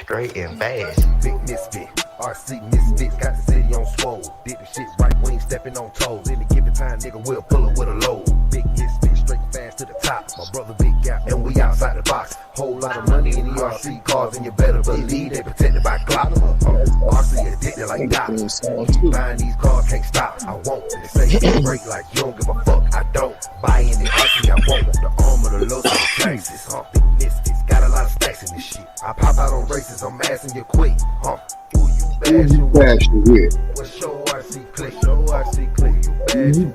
Straight and fast. Big misfit, RC misfits, got the city on swole. Did the shit right, we ain't stepping on toes. Any given time, nigga, we'll pull up with a load. Big misfit, straight fast to the top. My brother Big Gap, and we outside the box. Whole lot of money in the RC cars, and you better believe they protected by Glock. RC addicted like Doc. Keep buying these cars, can't stop. I won't. And they say you break like you don't give a fuck. I don't buy any RC, I won't. The arm of the low to the taxes, huh? Big misfits, got a lot of stacks in this shit. I pop out on races, I'm assing you quick, huh? Who you bashing with? What's your RC click? Your RC click. Who you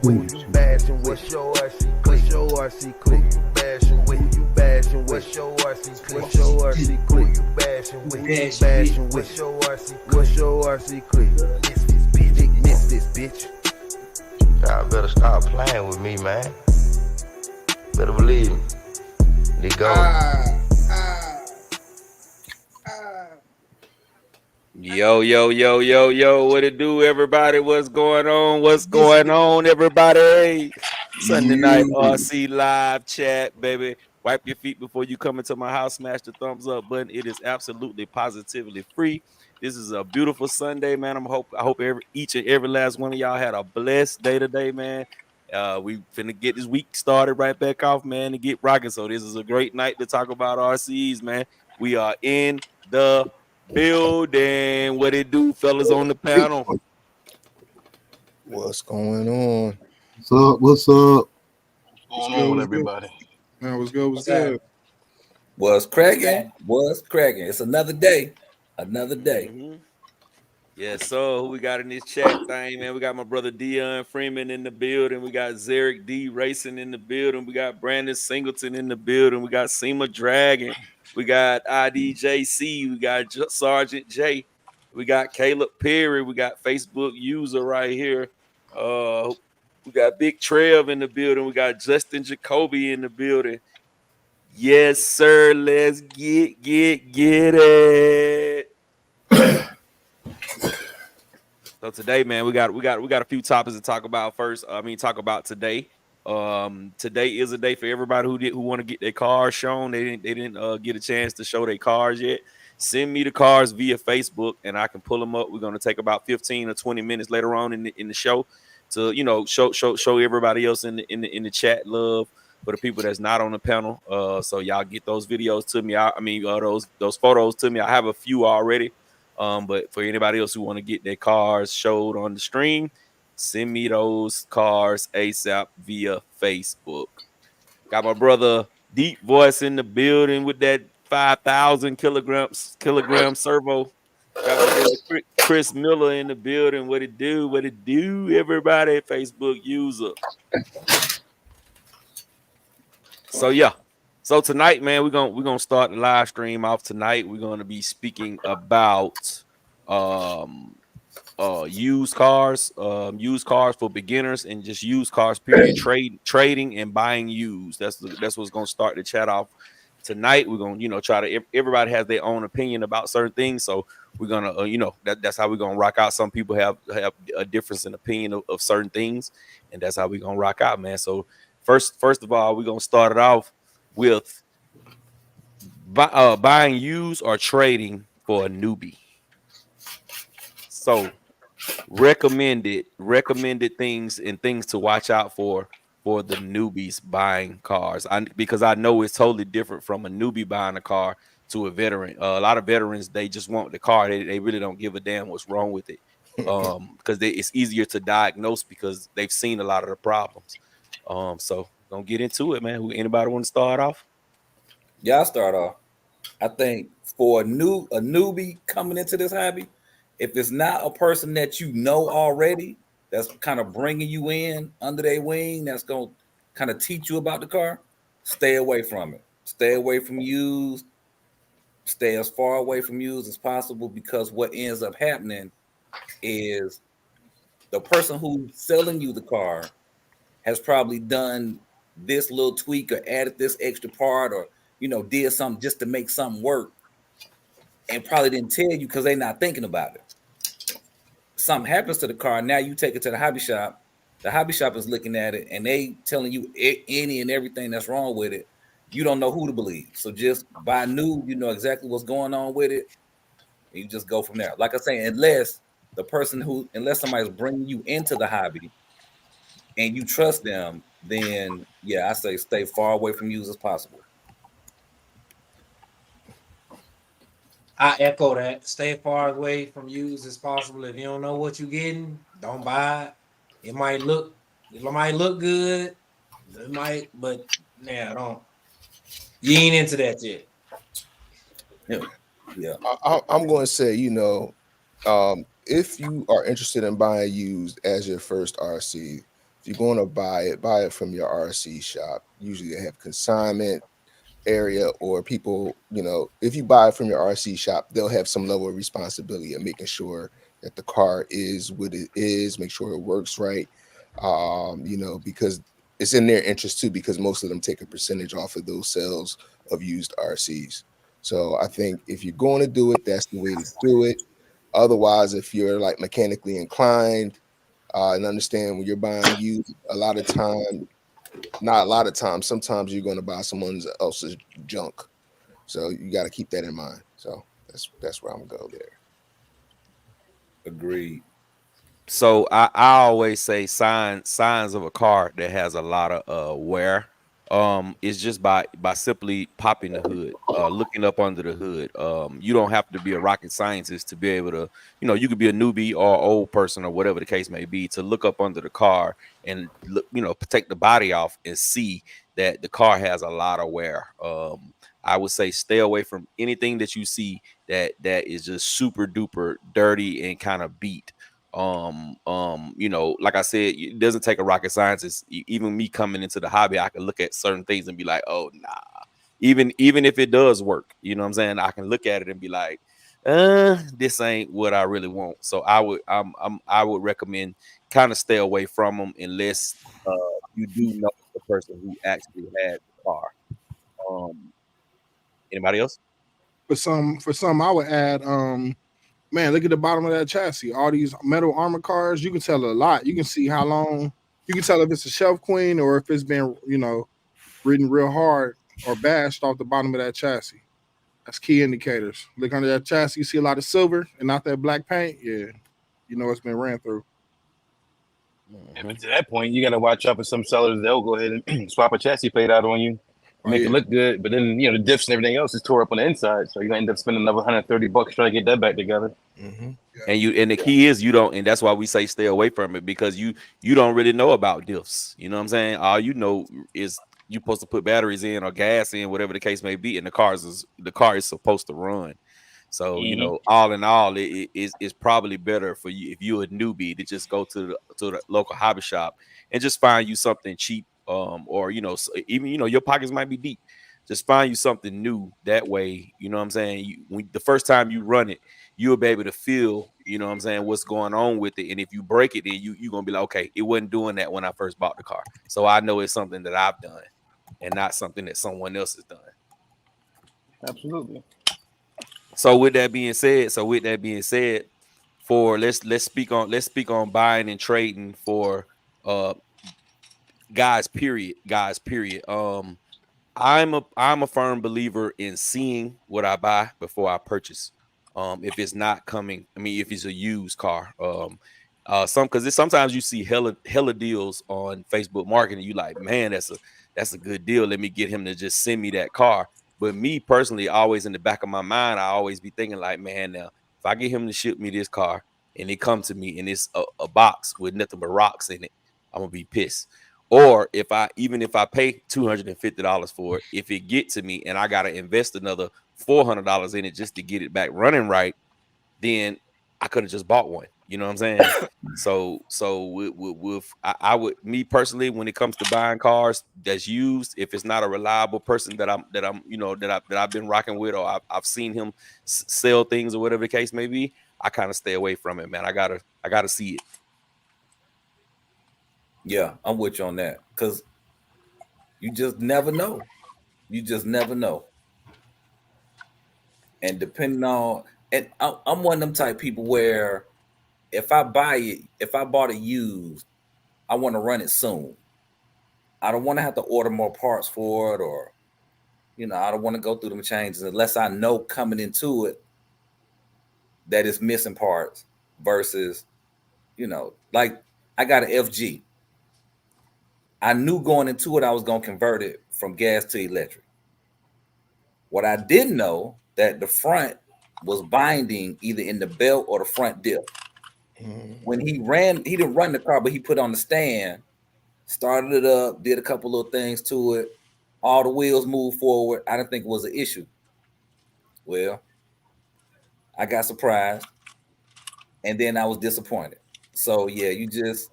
bashing with? What's your RC click? Your RC click. You bashing with? You bashing with? What's your RC click? What's your RC click? You bashing with? You bashing with? What's your RC click? What's your RC click? Miss this bitch. Big miss this bitch. Y'all better stop playing with me, man. Better believe me. They go. Yo, what it do, everybody? What's going on? What's going on, everybody? Sunday night RC live chat, baby. Wipe your feet before you come into my house. Smash the thumbs up button. It is absolutely positively free. This is a beautiful Sunday, man. I hope each and every last one of y'all had a blessed day today, man. We finna get this week started right back off, man, and get rocking. So this is a great night to talk about RCs, man. We are in the building. What it do, fellas on the panel? What's going on? What's up? What's going on, everybody? Man, what's good? What's cracking? It's another day. Mm-hmm. Yes, so who we got in this chat thing, man? We got my brother Dion Freeman in the building. We got Zarek D Racing in the building. We got Brandon Singleton in the building. We got Seema Dragon. We got IDJC. We got Sergeant J. We got Caleb Perry. We got Facebook user right here. We got Big Trev in the building. We got Justin Jacoby in the building. Yes, sir. Let's get it. So today, man, we got a few topics to talk about first. Talk about today. Today is a day for everybody who want to get their cars shown. They didn't get a chance to show their cars yet. Send me the cars via Facebook, and I can pull them up. We're gonna take about 15 or 20 minutes later on in the show to show everybody else in the chat love for the people that's not on the panel. So y'all get those videos to me. Those photos to me. I have a few already. But for anybody else who want to get their cars showed on the stream, send me those cars ASAP via Facebook. Got my brother Deep Voice in the building with that 5,000 kilogram servo. Got my brother Chris Miller in the building. What it do, everybody? Facebook user. So yeah. So tonight, man, we're gonna start the live stream off tonight. We're gonna be speaking about used cars for beginners and just used cars. Period. Trading and buying used. That's what's gonna start the chat off tonight. We're gonna try to. Everybody has their own opinion about certain things, so we're gonna that's how we're gonna rock out. Some people have a difference in opinion of certain things, and that's how we're gonna rock out, man. So first of all, we're gonna start it off with buying used or trading for a newbie. So recommended things and things to watch out for the newbies buying cars. Because I know it's totally different from a newbie buying a car to a veteran. A lot of veterans, they just want the car. They really don't give a damn what's wrong with it. Because it's easier to diagnose because they've seen a lot of the problems. So gonna get into it, man. Anybody want to start off? Yeah, I'll start off. I think for a newbie coming into this hobby, if it's not a person that you know already, that's kind of bringing you in under their wing, that's gonna kind of teach you about the car, stay away from it. Stay away from used. Stay as far away from used as possible, because what ends up happening is the person who's selling you the car has probably done this little tweak or added this extra part or did something just to make something work, and probably didn't tell you because they're not thinking about it. Something happens to the car, now you take it to the hobby shop. The hobby shop is looking at it and they telling you any and everything that's wrong with it. You don't know who to believe. So just buy new, you know exactly what's going on with it. and you just go from there. Like I say, unless somebody's bringing you into the hobby and you trust them, then yeah, I say stay far away from used as possible. I echo that. Stay far away from used as possible. If you don't know what you're getting, don't buy it. It might look good. It might, but nah, don't. You ain't into that yet. Yeah. I'm going to say, if you are interested in buying used as your first RC, if you're going to buy it from your RC shop. Usually they have consignment area, or people, if you buy it from your RC shop, they'll have some level of responsibility of making sure that the car is what it is, make sure it works right. Because it's in their interest too, because most of them take a percentage off of those sales of used RCs. So I think if you're going to do it, that's the way to do it. Otherwise, if you're like mechanically inclined and understand when you're buying used, not a lot of times, sometimes you're going to buy someone else's junk. So you got to keep that in mind. So that's where I'm going to go there. Agreed. So I always say signs of a car that has a lot of wear. Is just by simply popping the hood, looking up under the hood. You don't have to be a rocket scientist to be able to, you could be a newbie or old person or whatever the case may be, to look up under the car and look, take the body off and see that the car has a lot of wear. I would say stay away from anything that you see that is just super duper dirty and kind of beat. Like I said, it doesn't take a rocket scientist. Even me coming into the hobby, I can look at certain things and be like, oh nah. Even if it does work, you know what I'm saying, I can look at it and be like, this ain't what I really want. So I would recommend kind of stay away from them unless you do know the person who actually had the car. Anybody else? For some, I would add, man, look at the bottom of that chassis. All these metal armor cars, you can tell a lot. You can see how long. You can tell if it's a shelf queen or if it's been, ridden real hard or bashed off the bottom of that chassis. That's key indicators. Look under that chassis, you see a lot of silver and not that black paint. Yeah, it's been ran through. If it's to that point, you got to watch out for some sellers. They'll go ahead and swap a chassis plate out on you, make it look good. But then, the diffs and everything else is tore up on the inside. So you're going to end up spending another $130 trying to get that back together. Mm-hmm. Yeah. And the key is you don't, and that's why we say stay away from it, because you don't really know about diffs. You know what I'm saying? All you know is you're supposed to put batteries in or gas in, whatever the case may be, and the car is supposed to run. So all in all, it's probably better for you if you're a newbie to just go to the local hobby shop and just find you something cheap, or even your pockets might be deep. Just find you something new. That way, you know what I'm saying, when the first time you run it, you'll be able to feel, you know what I'm saying, what's going on with it. And if you break it, then you're gonna be like, okay, it wasn't doing that when I first bought the car. So I know it's something that I've done and not something that someone else has done. Absolutely. So with that being said, for let's speak on buying and trading for guys period. I'm a firm believer in seeing what I buy before I purchase. If it's not coming, if it's a used car, because sometimes you see hella deals on Facebook Marketing. You like, man, that's a good deal. Let me get him to just send me that car. But me personally, always in the back of my mind, I always be thinking like, man, now if I get him to ship me this car and it come to me and it's a box with nothing but rocks in it, I'm gonna be pissed. Or if I pay $250 for it, if it get to me and I gotta invest another $400 in it just to get it back running right, then I could have just bought one. You know what I'm saying? So I would, me personally, when it comes to buying cars that's used, if it's not a reliable person that I've been rocking with, or I've seen him sell things or whatever the case may be, I kind of stay away from it, man. I gotta see it. Yeah, I'm with you on that, because you just never know. And depending on, and I'm one of them type people where if I bought it used, I want to run it soon. I don't want to have to order more parts for it, or I don't want to go through them changes unless I know coming into it that is missing parts versus, like I got an FG. I knew going into it I was going to convert it from gas to electric. What I didn't know that the front was binding either in the belt or the front diff. When he didn't run the car, but he put on the stand, started it up, did a couple little things to it. All the wheels moved forward. I didn't think it was an issue. Well, I got surprised, and then I was disappointed. So yeah, you just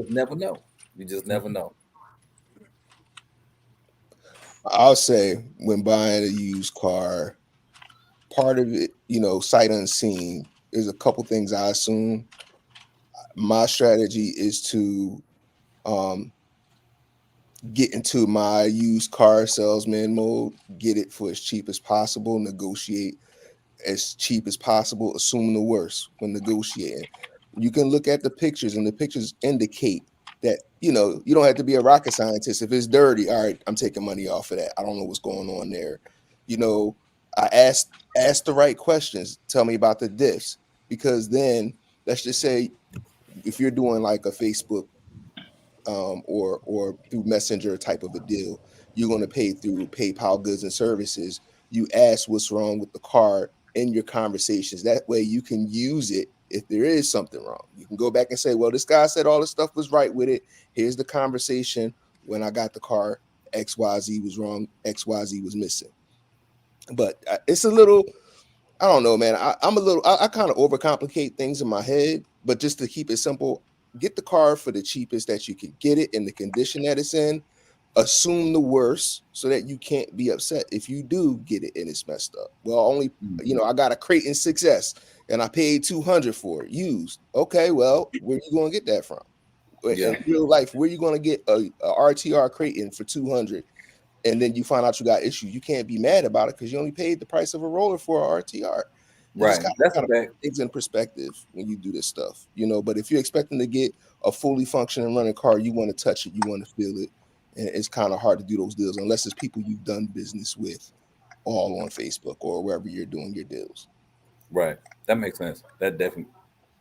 never know. You just never know. I'll say when buying a used car, part of it, sight unseen, is a couple things I assume. My strategy is to get into my used car salesman mode, get it for as cheap as possible, negotiate as cheap as possible, assume the worst when negotiating. You can look at the pictures, and the pictures indicate that, you don't have to be a rocket scientist. If it's dirty, all right, I'm taking money off of that. I don't know what's going on there. I ask the right questions. Tell me about the diffs, because then let's just say if you're doing like a Facebook or through Messenger type of a deal, you're going to pay through PayPal goods and services. You ask what's wrong with the car in your conversations. That way you can use it if there is something wrong. You can go back and say, well, this guy said all this stuff was right with it. Here's the conversation. When I got the car, XYZ was wrong, XYZ was missing. But it's a little, I don't know, man. I kind of overcomplicate things in my head, but just to keep it simple, get the car for the cheapest that you can get it in the condition that it's in. Assume the worst so that you can't be upset if you do get it and it's messed up. Well, I got a Creighton 6S and I paid $200 for it used. Okay, well, where are you going to get that from? Yeah. In real life, where are you going to get a RTR Creighton for $200 and then you find out you got issues? You can't be mad about it because you only paid the price of a roller for a RTR. Right. That's kind of things in perspective when you do this stuff, But if you're expecting to get a fully functioning running car, you want to touch it, you want to feel it. And it's kind of hard to do those deals unless it's people you've done business with all on Facebook or wherever you're doing your deals. Right. That makes sense. That definitely.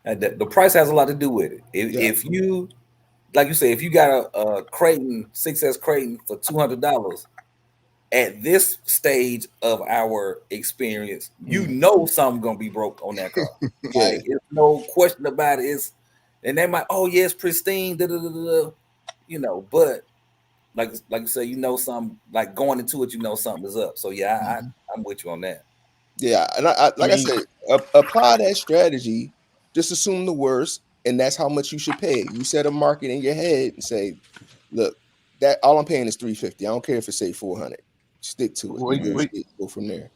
The price has a lot to do with it. If you, like you say, if you got a Creighton 6S Creighton for $200, at this stage of our experience, something gonna be broke on that car. Like, it's no question about it. And they might, it's pristine, but like you say, something, like going into it, something is up. So yeah, I'm with you on that. Yeah, and I said, apply that strategy. Just assume the worst, and that's how much you should pay. You set a market in your head and say, look, that all I'm paying is $350. I don't care if it say $400. Stick to it. Go from there.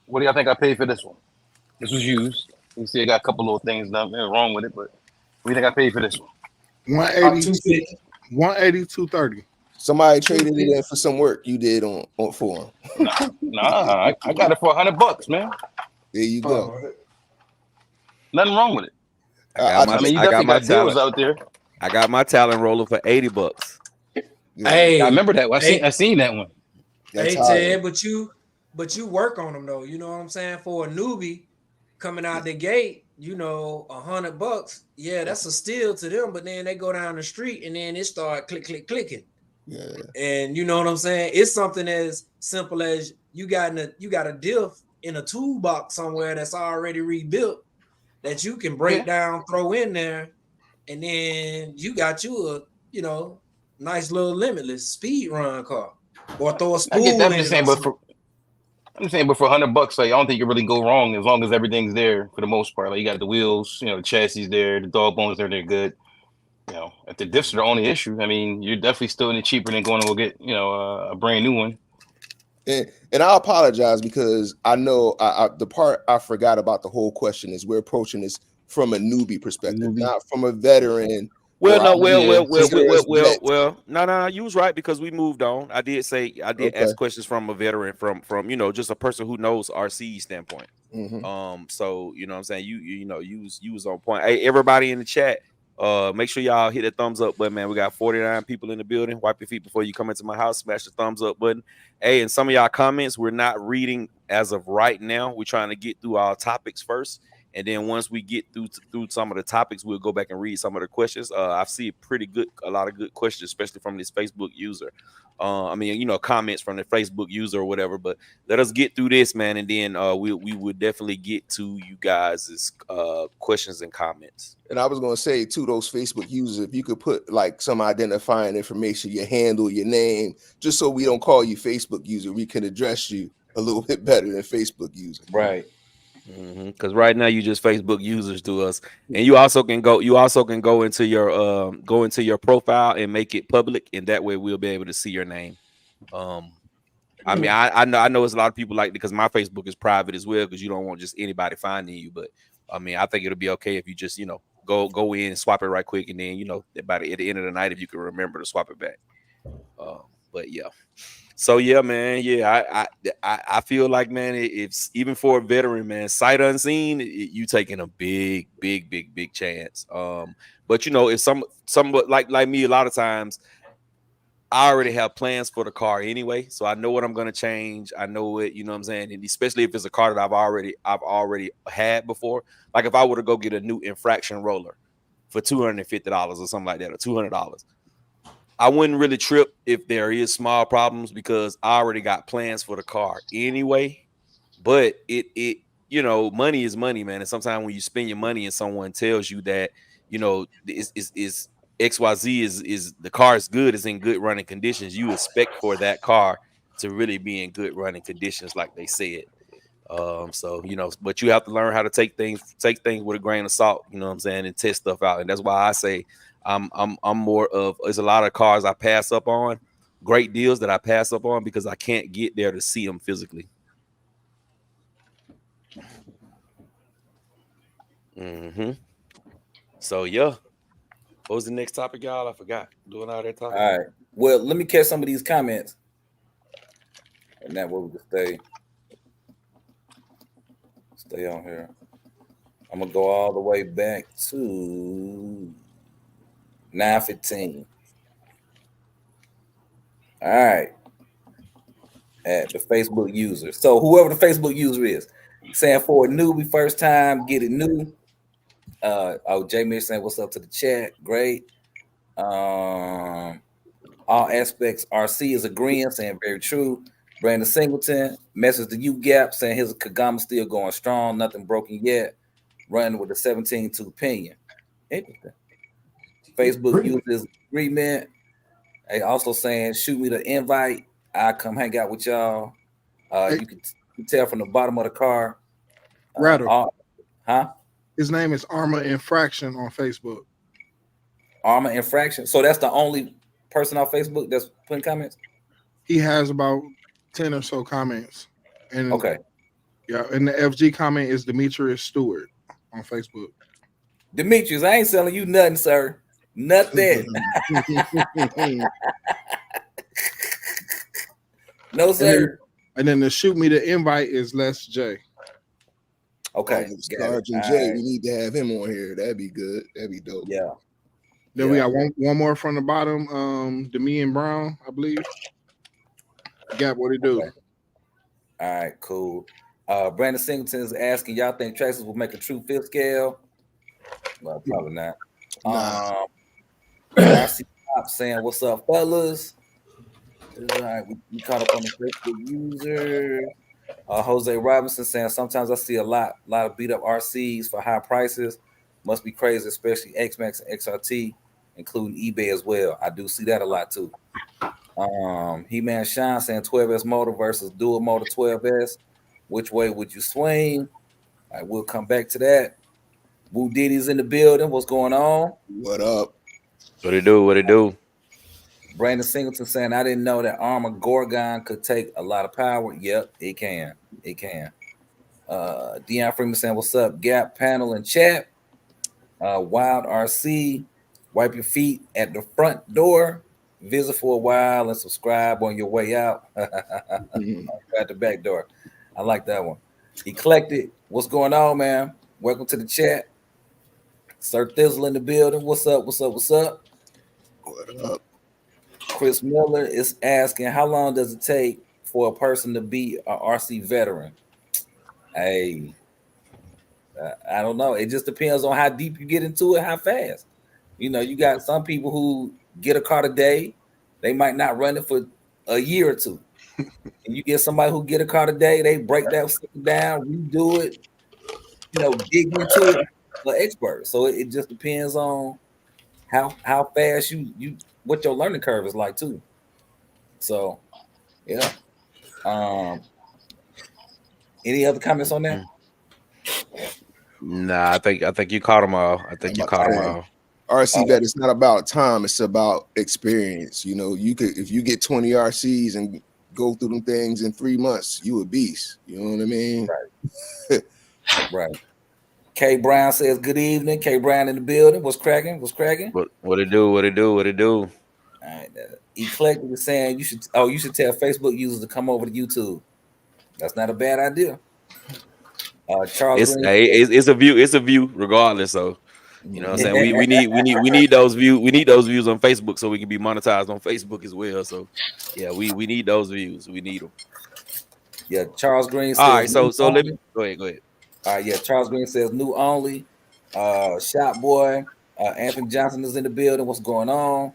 What do y'all think I paid for this one? This was used. You see, I got a couple little things wrong with it, but what do you think I paid for this one? 180, 230. Somebody traded it in for some work you did on for him. Nah, I got it for $100, man. There you go. Nothing wrong with it. I got my deals out there. I got my talent roller for $80. Hey, I remember that. I seen that one. Hey Ted, but you work on them though. You know what I'm saying? For a newbie coming out the gate, $100. Yeah, that's a steal to them. But then they go down the street and then it start clicking. Yeah. And you know what I'm saying? It's something as simple as you got a diff in a toolbox somewhere that's already rebuilt that you can break down, throw in there, and then you got you a nice little limitless speed run car. Or throw a spool in. I'm just saying, but for $100, like, I don't think you really go wrong as long as everything's there for the most part. Like, you got the wheels, the chassis there, the dog bones there, they're good. If the diffs are the only issue, I mean, you're definitely still in it cheaper than going to go get, a brand new one. And I apologize because I know the part I forgot about the whole question is we're approaching this from a newbie perspective, not from a veteran. No, you was right because we moved on. I did ask questions from a veteran, from just a person who knows RC standpoint. So you know what I'm saying, you was on point. Hey, everybody in the chat, make sure y'all hit the thumbs up button, man. We got 49 people in the building. Wipe your feet before you come into my house. Smash the thumbs up button. Hey, and some of y'all comments we're not reading as of right now. We're trying to get through our topics first. And then once we get through some of the topics, we'll go back and read some of the questions. I see a lot of good questions, especially from this Facebook user. I mean, you know, comments from the Facebook user or whatever. But let us get through this, man, and then we will definitely get to you guys' questions and comments. And I was going to say to those Facebook users, if you could put like some identifying information, your handle, your name, just so we don't call you Facebook user, we can address you a little bit better than Facebook user. Right. Because right now you just Facebook users to us, and you also can go into your profile and make it public, and that way we'll be able to see your name. I mean, I know it's a lot of people like, because my Facebook is private as well, because you don't want just anybody finding you. But I mean, I think it'll be okay if you just, you know, go in and swap it right quick, and then, you know, at the end of the night, if you can remember to swap it back. But yeah. So yeah, man, yeah, I feel like, man, it's even for a veteran, man, sight unseen, you taking a big chance. But you know, if some like me, a lot of times I already have plans for the car anyway, so I know what I'm gonna change. I know it, you know what I'm saying, and especially if it's a car that I've already had before. Like if I were to go get a new infraction roller for $250 or something like that, or $200. I wouldn't really trip if there is small problems, because I already got plans for the car anyway. But it you know, money is money, man. And sometimes when you spend your money and someone tells you that, you know, is XYZ is the car is good, is in good running conditions, you expect for that car to really be in good running conditions, like they said. So, you know, but you have to learn how to take things with a grain of salt, you know what I'm saying, and test stuff out. And that's why I say I'm more of, there's a lot of cars I pass up on, great deals that I pass up on, because I can't get there to see them physically. So yeah, what was the next topic, y'all? I forgot. Doing all that talking. All right. Well, let me catch some of these comments, and that way we can stay on here. I'm gonna go all the way back to 9:15. All right. At the Facebook user. So whoever the Facebook user is, saying for a newbie, first time, get it new. Jay Mitch saying what's up to the chat. Great. All aspects RC is agreeing, saying very true. Brandon Singleton, message to you Gap, saying his Kagama still going strong, nothing broken yet. Running with a 17-2 opinion. Interesting. Facebook uses agreement. Hey, also saying shoot me the invite. I come hang out with y'all. You can tell from the bottom of the car. His name is Armor Infraction on Facebook. Armor Infraction. So that's the only person on Facebook that's putting comments? He has about 10 or so comments. And okay. Yeah, and the FG comment is Demetrius Stewart on Facebook. Demetrius, I ain't selling you nothing, sir. Nothing. No, sir. And then the shoot me the invite is Les J. Okay. Sergeant J, we need to have him on here. That'd be good. That'd be dope. Yeah. Then we got one more from the bottom. Demian Brown, I believe. Gap, what he do? Okay. All right, cool. Brandon Singleton is asking, y'all think Traxxas will make a true fifth scale? Well, probably not. RC Pop saying, what's up, fellas? All right, we caught up on the Facebook user. Jose Robinson saying, sometimes I see a lot of beat up RCs for high prices. Must be crazy, especially X-Max and XRT, including eBay as well. I do see that a lot too. He-Man Shine saying 12S motor versus dual motor 12S. Which way would you swing? All right, we'll come back to that. Woo Diddy's in the building. What's going on? What up? What it do? What it do? Brandon Singleton saying, I didn't know that Armor Gorgon could take a lot of power. Yep, it can. It can. Deion Freeman saying, what's up? Gap panel and chat. Wild RC, wipe your feet at the front door. Visit for a while and subscribe on your way out. At the back door. I like that one. Eclectic, what's going on, man? Welcome to the chat. Sir Thizzle in the building. What's up? What's up? What's up? What up? Chris Miller is asking, how long does it take for a person to be an RC veteran? Hey, I don't know. It just depends on how deep you get into it, how fast. You know, you got some people who get a car today, they might not run it for a year or two. And you get somebody who get a car today, they break that down, redo it, you know, dig into it, an expert. So it just depends on how fast you what your learning curve is like too. So yeah. Any other comments on that? Nah, I think you caught them all. I think you caught them all. RC vet is not about time, it's about experience. You know, you could, if you get 20 RCs and go through them things in 3 months, you a beast. You know what I mean? Right. Right. K Brown says good evening. K Brown in the building. What's cracking? What it do? All right. Eclectic is saying you should tell Facebook users to come over to YouTube. That's not a bad idea. Charles Green, it's a view regardless. So you know what I'm saying? We need those views. We need those views on Facebook so we can be monetized on Facebook as well. So yeah, we need those views. We need them. Yeah, Charles Green says, all right, so let me go ahead. All right, yeah, Charles Green says new only. Shop boy, Anthony Johnson is in the building. What's going on?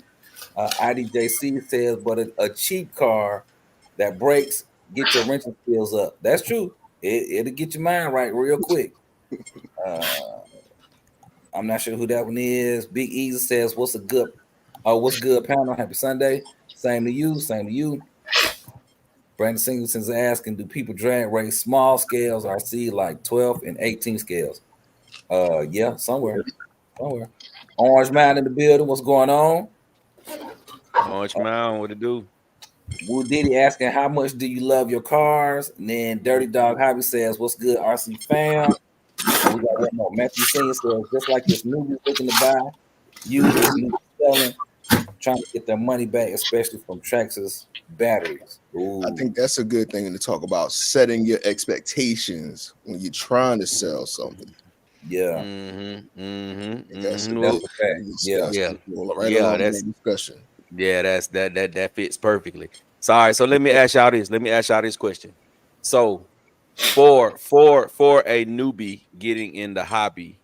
IDJC says, but a cheap car that breaks, get your wrenching skills up. That's true. It'll get your mind right real quick. I'm not sure who that one is. Big Easy says, what's good, panel? Happy Sunday. Same to you. Brandon Singleton's asking, do people drag race small scales or see like 12 and 18 scales? Yeah, somewhere. Orange Mound in the building. What's going on? Orange Mound, what it do? Woo Diddy asking, how much do you love your cars? And then Dirty Dog Hobby says, what's good, RC fam? And we got one more. Matthew Senior says, just like this newbie looking to buy, users new selling, trying to get their money back, especially from Traxxas batteries. Ooh. I think that's a good thing to talk about, setting your expectations when you're trying to sell something. Yeah. That's a fact. That's discussion. Yeah, that fits perfectly. Sorry, so let me ask y'all this question. So for a newbie getting in the hobby,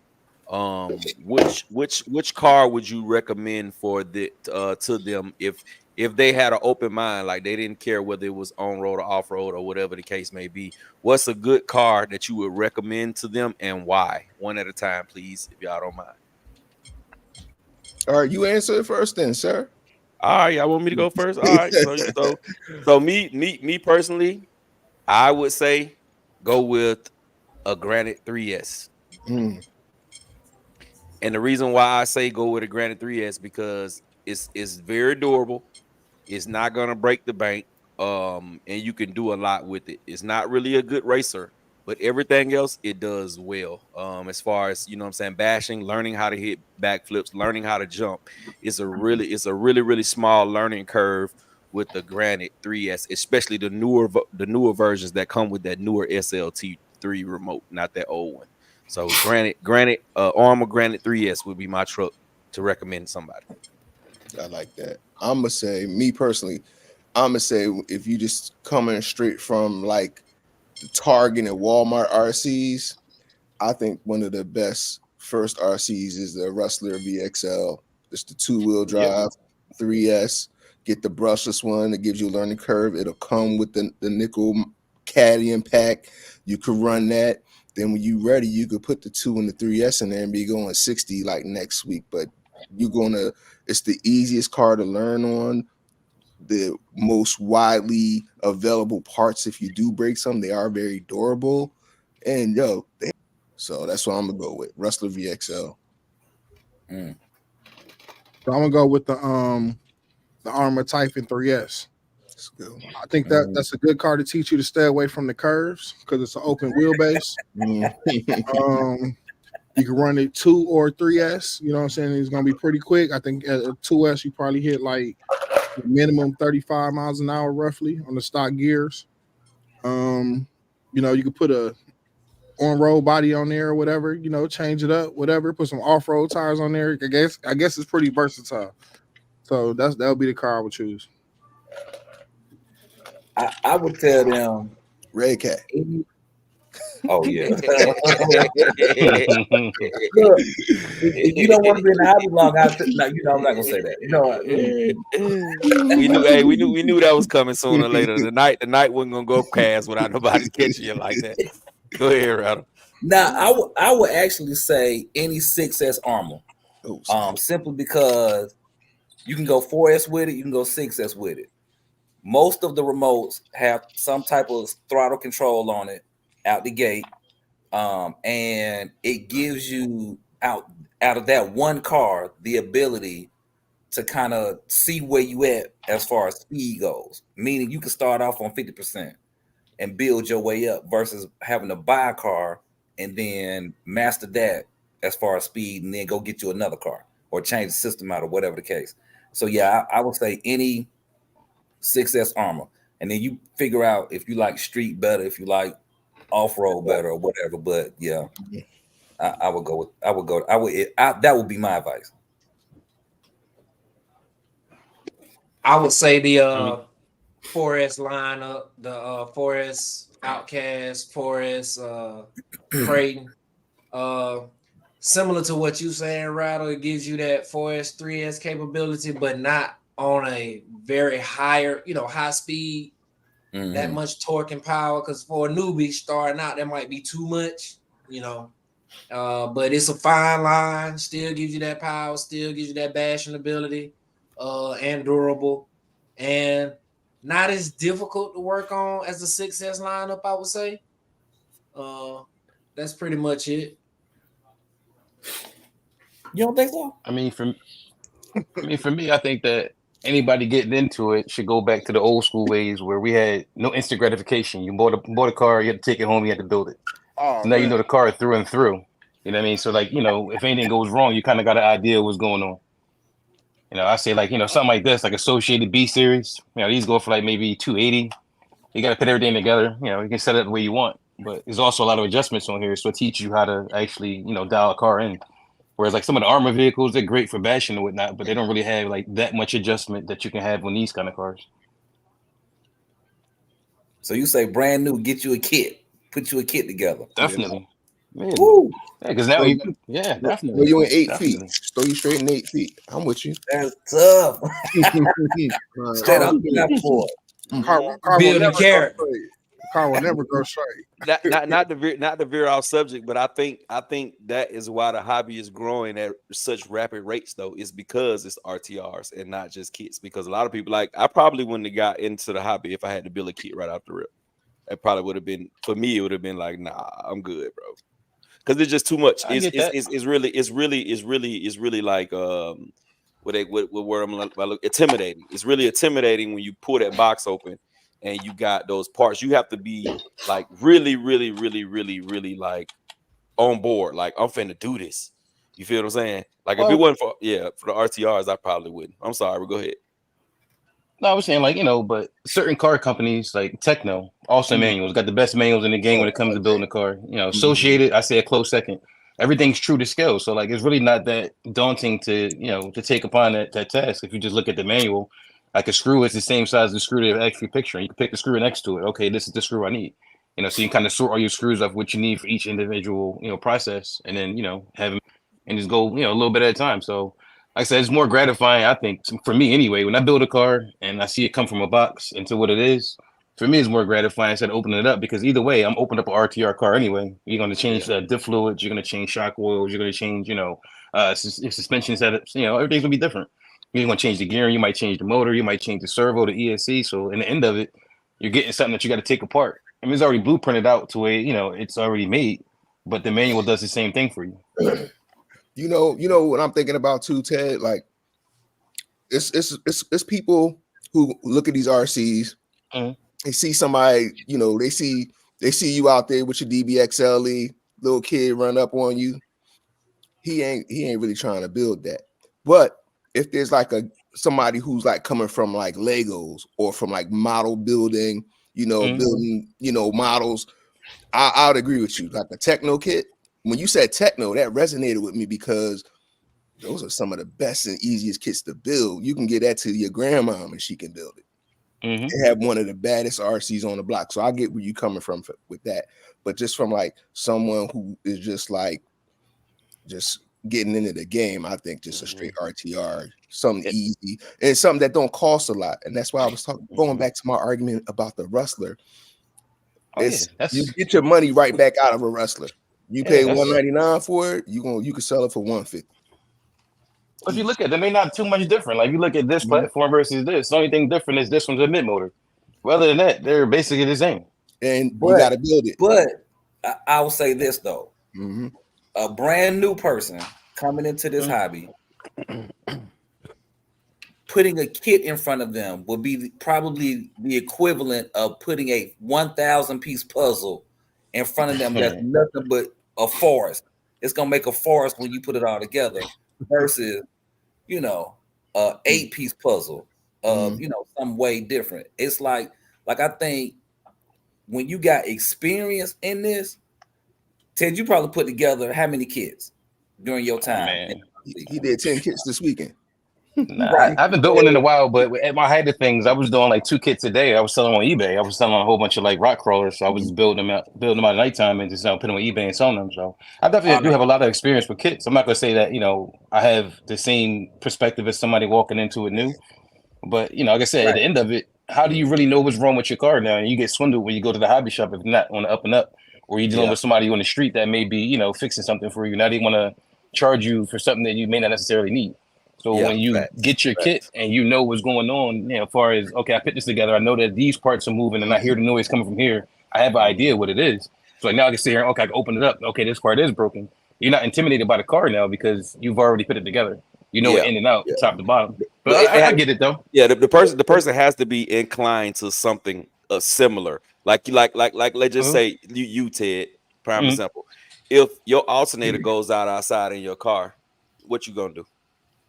which car would you recommend for to them if they had an open mind, like they didn't care whether it was on road or off road or whatever the case may be? What's a good car that you would recommend to them and why? One at a time, please, if y'all don't mind. All right, you answer it first, then, sir. All right, y'all want me to go first? All right, so me personally, I would say go with a Granite 3S. And the reason why I say go with a Granite 3S because it's very durable. It's not gonna break the bank. And you can do a lot with it. It's not really a good racer, but everything else it does well. As far as, you know what I'm saying, bashing, learning how to hit backflips, learning how to jump. It's a really small learning curve with the Granite 3S, especially the newer versions that come with that newer SLT3 remote, not that old one. So Granite Armor Granite 3S would be my truck to recommend somebody. I like that. I'm gonna say, me personally, if you just coming straight from like the Target and Walmart RCs, I think one of the best first RCs is the Rustler VXL. It's the 2-wheel drive 3S. Get the brushless one that gives you a learning curve. It'll come with the nickel caddy pack. You could run that. Then when you ready, you could put the 2 and the 3S in there and be going 60 like next week. But it's the easiest car to learn on, the most widely available parts. If you do break some, they are very durable. And so that's what I'm gonna go with. Rustler VXL. So I'm gonna go with the Armor Typhon 3S. I think that's a good car to teach you to stay away from the curves because it's an open wheelbase. You can run it 2 or 3S. You know what I'm saying? It's gonna be pretty quick. I think at 2S you probably hit like minimum 35 miles an hour roughly on the stock gears. You know, you could put a on-road body on there or whatever, you know, change it up, whatever, put some off-road tires on there. I guess it's pretty versatile. So that'll be the car I would choose. I would tell them Red Cat. Oh yeah. Look, if you don't want to be in the hobby long, no, you know I'm not gonna say that. You know what? we knew that was coming sooner or later. The night wasn't gonna go past without nobody catching you like that. Go ahead, Rattle. Now I would actually say any 6S armor. Simply because you can go 4S with it, you can go 6S with it. Most of the remotes have some type of throttle control on it out the gate. And it gives you out of that one car the ability to kind of see where you at as far as speed goes. Meaning you can start off on 50% and build your way up versus having to buy a car and then master that as far as speed and then go get you another car or change the system out or whatever the case. So yeah, I would say any 6S armor. And then you figure out if you like street better, if you like off-road better or whatever. But yeah, that would be my advice. I would say the 4S lineup, the 4S Outcast, 4S Creighton. Similar to what you saying, Rattle, it gives you that 4S, 3S capability, but not on a very higher, high speed, that much torque and power. Because for a newbie starting out, that might be too much, but it's a fine line, still gives you that power, still gives you that bashing ability, and durable, and not as difficult to work on as the 6S lineup, I would say. That's pretty much it. You don't think so? I mean, for me, I think that anybody getting into it should go back to the old school ways where we had no instant gratification. You bought a car, you had to take it home, you had to build it. So now you know the car through and through. You know what I mean? So like, if anything goes wrong, you kind of got an idea what's going on. I say like, something like this, like Associated B series. These go for like maybe 280. You got to put everything together. You can set it the way you want, but there's also a lot of adjustments on here, so it teaches you how to actually, dial a car in. Whereas like some of the armor vehicles, they're great for bashing and whatnot, but they don't really have like that much adjustment that you can have on these kind of cars. So you say brand new, get you a kit, put you a kit together. Definitely. Yeah. Woo. Yeah, because now definitely. Well, you in 8 feet. Throw you straight in 8 feet. I'm with you. That's tough. Straight up for Car will never go straight. Not to veer off subject, but I think that is why the hobby is growing at such rapid rates, though, is because it's RTRs and not just kits. Because a lot of people, like, I probably wouldn't have got into the hobby if I had to build a kit right off the rip. It probably would have been, for me, it would have been like, nah, I'm good, bro. Because it's just too much. It's really like intimidating. It's really intimidating when you pull that box open and you got those parts. You have to be like really like on board. Like, I'm finna do this. You feel what I'm saying? Like, if it wasn't for the RTRs, I probably wouldn't. I'm sorry, go ahead. No, I was saying like, but certain car companies like Techno, also manuals, got the best manuals in the game when it comes to building a car. Associated, I say a close second. Everything's true to scale. So like, it's really not that daunting to take upon that task. If you just look at the manual, like a screw is the same size as the screw they're actually picturing. You can pick the screw next to it. Okay, this is the screw I need. So you kind of sort all your screws off what you need for each individual, process, and then, have them and just go, a little bit at a time. So like I said, it's more gratifying, I think, for me anyway. When I build a car and I see it come from a box into what it is, for me, it's more gratifying instead of opening it up, because either way, I'm opening up an RTR car anyway. You're going to change diff fluids, you're going to change shock oils, you're going to change, suspension setups. Everything's going to be different. You're going to change the gearing, you might change the motor, you might change the servo, the ESC. So in the end of it, you're getting something that you got to take apart. I mean, it's already blueprinted out to where, it's already made, but the manual does the same thing for you. You know what I'm thinking about too, Ted? Like, it's people who look at these RCs, they see somebody, they see you out there with your DBXLE, little kid run up on you. He ain't really trying to build that. But if there's like somebody who's like coming from like Legos or from like model building, building, models, I would agree with you. Like a Techno kit. When you said Techno, that resonated with me because those are some of the best and easiest kits to build. You can get that to your grandma and she can build it. Mhm. They have one of the baddest RCs on the block. So I get where you coming from with that. But just from like someone who is just getting into the game, I think just a straight RTR, something easy and something that don't cost a lot. And that's why I was going back to my argument about the Rustler. Oh, It's yeah. you get your money right back out of a Rustler. You Yeah, pay that's- $199 for it, you can sell it for $150. If you look at them, they're not too much different. Like you look at this platform versus this. The only thing different is this one's a mid motor. Well, other than that, they're basically the same. And you got to build it. But I will say this though: Mhm. a brand new person coming into this hobby, putting a kit in front of them would be probably the equivalent of putting a 1,000 piece puzzle in front of them. That's nothing but a forest. It's gonna make a forest when you put it all together. Versus, you know, 8-piece puzzle of some way different. It's like I think when you got experience in this, Ted, you probably put together how many kits during your time? Man. He did 10 kits this weekend. Nah, I haven't built one in a while, but at my height of things, I was doing like 2 kits a day. I was selling on eBay. I was selling a whole bunch of like rock crawlers. So I was building them out at nighttime and just putting them on eBay and selling them. So I definitely do have a lot of experience with kits. I'm not gonna say that I have the same perspective as somebody walking into it new, but like I said, at the end of it, how do you really know what's wrong with your car now? And you get swindled when you go to the hobby shop if not on the up and up, or you're dealing with somebody on the street that may be fixing something for you. Now they want to charge you for something that you may not necessarily need. So when you get your kit and you know what's going on, as far as, okay, I put this together, I know that these parts are moving and I hear the noise coming from here. I have an idea what it is. So now I can sit here, okay, I can open it up. Okay, this part is broken. You're not intimidated by the car now because you've already put it together. You know it in and out, top to bottom. But I get it though. Yeah, the person has to be inclined to something similar. Like let's just say you Ted, prime example. If your alternator goes outside in your car, what you gonna do?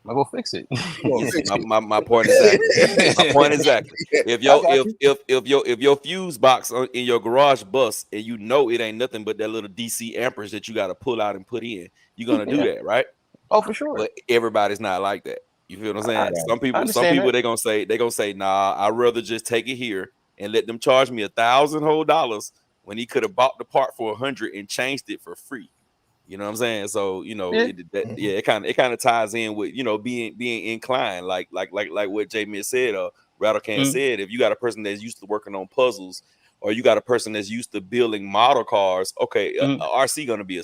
I'll go fix it. my point exactly. My point exactly. If your fuse box in your garage busts and you know it ain't nothing but that little DC amperage that you got to pull out and put in, you're gonna do that, right? Oh, for sure. But everybody's not like that. You feel what I'm saying? Some people that. they gonna say, nah, I'd rather just take it here and let them charge me $1,000 whole when he could have bought the part for $100 and changed it for free. You know what I'm saying? So it kind of ties in with being inclined, like what J said, Rattlecan said. If you got a person that's used to working on puzzles, or you got a person that's used to building model cars, okay, a RC gonna be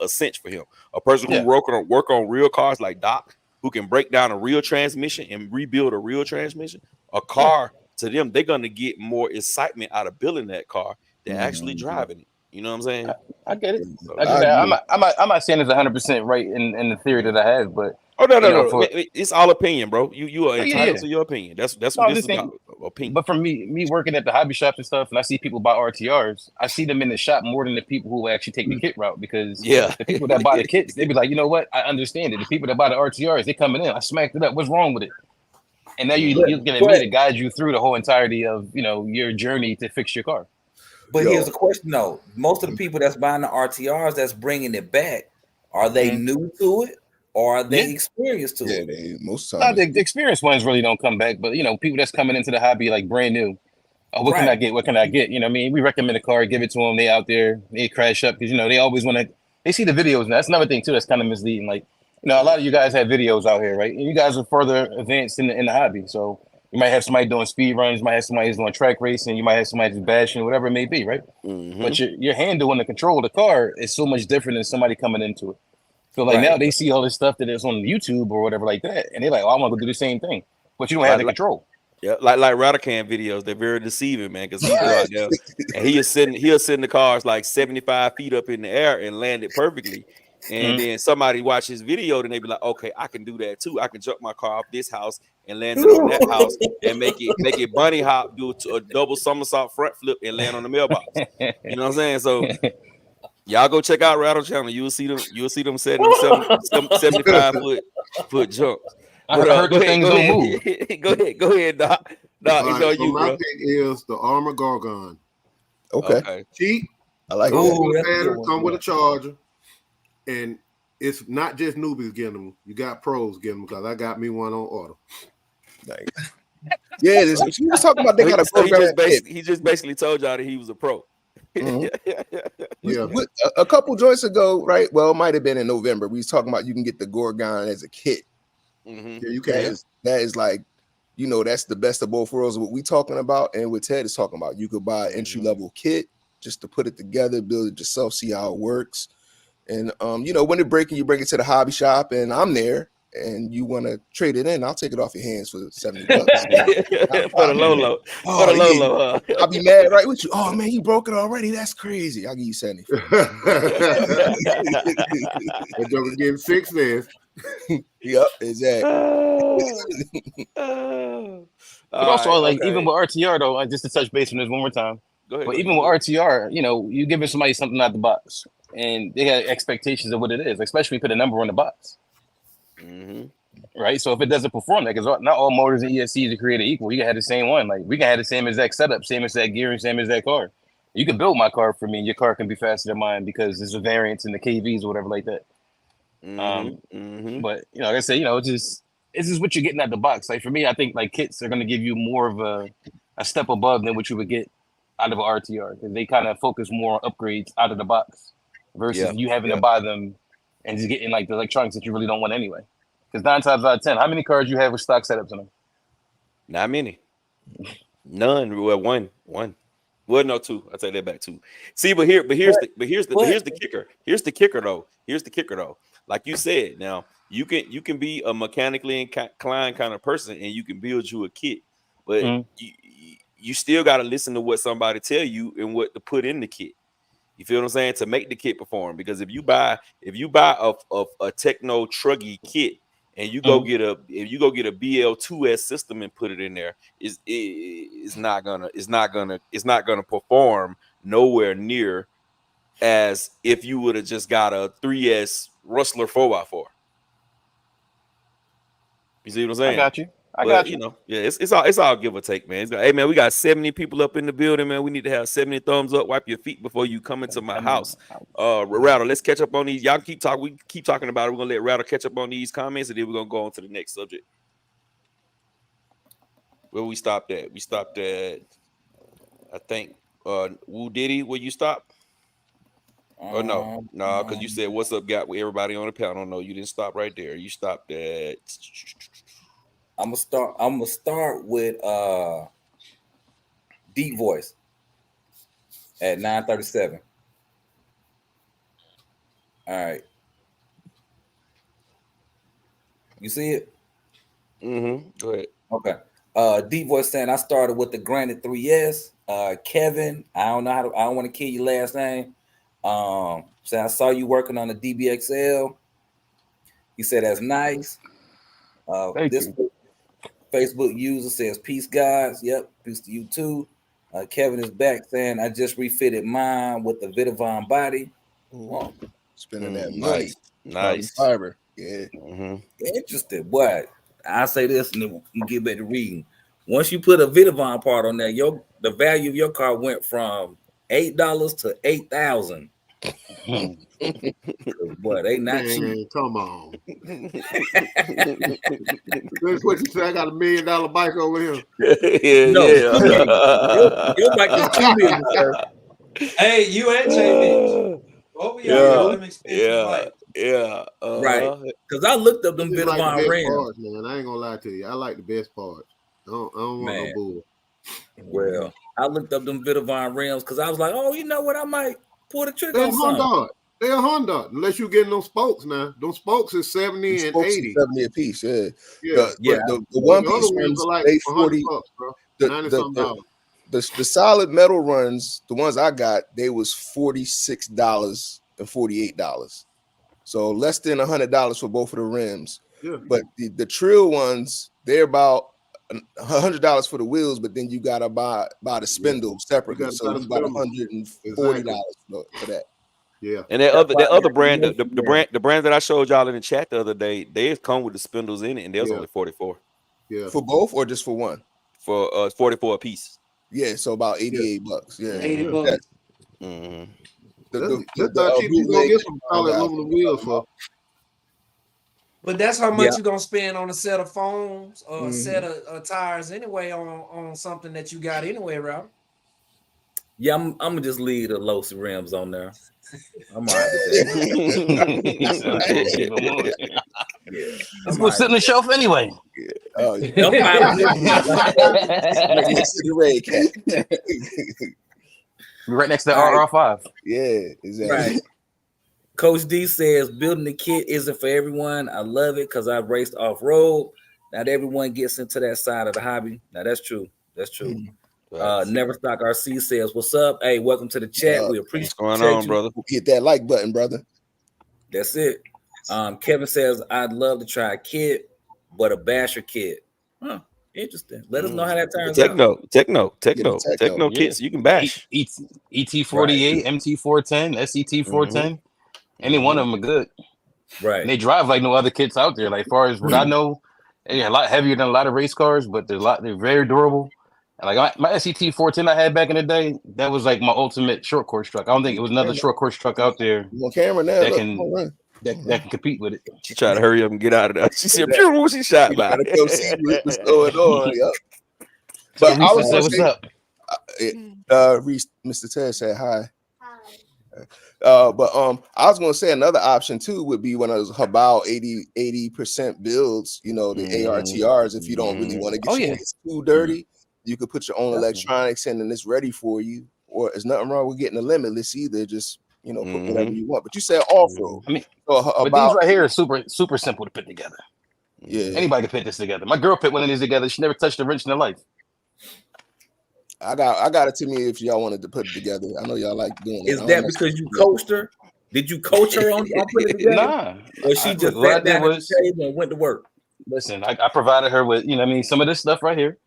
a cinch for him. A person who work on real cars like Doc, who can break down a real transmission and rebuild a real transmission, a car to them, they're gonna get more excitement out of building that car than actually driving it. You know what I'm saying? I get it. I'm not saying it's 100% right in the theory that I have, but no. It's all opinion, bro. You are entitled to your opinion. That's what this is about. Opinion. But for me working at the hobby shop and stuff, and I see people buy RTRs, I see them in the shop more than the people who actually take the kit route, because the people that buy the kits, they be like, you know what? I understand it. The people that buy the RTRs, they coming in, I smacked it up. What's wrong with it? And now you're looking at me to guide you through the whole entirety of your journey to fix your car. But here's the question though: most of the people that's buying the RTRs, that's bringing it back, are they new to it, or are they experienced to it? Yeah, most of the time. The experienced ones really don't come back, but people that's coming into the hobby like brand new. What can I get? What can I get? I mean, we recommend a car, give it to them. They out there, they crash up because they always want to. They see the videos, and that's another thing too. That's kind of misleading. Like a lot of you guys have videos out here, right? And you guys are further advanced in the hobby, so. You might have somebody doing speed runs, you might have somebody who's doing track racing, you might have somebody just bashing, whatever it may be, right? But your handle and the control of the car is so much different than somebody coming into it. So now they see all this stuff that is on YouTube or whatever like that, and they're like, I want to go do the same thing. But you don't have the control. Yeah, like Rattlecan videos, they're very deceiving, man, because he go out there and he'll send the cars like 75 feet up in the air and land it perfectly. And then somebody watch his video, then they be like, okay, I can do that too. I can jump my car off this house and land it on that house and make it bunny hop, do a double somersault front flip and land on the mailbox. You know what I'm saying? So y'all go check out Rattle Channel. You'll see them setting them 75 foot jumps. I heard the things don't move. Go ahead, Doc. Doc, it's on you, my bro. pick is the Armor Gargon. Okay. Cheap. I like that. Come with a charger. And it's not just newbies getting them. You got pros getting them, because I got me one on order. Nice. Yeah, she was talking about they got a So he program. just basically told y'all that he was a pro. Mhm. Yeah. A couple joints ago, right? Well, it might have been in November. We was talking about you can get the Gorgon as a kit. Mhm. Yeah, you can. That is like, you know, that's the best of both worlds. What we talking about, and what Ted is talking about, you could buy an entry level kit just to put it together, build it yourself, see how it works. And you know, when it breaking, you bring it to the hobby shop, and I'm there. And you want to trade it in? I'll take it off your hands for $70. For the low. For the Oh, yeah. low, huh? I'll be mad right with you. Oh man, you broke it already. That's crazy. I'll give you 70. That joker getting 6 there. Yep, exactly. But also, All right, like okay. even with RTR though, just to touch base on this one more time. Go ahead. But even with RTR, you know, you giving somebody something out the box, and they got expectations of what it is, especially put a number on the box. Mm-hmm. Right. So if it doesn't perform, like, because not all motors and ESCs are created equal. You can have the same one. Like we can have the same exact setup, same exact gearing, same exact car. You can build my car for me, and your car can be faster than mine because there's a variance in the KVs or whatever like that. But you know, like I say, you know, it's just what you're getting out the box. Like for me, I think like kits are going to give you more of a step above than what you would get out of an RTR because they kind of focus more on upgrades out of the box versus you having to buy them and just getting like the electronics that you really don't want anyway. Because 9 times out of 10, how many cars you have with stock setups in them? Not many. None. Well, one. Well, no, 2. I take that back 2. See, but here's the kicker. Here's the kicker though. Like you said, now you can be a mechanically inclined kind of person and you can build you a kit, but you still got to listen to what somebody tell you and what to put in the kit. You feel what I'm saying? To make the kit perform. Because if you buy a techno truggy kit and you go get a BL2S system and put it in there, it's not gonna perform nowhere near as if you would have just got a 3S Rustler 4x4. You see what I'm saying? I got you. You know, yeah, it's all give or take, man. Hey, man, we got 70 people up in the building, man. We need to have 70 thumbs up. Wipe your feet before you come into my house. Rattle, let's catch up on these. Y'all keep talking. We keep talking about it. We're gonna let Rattle catch up on these comments, and then we're gonna go on to the next subject. Where we stopped at? We stopped at, I think, Woo Diddy. Where you stop? Oh no, because you said what's up, got with everybody on the panel. No, you didn't stop right there. You stopped at. I'm gonna start with Deep Voice at 9:37. All right. You see it? Go ahead. Okay. Deep Voice saying I started with the Granite 3S. Kevin, I don't want to kill your last name. Saying I saw you working on the DBXL. He said that's nice. This Facebook user says peace, guys. Yep, peace to you too. Kevin is back saying I just refitted mine with the Vitavon body. Spending that money. Nice. Fiber. Yeah. Interesting. But I say this and then we'll get back to reading. Once you put a Vitavon part on there, the value of your car went from $8 to $8,000. Boy, they not cheap. Come on. That's what you say. I got $1 million bike over here. Your bike is $2 million, sir. Hey, you and JB. What were y'all them expensive bikes? Right. Because I looked up them Vitavon rims. Parts, man. I ain't gonna lie to you. I like the best parts. I don't want no bull. Well, I looked up them Vitavon rims because I was like, oh, you know what? I might pull the trigger on something. They're a Honda, unless you getting those spokes now. Those spokes is 70 and 80. 70 a piece, yeah. The one piece ones are like 40 bucks, bro. The solid metal runs, the ones I got, they was $46 and $48. So less than $100 for both of the rims. Yeah. But the Trill ones, they're about $100 for the wheels, but then you gotta buy the spindle separately. So it's about $140 for that. Yeah. And that other brand, the brand that I showed y'all in the chat the other day, they come with the spindles in it, and they was only 44. Yeah. For both or just for one? For 44 a piece. Yeah, so about $88. Yeah. 80 bucks. That's not cheap. You gonna get some solid aluminum wheels for. But that's how much Yeah. you're gonna spend on a set of foams or a set of tires anyway on something that you got anyway, Rob. Yeah, I'm gonna just leave the Losi rims on there. I'm all right with that. So let's keep it moving. Yeah, It's I'm gonna all sit on right the shelf anyway. Oh, yeah. with that. I'm fine with it. Right next to the red cat. Right next to the All right. RR5. Yeah, exactly. Right. Coach D says building the kit isn't for everyone. I love it because I've raced off road. Not everyone gets into that side of the hobby. Now that's true. That's true. Never Stock RC says, "What's up? Hey, welcome to the chat. We appreciate What's going on, you. brother? Hit that like button, brother. That's it." Kevin says, "I'd love to try a kit, but a basher kit." Huh? Interesting. Let us know how that turns out. Techno kits. You can bash. ET48, MT410, SET410. Any one of them are good. Right. And they drive like no other kits out there. Like, far as what I know, they're a lot heavier than a lot of race cars, but they're very durable. And like my SET410 I had back in the day, that was like my ultimate short course truck. I don't think it was another short course truck out there You on camera now? that Look, can come on, that can compete with it. She tried to hurry up and get out of there. She said, "What she shot you by?" gotta come see what's going on. Yep. So But I Reese was said, gonna "What's say, up?" Reese, Mr. Ted said hi. But I was gonna say another option too would be one of those about 80% builds, you know, the ARTRs. If you don't really want to get your hands too dirty, you could put your own electronics in and it's ready for you. Or there's nothing wrong with getting a limitless either. Just, you know, put whatever you want. But you said off-road. I mean, so but these right here are super simple to put together. Yeah, anybody can put this together. My girl put one of these together. She never touched a wrench in her life. I got it to me if y'all wanted to put it together. I know y'all like doing it. Is that because you coached her? Did you coach her on putting it together? Nah. Or she just sat down at the table and went to work? Listen, I provided her with, some of this stuff right here.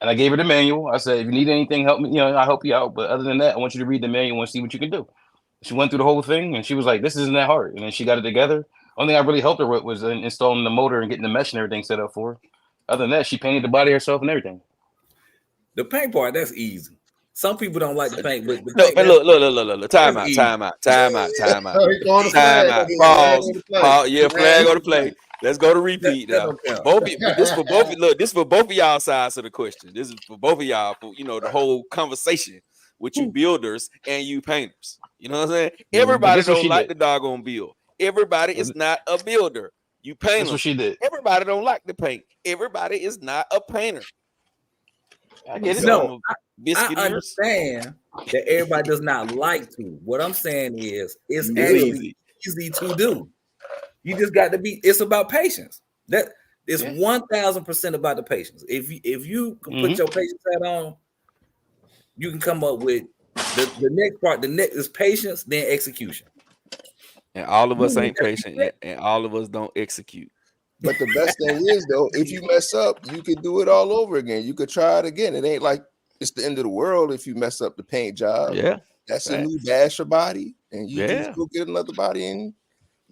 And I gave her the manual. I said, if you need anything, help me, I'll help you out. But other than that, I want you to read the manual and see what you can do. She went through the whole thing and she was like, this isn't that hard. And then she got it together. Only thing I really helped her with was installing the motor and getting the mesh and everything set up for her. Other than that, she painted the body herself and everything. The paint part, that's easy. Some people don't like the paint, but the No, paint, look. Time out. Pause. Yeah, flag on the play. Let's go to repeat now. This for both. Look, this for both of y'all sides of the question. This is for both of y'all. For the whole conversation with you builders and you painters. You know what I'm saying? Everybody don't like the doggone build. Everybody is not a builder. You paint. That's what she did. Everybody don't like the paint. Everybody is not a painter. I get it. No, I understand that everybody does not like to. What I'm saying is, it's actually easy to do. You just got to be. It's about patience. That is 1000% about the patience. If you can put your patience hat on, you can come up with the next part. The next is patience, then execution. And all of us ain't patient, and all of us don't execute. But the best thing is, though, if you mess up, you could do it all over again. You could try it again. It ain't like it's the end of the world if you mess up the paint job. Yeah, that's a new basher body, and you just go get another body and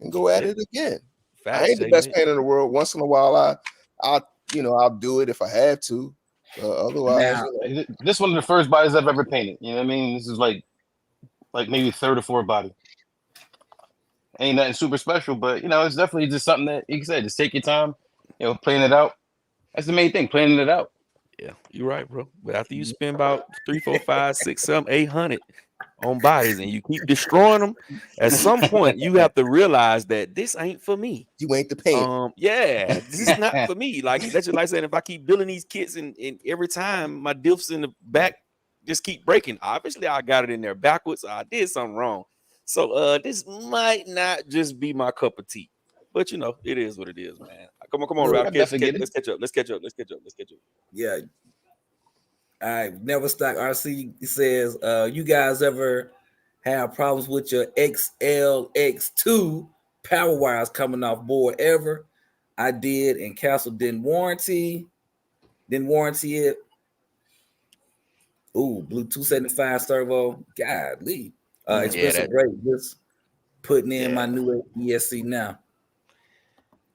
go at it again. I ain't the best painter in the world. Once in a while, I'll do it if I have to. Otherwise, this one of the first bodies I've ever painted. You know what I mean? This is like maybe third or fourth body. Ain't nothing super special, but it's definitely just something that you said. Just take your time, playing it out. That's the main thing, planning it out. Yeah, you're right, bro. But after you spend about 3, 4, 5, 6, 7, 800 on bodies and you keep destroying them, at some point you have to realize that this ain't for me. You ain't the paint. Yeah, this is not for me. Like that's just like saying if I keep building these kits and every time my diffs in the back just keep breaking. Obviously, I got it in there backwards. I did something wrong. So this might not just be my cup of tea, but it is what it is, man. Come on, Rob. Let's catch up. Yeah. All right. Never Stock RC says, you guys ever have problems with your XLX2 power wires coming off board ever? I did, and Castle didn't warranty it. Ooh, Blue 275 servo. Godly. Expensive rate. Just putting in my new ESC now.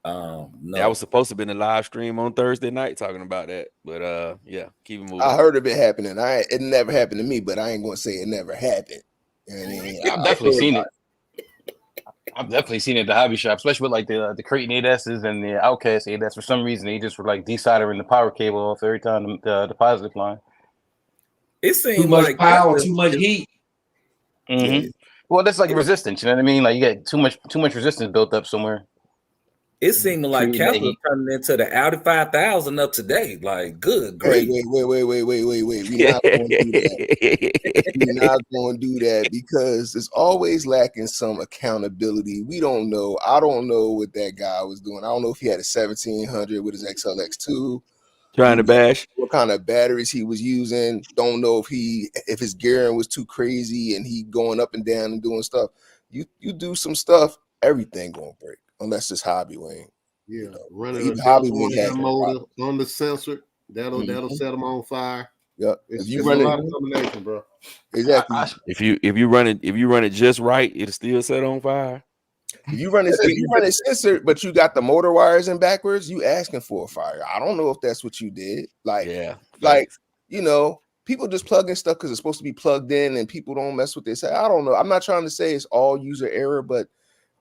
No. That was supposed to be in the live stream on Thursday night talking about that, but keep it moving. I heard of it happening. It never happened to me, but I ain't gonna say it never happened. I've definitely seen it. I've definitely seen it at the hobby shop, especially with like the Creighton 8S's and the Outcast 8S. For some reason, they just were like desoldering the power cable off every time the positive line. It Too seemed much like power, Tesla too much is- heat. Mm-hmm. Well, that's like resistance. You know what I mean? Like you get too much resistance built up somewhere. It seemed like Creating that Tesla heat. turning into the Audi 5000 up today. Like, good Hey, grief. wait. We're not going to do that. We're not going to do that because it's always lacking some accountability. We don't know. I don't know what that guy was doing. I don't know if he had a 1700 with his XLX2. Trying to bash. What kind of batteries he was using. Don't know if his gearing was too crazy and he going up and down and doing stuff. You do some stuff, everything gonna break unless it's hobby wing. Yeah, You know, running even a hobby Delta wing has One motor on the sensor that'll set them on fire. Yep. It's, If you it's run a it lot of combination, bro. exactly, If you run it just right, it'll still set on fire. if you run it censored, but you got the motor wires in backwards, you asking for a fire. I don't know if that's what you did. Like, Yeah, like people just plug in stuff because it's supposed to be plugged in, and people don't mess with this. I don't know. I'm not trying to say it's all user error, but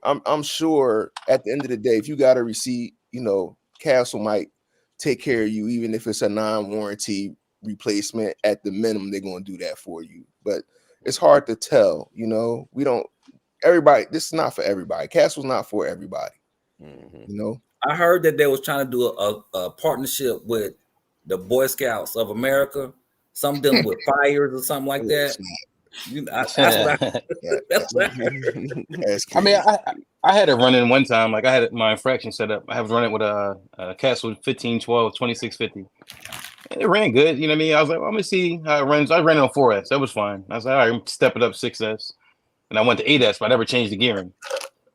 I'm sure at the end of the day, if you got a receipt, Castle might take care of you, even if it's a non-warranty replacement. At the minimum, they're going to do that for you. But it's hard to tell. We don't. Everybody, this is not for everybody. Castle's not for everybody. I heard that they was trying to do a partnership with the Boy Scouts of America, something dealing with fires or something like that. That's what I heard. I mean, I had it running one time. Like I had my infraction set up. I was running with a Castle 1512 2650. It ran good. You know what I mean? I was like, well, I'm gonna see how it runs. I ran it on 4S. That was fine. I was like, all right, I'm step it up 6S. And I went to 8S, but I never changed the gearing.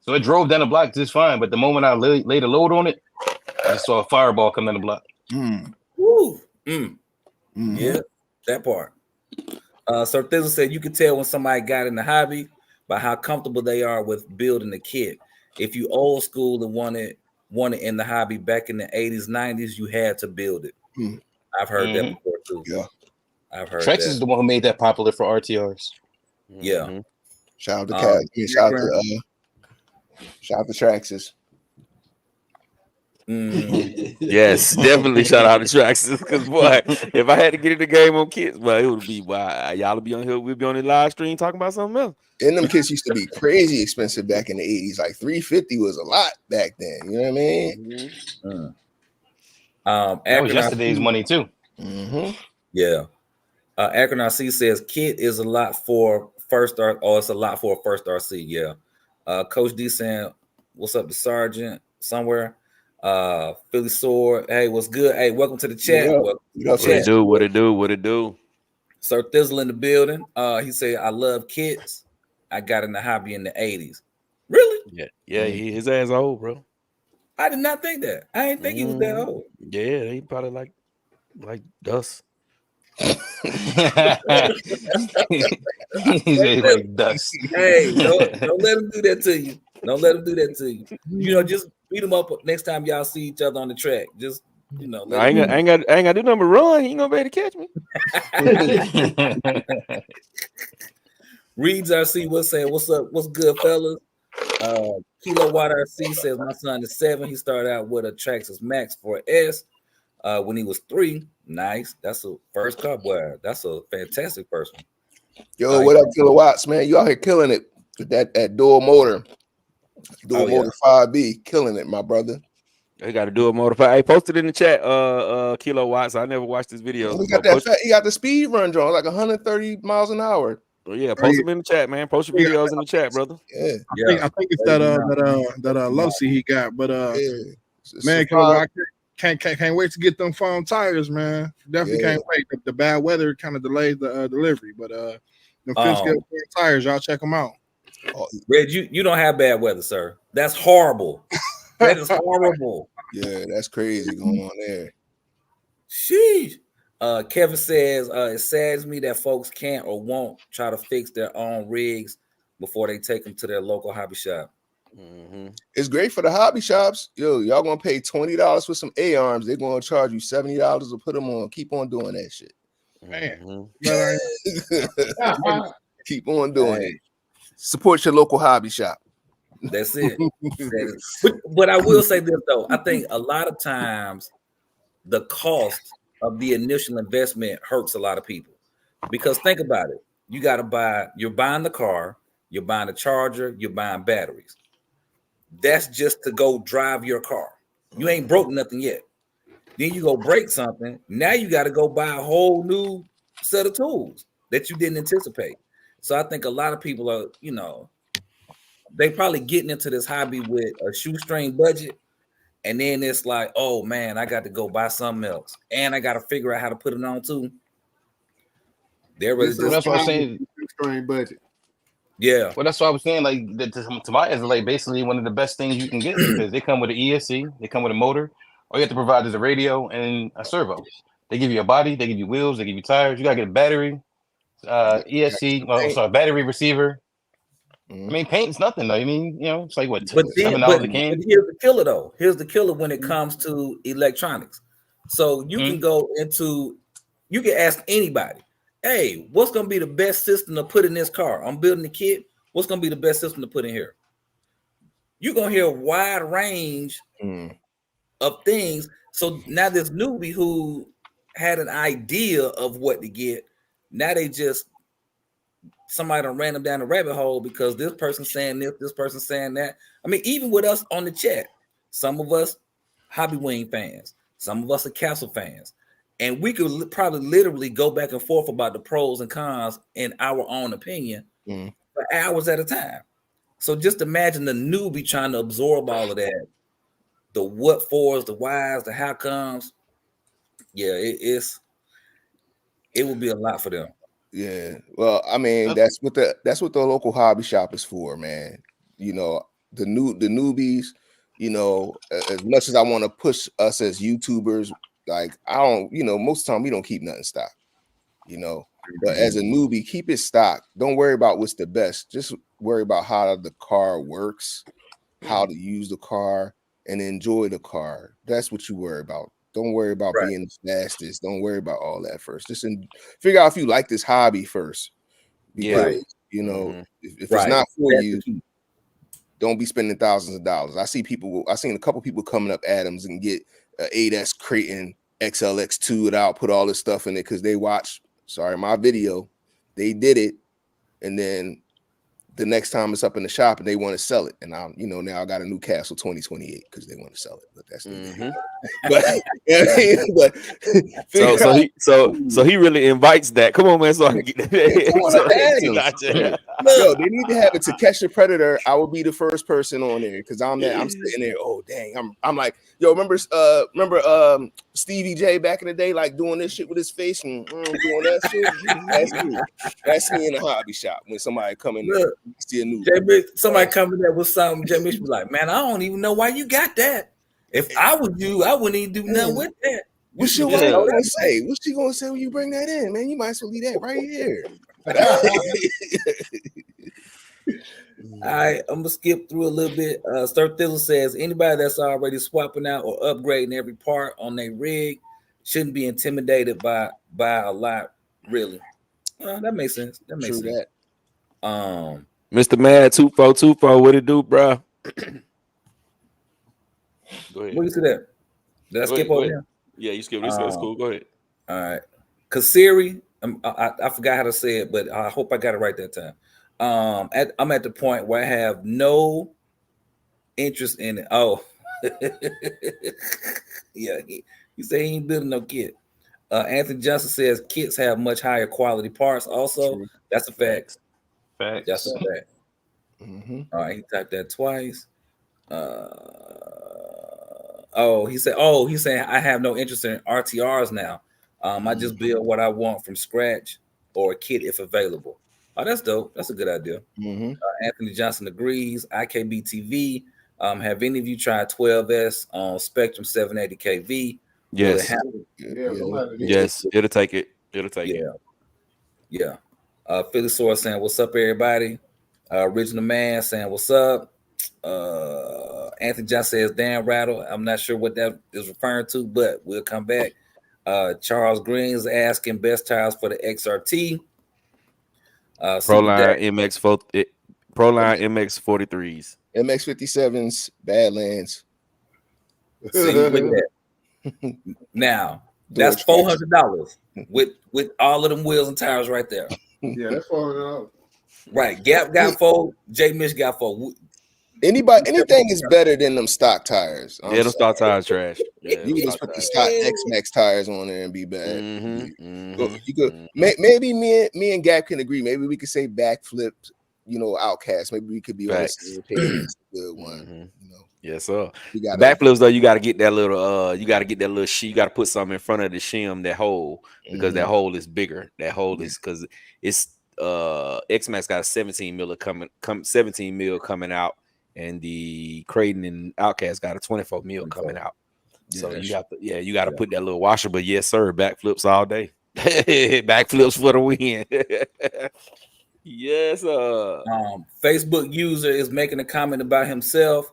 So it drove down the block just fine. But the moment I laid a load on it, I just saw a fireball come down the block. Woo. Yeah, that part. Sir Thizzle said you could tell when somebody got in the hobby by how comfortable they are with building the kit. If you old school and wanted in the hobby back in the 80s, 90s, you had to build it. I've heard that before too. Yeah. I've heard Trex that. is the one who made that popular for RTRs. Yeah. Shout out to Cat. Shout out to Traxxas. Yes, definitely shout out to Traxxas. Because boy, if I had to get in the game on kits, well, it would be y'all would be on here. We'd be on the live stream talking about something else. And them kits used to be crazy expensive back in the 80s. Like 350 was a lot back then. You know what I mean? That was yesterday's money too. Yeah. Akron RC says kit is a lot for first RC. Oh, it's a lot for a first RC. Yeah. Coach D saying, what's up to Sergeant somewhere? Philly Sword. Hey, what's good? Hey, welcome to the chat. What it do? Sir Thizzle in the building. He said, I love kits. I got in the hobby in the 80s. Really? Yeah. His ass old, bro. I did not think that. I didn't think he was that old. Yeah, he probably like dust. He's like dust. Hey, don't let him do that to you. Don't let him do that to you. Just beat him up next time y'all see each other on the track. Just I ain't got to do nothing but run. He ain't gonna be able to catch me. Reeds RC was saying, what's up? What's good, fellas? Kilowatt RC says my son is 7. He started out with a Traxxas Max 4S when he was 3. Nice. That's a first car, boy. That's a fantastic first one. Yo, what up, Kilowatts, man? You out here killing it with that dual motor. Motor 5B, killing it, my brother. They got to do a motor 5. Hey, post it in the chat, Kilowatts. I never watched this video. We got that. He got the speed run drawn like 130 miles an hour. Oh, yeah, post them in the chat, man. Post your videos in the chat, brother. I think it's that Losi he got, but man, can't wait to get them foam tires, man. Definitely can't wait. The bad weather kind of delayed the delivery, but the fifth scale tires, y'all check them out. Red, you don't have bad weather, sir. That's horrible. That is horrible. Yeah, that's crazy going on there. Sheesh. Kevin says it saddens me that folks can't or won't try to fix their own rigs before they take them to their local hobby shop. It's great for the hobby shops. Yo, y'all gonna pay $20 for some A-arms. They're gonna charge you $70 to put them on. Keep on doing that shit. Man. Keep on doing it. Support your local hobby shop. That's it. But I will say this though. I think a lot of times the cost of the initial investment hurts a lot of people. Because think about it. You're buying the car, you're buying a charger, you're buying batteries. That's just to go drive your car. You ain't broke nothing yet. Then you go break something. Now you got to go buy a whole new set of tools that you didn't anticipate. So I think a lot of people are, they probably getting into this hobby with a shoestring budget. And then it's like, oh man, I got to go buy something else. And I got to figure out how to put it on too. That's what I'm saying. Budget. Yeah. Well, that's what I was saying. Like to my eyes, like basically one of the best things you can get because they come with an ESC, they come with a motor. All you have to provide is a radio and a servo. They give you a body, they give you wheels, they give you tires. You gotta get a battery, ESC, battery receiver. I mean, paint's nothing though. I mean, it's like what $7 a can. But here's the killer though. Here's the killer when it comes to electronics. So you can go you can ask anybody, hey, what's gonna be the best system to put in this car? I'm building the kit. What's gonna be the best system to put in here? You're gonna hear a wide range of things. So now this newbie who had an idea of what to get, now they just somebody done ran them down the rabbit hole because this person's saying this person's saying that. I mean, even with us on the chat, some of us Hobby Wing fans, some of us are Castle fans, and we could probably literally go back and forth about the pros and cons in our own opinion for hours at a time. So just imagine the newbie trying to absorb all of that, the what fors, the whys, the how comes. Yeah, it would be a lot for them. Yeah, well, I mean, that's what the local hobby shop is for, man. The newbies. As much as I want to push us as YouTubers, like I don't, most of the time we don't keep nothing stock. But as a newbie, keep it stock. Don't worry about what's the best. Just worry about how the car works, how to use the car, and enjoy the car. That's what you worry about. Don't worry about being the fastest. Don't worry about all that first. Just figure out if you like this hobby first. Because, if it's not for you, don't be spending thousands of dollars. I've seen a couple people coming up Adams and get an 8S Creighton XLX2 and put all this stuff in it because they watched, my video. They did it. And then the next time it's up in the shop and they want to sell it. And now I got a new Castle 2028 because they want to sell it. But that's so he really invites that. Come on, man. So I can get that. Yo, they need to have it to catch the predator. I will be the first person on there because I'm sitting there. Oh dang, I'm like, yo, remember Stevie J back in the day, like doing this shit with his face and doing that shit. That's me in the hobby shop when somebody come in there. See a new somebody coming there with something. Jay Mitch be like, man, I don't even know why you got that. If I was you, I wouldn't even do nothing with that. What's she gonna say? What's she gonna say when you bring that in, man? You might as well leave that right here. All right, I'm gonna skip through a little bit. Sir Thizzle says anybody that's already swapping out or upgrading every part on their rig shouldn't be intimidated by a lot, really. That makes sense. That makes sense. That. Mr. Mad 2424, what it do, bro? Go ahead. What you see that? Did I skip over there? Yeah, you skipped. That's cool. Go ahead. All right. Kasiri, I forgot how to say it, but I hope I got it right that time. I'm at the point where I have no interest in it. Oh, yeah. He said he ain't building no kit. Anthony Johnson says kits have much higher quality parts. Also, true. That's a fact. That's a fact. Mm-hmm. All right, he typed that twice. He's saying I have no interest in RTRs now. I just build what I want from scratch or a kit if available. Oh, that's dope. That's a good idea. Mm-hmm. Anthony Johnson agrees. IKB TV. Have any of you tried 12S on Spectrum 780 kV? Yes. Yes. It'll take it. Yeah. Philly Source saying, "What's up, everybody?" Original Man saying, "What's up?" Anthony Johnson says, "Damn rattle." I'm not sure what that is referring to, but we'll come back. Charles Green's asking best tires for the XRT. Proline MX 43s. MX-57s, Badlands. See, look at that. Now that's George $400 with all of them wheels and tires right there. Yeah, that's $400. Right. Gap got 4. J Mish got 4. Anything is better than them stock tires. Yeah, them stock tires trash. Yeah, You can just put the stock X-Max tires on there and be bad. You could maybe me and Gap can agree. Maybe we could say backflip, Outcast. Maybe we could be on the same page. That's a good one. Yes, sir. The backflips though, you got to get that little you got to get that little shim. You got to put something in front of the shim, that hole, because that hole is bigger. That hole is because it's X-Max got a 17 mil coming out, and the Creighton and Outcast got a 24 mil coming out. So you got to put that little washer. But yes, sir, backflips all day. Backflips for the win. Yes. Facebook user is making a comment about himself,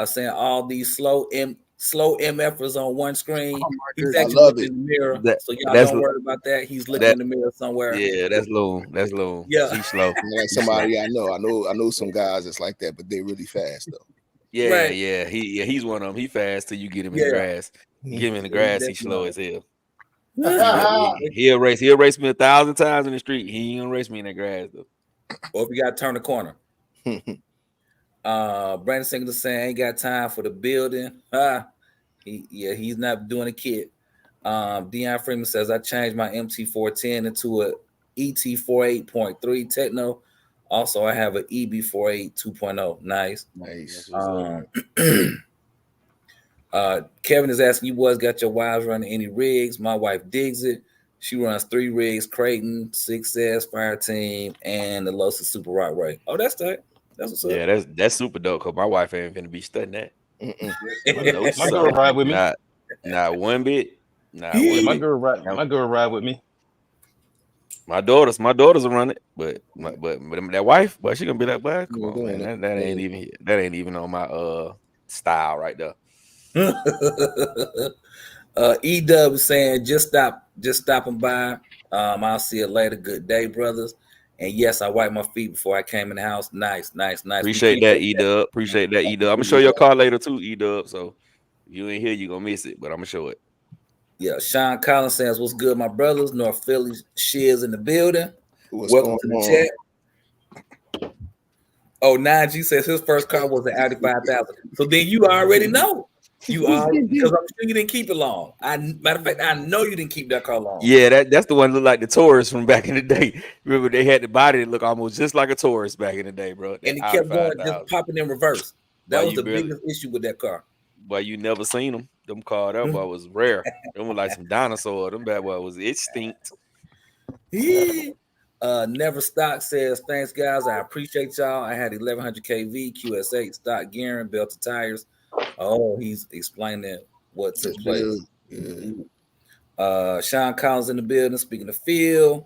saying all these slow MFers on one screen. He's actually looking in the mirror, so y'all don't worry about that. He's looking in the mirror somewhere. Yeah, that's low. That's low. Yeah, he's slow. Like somebody I know some guys that's like that, but they really fast though. Yeah, yeah. He's one of them. He fast till you get him in the grass. Get him in the grass, he's slow as hell. He'll race me 1,000 times in the street. He ain't gonna race me in the grass though. Or if you gotta turn the corner. Brandon Singleton saying ain't got time for the building. He's not doing a kit. Deion Freeman says I changed my MT410 into a ET48.3 Techno. Also, I have an EB48 2.0. Nice. Kevin is asking, you boys got your wives running any rigs? My wife digs it. She runs 3 rigs: Creighton, 6S, Fire Team, and the Lotus Super Rock Ray. Oh, that's tight. That's what's up. Yeah, that's super dope. Cause my wife ain't gonna be studying that. My girl ride with me. Not one bit. My girl ride with me. My daughters will run it, but that wife, but she gonna be like, "Boy, come on, man, that ain't even on my style right there." E-Dub is saying just stopping by. I'll see you later. Good day, brothers. And yes, I wiped my feet before I came in the house. Nice. Appreciate that, E-Dub. Appreciate that, E-Dub. I'm gonna show your car later too, E-Dub. So if you ain't here, you gonna miss it, but I'm gonna show it. Yeah, Sean Collins says, "What's good, my brothers? North Philly Shears in the building. Welcome to the chat." Oh, 9G says his first car was an Audi 5000. So then you already know. You are, because I'm sure you didn't keep it long. Matter of fact, I know you didn't keep that car long. Yeah, that's the one that looked like the Taurus from back in the day. Remember, they had the body that looked almost just like a Taurus back in the day, bro. And it kept going, just popping in reverse. That was the biggest issue with that car. But you never seen them. Them car, that boy was rare. Them was like some dinosaur. Them bad boy was extinct. Never Stock says, thanks guys, I appreciate y'all. I had 1100 kV QS8 stock gearing, belted tires. Oh, he's explaining what took place. Sean Collins in the building. Speaking of Phil,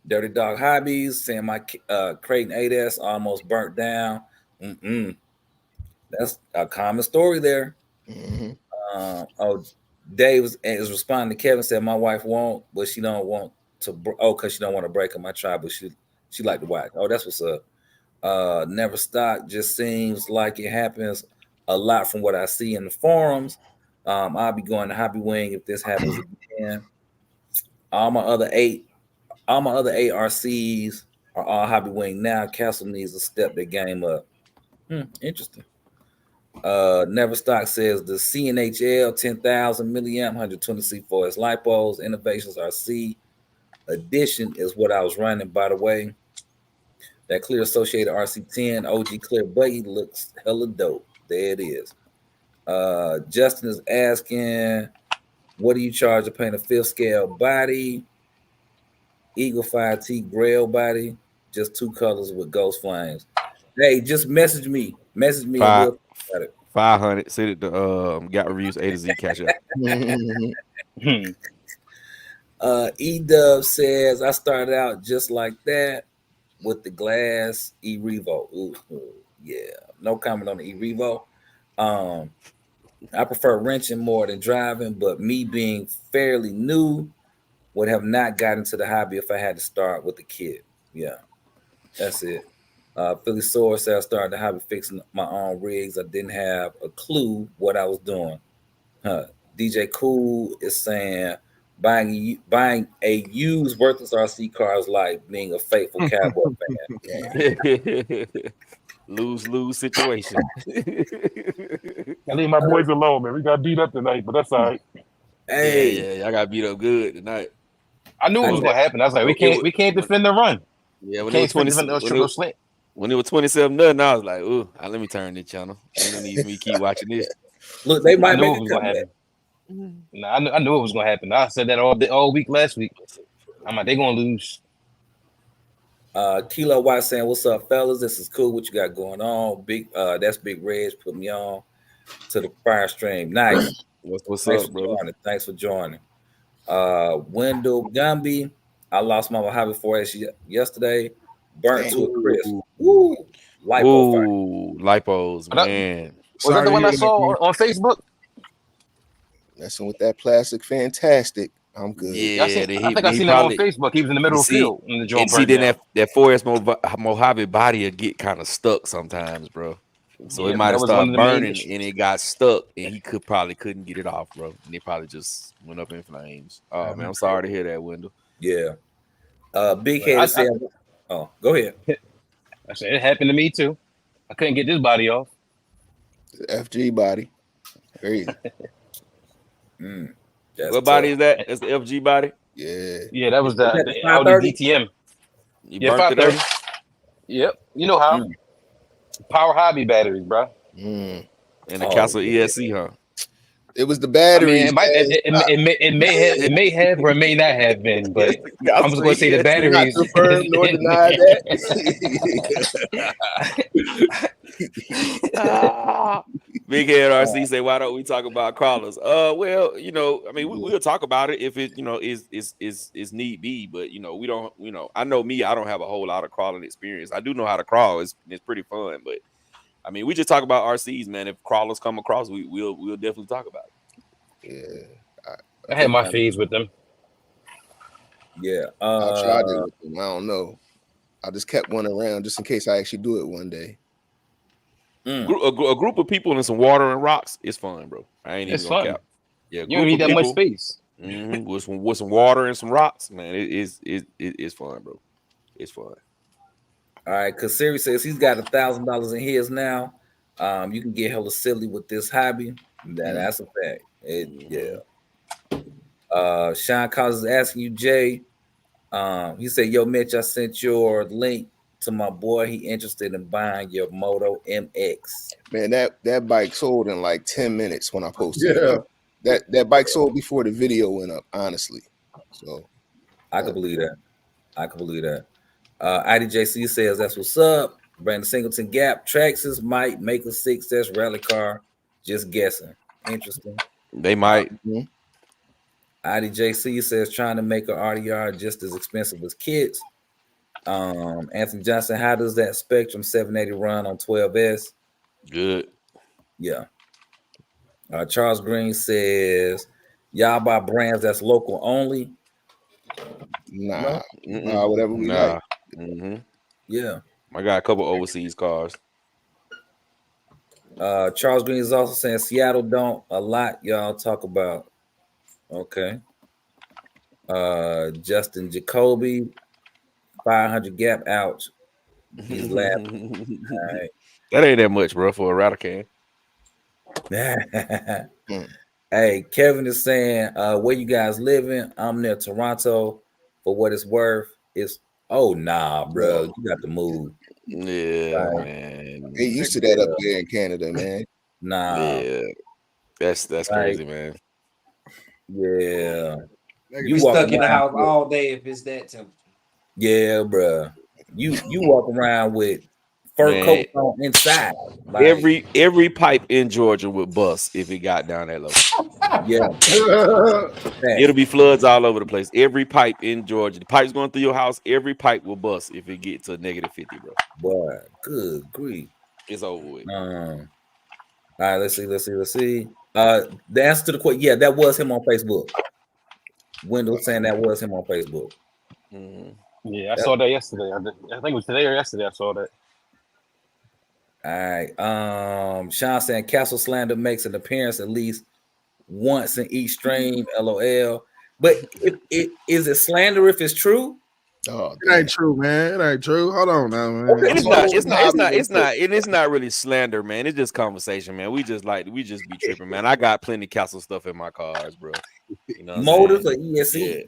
Dirty Dog Hobbies saying my Creighton 8S almost burnt down. That's a common story there. Dave is responding to Kevin, said my wife won't, but she don't want to. Because she don't want to break them. I tried, but she like to whack. Oh, that's what's up. Never Stock just seems like it happens a lot from what I see in the forums. I'll be going to Hobby Wing if this happens again. All my other eight RCs are all Hobby Wing now. Castle needs to step their game up. Interesting. Never Stock says the CNHL 10,000 milliamp 120 C4S lipos Innovations RC edition is what I was running. By the way, that clear associated RC10 OG clear buggy looks hella dope. There it is. Justin is asking, what do you charge to paint a 5th scale body? Eagle 5T Grail body, just 2 colors with ghost flames. Hey, just message me. Message me. 500. Send it to Got Reviews A to Z cash out. E-Dub says I started out just like that with the glass E-Revo. Ooh, yeah, no comment on the E-Revo. I prefer wrenching more than driving, but me being fairly new would have not gotten into the hobby if I had to start with the kid. Yeah, that's it. Philly Source said I started to hobby fixing my own rigs. I didn't have a clue what I was doing. DJ Cool is saying buying a used worthless RC car is like being a faithful Cowboy fan. Yeah. Lose situation. I leave my boys alone, man. We got beat up tonight, but that's all right. Hey, Yeah, I got beat up good tonight. I knew it was gonna happen. I was like, we can't defend the run. Yeah, when Can't it was defend those triple slant. when it was 27-0, I was like, "Ooh, let me turn this channel. Ain't no need for me to keep watching this." look, they I might knew make it was a gonna comeback. happen. No, I knew it was gonna happen. I said that all week last week. I'm like, they're gonna lose. Kilo White saying, "What's up, fellas? This is cool. What you got going on? Big, that's Big Reg. Put me on to the fire stream. Nice. What's Thanks up, for brother? joining. Thanks for joining. Wendell Gumby. I lost my Mojave 4S yesterday. Burnt to a crisp. Woo! Lipo fire. Ooh, lipos, man. Was that Sorry the to one I hear that, saw bro. on Facebook? Messing with that plastic, fantastic. I'm good. Yeah, I they hit think me. I He seen that on probably Facebook. He was in the middle of the see field when the joint and see burned then down. that 4S Mojave body will get kind of stuck sometimes, bro. So Yeah, it might that have was one of started the main burning issues. and it got stuck and he couldn't get it off, bro. And it probably just went up in flames. Oh man, I'm sorry to hear that, Wendell. Yeah. Big But Head said, "Oh, go ahead." I said it happened to me too. I couldn't get this body off. FG body. Crazy. That's What body tough. is that? That's the FG body. Yeah. Yeah, that was Is that the the Audi 530? DTM. You Yeah, burnt it up. 530. Yep. You know how. Power hobby batteries, bro. Mm. And the Oh, Castle yeah. ESC, huh? It was the I batteries. mean, it may have or it may not have been, but I'm just going to say the Not batteries. confirm nor deny that. Big Head RC say, why don't we talk about crawlers? Well, I mean, we'll talk about it if it, is need be, but we don't, I know me, I don't have a whole lot of crawling experience. I do know how to crawl. It's pretty fun, but I mean, we just talk about RCs, man. If crawlers come across, we'll definitely talk about it. Yeah. I had my phase with them. Yeah. I tried it with them. I don't know. I just kept one around just in case I actually do it one day. A group of people in some water and rocks is fun, bro. I ain't It's even gonna fun. cap. Yeah, You don't need that much space. With some water and some rocks, man. It's fun, bro. It's fun. All right, because Siri says he's got $1,000 in his now. You can get hella silly with this hobby. That's a fact. Yeah. Sean Collins is asking you, Jay. He said, "Yo, Mitch, I sent your link to my boy. He interested in buying your Moto MX." Man, that bike sold in like 10 minutes when I posted Yeah. it. That bike sold before the video went up, honestly. So I can believe that. IDJC says that's what's up. Brandon Singleton Gap Traxxas might make a 6S rally car. Just guessing. Interesting. They might. IDJC says trying to make an RDR just as expensive as kits. Anthony Johnson, how does that Spectrum 780 run on 12S? Good. Yeah. Charles Green says, y'all buy brands that's local only. Nah, whatever we like. Yeah. I got a couple overseas cars. Charles Green is also saying Seattle don't a lot y'all talk about. Okay. Justin Jacoby, 500 gap ouch. He's laughing. All right. That ain't that much, bro, for a Radican. Hey, Kevin is saying, where you guys living? I'm near Toronto. For what it's worth, it's bro, you got to move. Yeah, man. They used to that up there in Canada, man. Yeah, that's crazy, man. Yeah, you stuck in the house all day if it's that temperature. Yeah, bro. You walk around with fur coat on inside. Like, every pipe in Georgia would bust if it got down that low. Yeah. It'll be floods all over the place. Every pipe in Georgia, the pipes going through your house, every pipe will bust if it gets to -50, bro. Boy, good grief. It's over with. All right, let's see. The answer to the question, yeah, that was him on Facebook. Wendell saying that was him on Facebook. Yeah, I saw that yesterday. I think it was today or yesterday I saw that. All right. Sean saying Castle Slander makes an appearance at least once in each stream. LOL. But is it slander if it's true? Oh, It ain't true, man. It ain't true. Hold on now, man. Okay. And it's not really slander, man. It's just conversation, man. We just be tripping, man. I got plenty of Castle stuff in my cars, bro. You know, Motors or ESC? Yeah.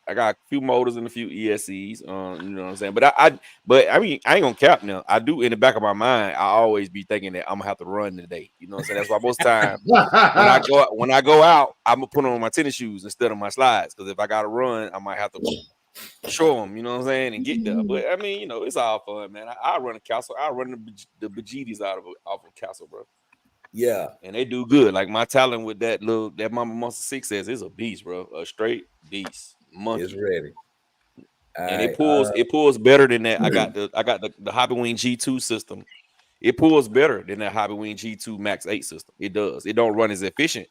I got a few motors and a few ESCs. You know what I'm saying? But I mean, I ain't gonna cap now. I do in the back of my mind, I always be thinking that I'm gonna have to run today. You know what I'm saying? That's why most time when I go out, I'm gonna put on my tennis shoes instead of my slides. Because if I gotta run, I might have to show them, you know what I'm saying, and get there. But I mean, you know, it's all fun, man. I run a Castle. I run the bejeeties off of Castle, bro. Yeah, and they do good. Like my talent with that Mama Monster 6 says is a beast, bro. A straight beast. Monkey. It's ready. And it pulls better than that. I got the Hobby Wing G2 system. It pulls better than that Hobby Wing G2 Max 8 system. It does. It don't run as efficient,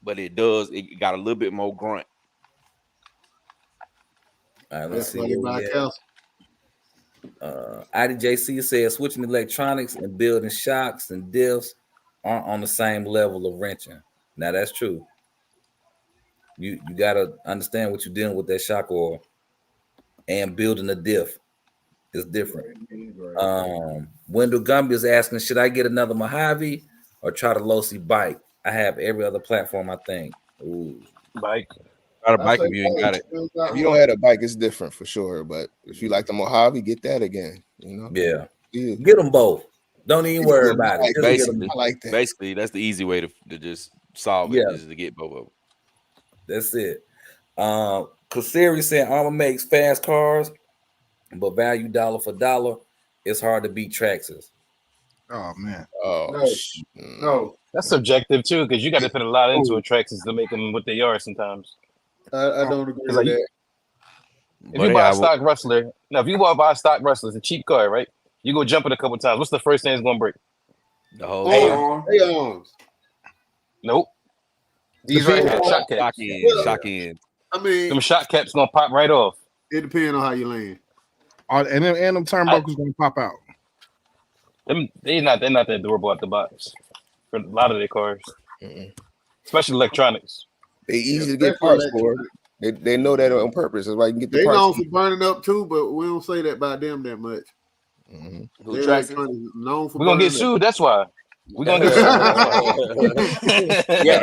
but it does. It got a little bit more grunt. All right, let's see. IDJC says switching electronics and building shocks and diffs aren't on the same level of wrenching. Now that's true. You gotta understand what you're dealing with that shock oil, and building a diff is different. Wendell Gumby is asking, should I get another Mojave or try the Losi bike? I have every other platform, I think. Ooh. Bike. Got a bike if you ain't got it. If you don't have a bike, it's different for sure. But if you like the Mojave, get that again. You know? Yeah. Get them both. Don't even worry about it. Basically, I like that. Basically, that's the easy way to just solve it, is to get both of them. That's it. Kasiri said Armor makes fast cars, but value dollar for dollar, it's hard to beat Traxxas. Oh man. Oh no. That's subjective too, because you got to put a lot into a Traxxas to make them what they are sometimes. I don't agree with that. If you buy a stock Rustler, if you buy a stock Rustler, it's a cheap car, right? You go jump it a couple times. What's the first thing that's going to break? The whole arms. Nope. These right here, shock caps. Shock in. I mean, them shock caps gonna pop right off. It depends on how you land. And them turnbuckles gonna pop out. They're not that durable at the box for a lot of their cars, especially electronics. They easy to get parts for. They know that on purpose. That's why you can get the parts. They known for for burning up too, but we don't say that about them that much. We're gonna get sued. That's why. We're gonna get sued. Yeah,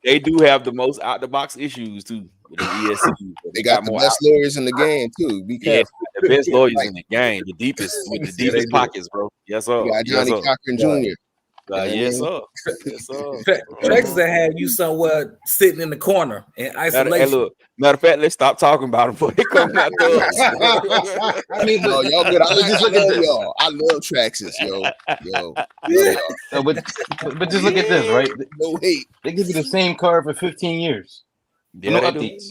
they do have the most out the box issues too. With the ESC. They got the best lawyers in the game too. Be careful. The best lawyers in the game, the deepest with the deepest pockets, bro. Yes, sir. You got Johnny Cochran Jr. Yes, sir. Yes, sir. Traxxas that have you somewhere sitting in the corner in isolation. Hey, look, matter of fact, let's stop talking about them before they come out to us. I mean, y'all good. I love y'all. I love Traxxas, yo. No, but just look at this, right? No hate. They give you the same car for 15 years. Yeah, no updates.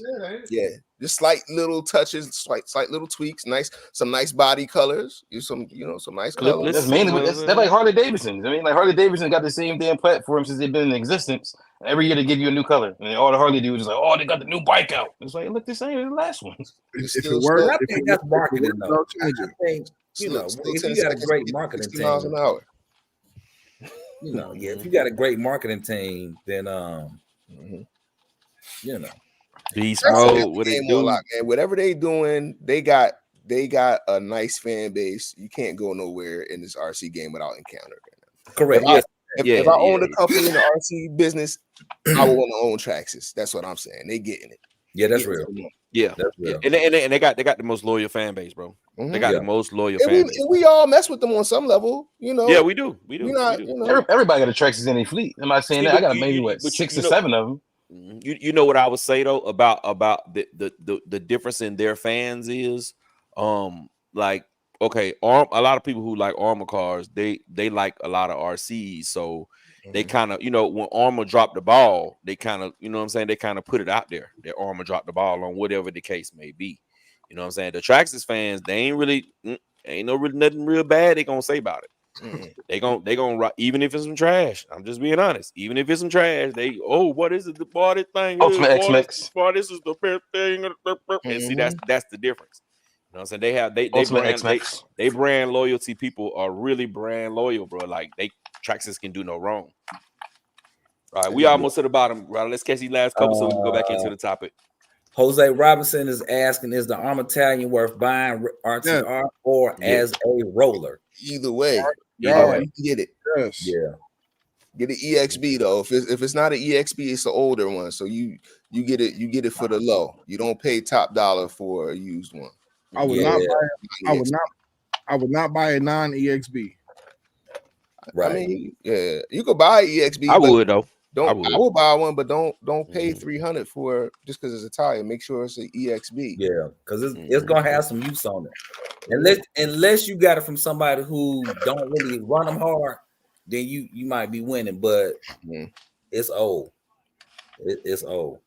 Yeah, just slight little touches, slight little tweaks. Some nice body colors. Some nice colors. That's mainly that's like Harley Davidson. I mean, like Harley Davidson got the same damn platform since they've been in existence. Every year they give you a new color, and all the Harley dudes is like, "Oh, they got the new bike out." It's like, look the same as the last ones. If it works, I think that's marketing though. I think if you got a great marketing team, miles an hour. If you got a great marketing team, then beast mode. What they do? Man. Whatever they doing, they got a nice fan base. You can't go nowhere in this RC game without encountering them. Correct. If I owned a company in the RC business, I would want to own Traxxas. That's what I'm saying. They getting it. Yeah, that's real. Yeah, that's real. And they got the most loyal fan base, bro. They got the most loyal fan base. And we all mess with them on some level, Yeah, we do. Everybody got a Traxxas in their fleet. Am I saying that? I got maybe 6 or 7 of them. You know what I would say though about the difference in their fans is, like, okay, a lot of people who like Armor cars, they like a lot of RCs, so they kind of, when Armor dropped the ball, they kind of, you know what I'm saying, they kind of put it out there that Armor dropped the ball on whatever the case may be. You know what I'm saying? The Traxxas fans, they ain't really nothing real bad they gonna say about it. They gonna even if it's some trash. I'm just being honest. Even if it's some trash, what is it? The body thing. Ultimate X-Mix. This is the best thing. And see, that's the difference. know what I'm saying? They have they Ultimate brand X-Max. they brand loyalty people are really brand loyal, bro. Like Traxxas can do no wrong. All right, we almost to the bottom, right? Let's catch these last couple so we can go back into the topic. Jose Robinson is asking, is the Arm Italian worth buying RTR or as a roller? Either way, Either way. get it. Yes. Yeah. Get an EXB though. If it's not an EXB, it's an older one. So you get it for the low. You don't pay top dollar for a used one. I would not buy. I would not buy a non-EXB. Right. I mean, yeah, you could buy EXB. I would though. I would buy one, but don't pay $300 for just because it's a tire. Make sure it's an EXB. Yeah, because it's gonna have some use on it. Unless you got it from somebody who don't really run them hard, then you might be winning. But it's old. It's old.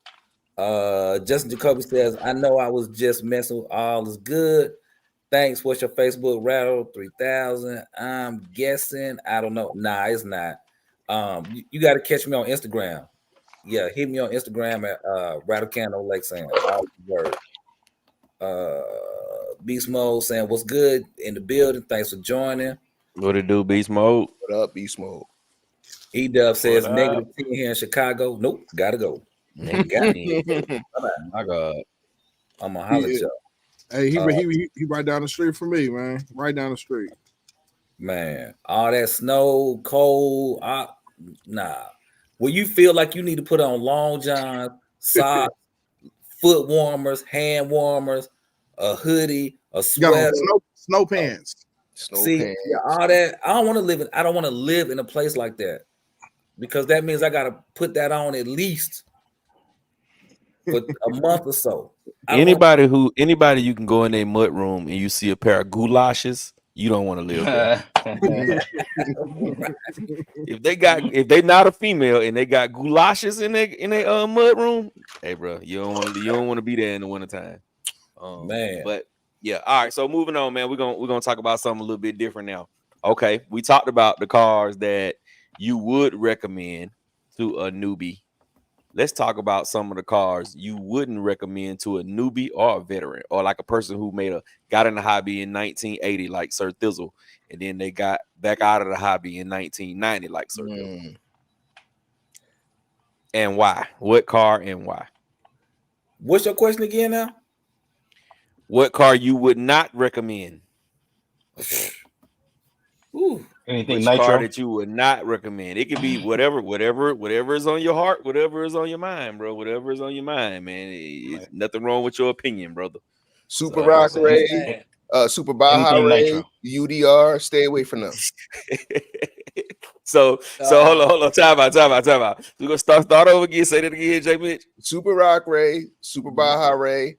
Justin Jacoby says, I know I was just messing with all is good. Thanks. What's your Facebook rattle 3000? I'm guessing. I don't know. Nah, it's not. You got to catch me on Instagram. Yeah, hit me on Instagram at Rattle Candle Lake saying all the word. Beast Mode saying what's good in the building. Thanks for joining. What it do, Beast Mode? What up, Beast Mode? E-Dub says -10 here in Chicago. Nope, gotta go. Got me. My God. I'm gonna holler at y'all. Hey, he right down the street from me, man. Right down the street. Man, all that snow, cold, nah. When you feel like you need to put on long johns, socks, foot warmers, hand warmers, a hoodie, a sweater, snow pants. Yeah, all that. I don't want to live in a place like that because that means I gotta put that on at least for a month or so. Anybody you can go in their mud room and you see a pair of goulashes, you don't want to live there. If they not a female and they got goulashes in their mud room, hey bro, you don't want to be there in the wintertime. Man. But yeah, all right. So moving on, man. We're gonna talk about something a little bit different now. Okay, we talked about the cars that you would recommend to a newbie. Let's talk about some of the cars you wouldn't recommend to a newbie or a veteran, or like a person who got in the hobby in 1980, like Sir Thizzle, and then they got back out of the hobby in 1990, like Sir Thizzle. And why? What car and why? What's your question again now? What car you would not recommend? Anything Which Nitro car that you would not recommend? It could be whatever is on your heart, whatever is on your mind, bro. Whatever is on your mind, man. It's nothing wrong with your opinion, brother. Super Rock Ray, Super Baja Ray, UDR. Stay away from them. So hold on. Time out. We're gonna start over again. Say that again, J. Mitch. Super Rock Ray, Super Baja Ray,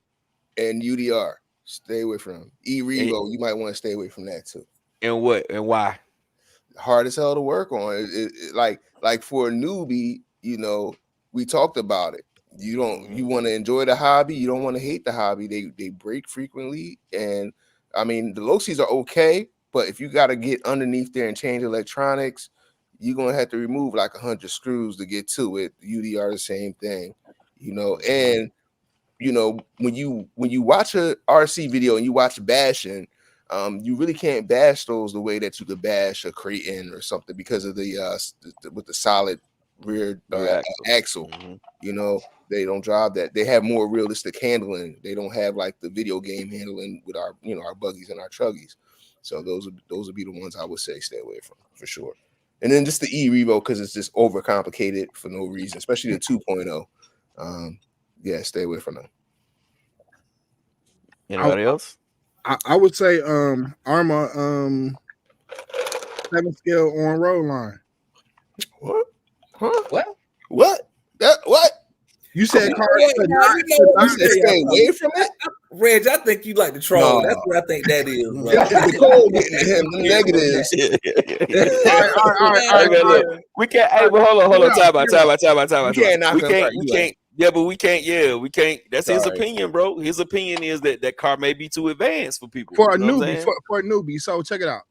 and UDR. Stay away from them. E-Revo, you might want to stay away from that too. And what and why? Hard as hell to work on. Like for a newbie, we talked about it. You want to enjoy the hobby. You don't want to hate the hobby. They break frequently, and I mean the Locies are okay, but if you got to get underneath there and change electronics, you're gonna have to remove like 100 screws to get to it. UDR the same thing, and when you watch a RC video and you watch bashing. You really can't bash those the way that you could bash a Creighton or something because of with the solid rear axle. They don't drive that. They have more realistic handling. They don't have like the video game handling with our our buggies and our chuggies. So those would be the ones I would say stay away from for sure. And then just the E-Revo because it's just overcomplicated for no reason, especially the 2.0. Yeah, stay away from them. Anybody else? I would say Arma 7-scale on road line. What? Huh? What? What? You said cars stay away from it? Reg, I think you like to troll. No. That's what I think that is. The cold getting to him, the negatives. All right. We can't. Hey, but hold on. Time out. We can't. Yeah, but we can't. Yeah, we can't. That's his opinion, bro. His opinion is that car may be too advanced for people. For a newbie. For a newbie. So check it out.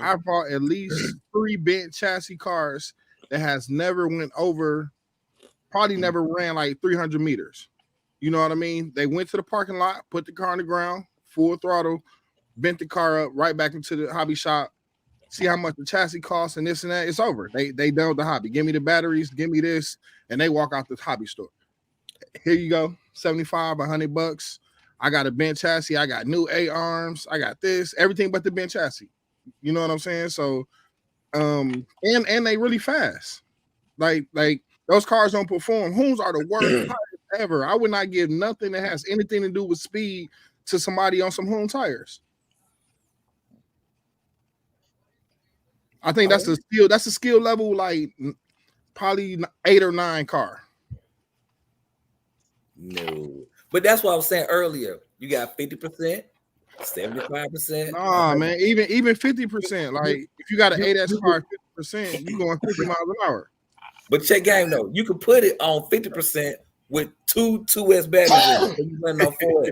I bought at least 3 bent chassis cars that has never went over. Probably never ran like 300 meters. You know what I mean? They went to the parking lot, put the car on the ground, full throttle, bent the car up right back into the hobby shop, see how much the chassis costs and this and that. It's over. They done with the hobby. Give me the batteries, give me this, and they walk out the hobby store. Here you go, $75, $100. I got a bent chassis. I got new A arms. I got this, everything but the bent chassis. You know what I'm saying? So, and they really fast. Like those cars don't perform. Hoons are the worst tires ever. I would not give nothing that has anything to do with speed to somebody on some Hoon tires. I think that's a skill level, like probably 8 or 9 car. No, but that's what I was saying earlier. You got 50%, 75%. Nah, man, even 50%. Like if you got an 8S car, 50%, you going 50 miles an hour. But check game though, you can put it on 50% with 2S batteries. You running on 4.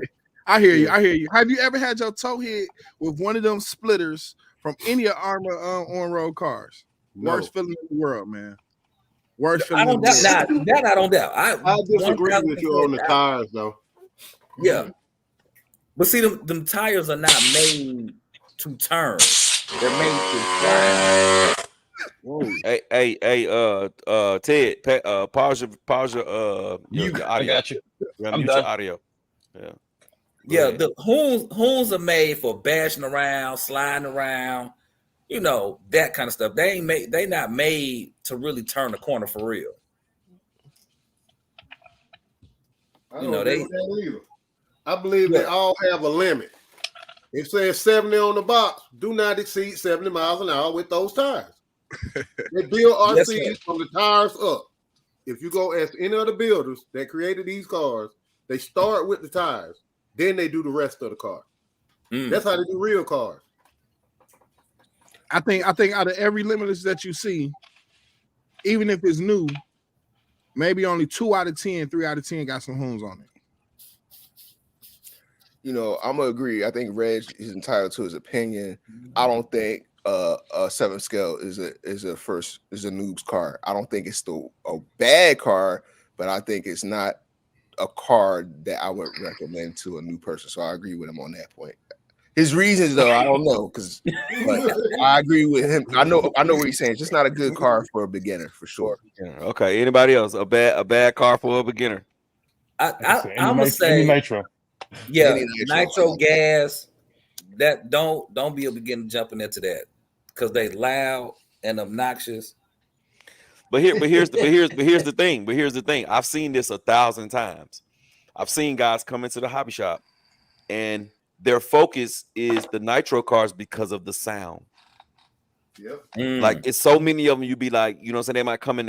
I hear you. Have you ever had your toe hit with one of them splitters from any Armor on-road cars? No. Worst feeling in the world, man. Worst I feeling. don't doubt that. I don't doubt. I disagree with you on the tires, though. Yeah, but see, them tires are not made to turn. They're made to fly. Hey, Ted, pause your Mute. your I audio. got you. Yeah, I'm mute done. your audio. Yeah. Yeah, the hoons are made for bashing around, sliding around, you know, that kind of stuff. They not made to really turn the corner for real. I don't agree with that either. I believe they all have a limit. It says 70 on the box. Do not exceed 70 miles an hour with those tires. They build RCs from the tires up. If you go ask any of the builders that created these cars, they start with the tires. Then they do the rest of the car. That's how they do real cars. I think out of every limitless that you see, even if it's new, maybe only 2 out of 10, 3 out of 10 got some hoons on it. You know, I'm gonna agree. I think Reg is entitled to his opinion. I don't think a 7 scale is a noob's car. I don't think it's still a bad car, but I think it's not a car that I would recommend to a new person. So I agree with him on that point. His reasons, though, I don't know, because I agree with him. I know what he's saying. It's just not a good car for a beginner, for sure. Okay. Anybody else? A bad car for a beginner? I'm gonna say Nitro. Yeah, Nitro gas. That don't be a beginner jumping into that because they loud and obnoxious. But here's the thing. I've seen this 1,000 times. I've seen guys come into the hobby shop and their focus is the Nitro cars because of the sound. Yep. Like it's so many of them. You be like, you know what I'm saying? They might come in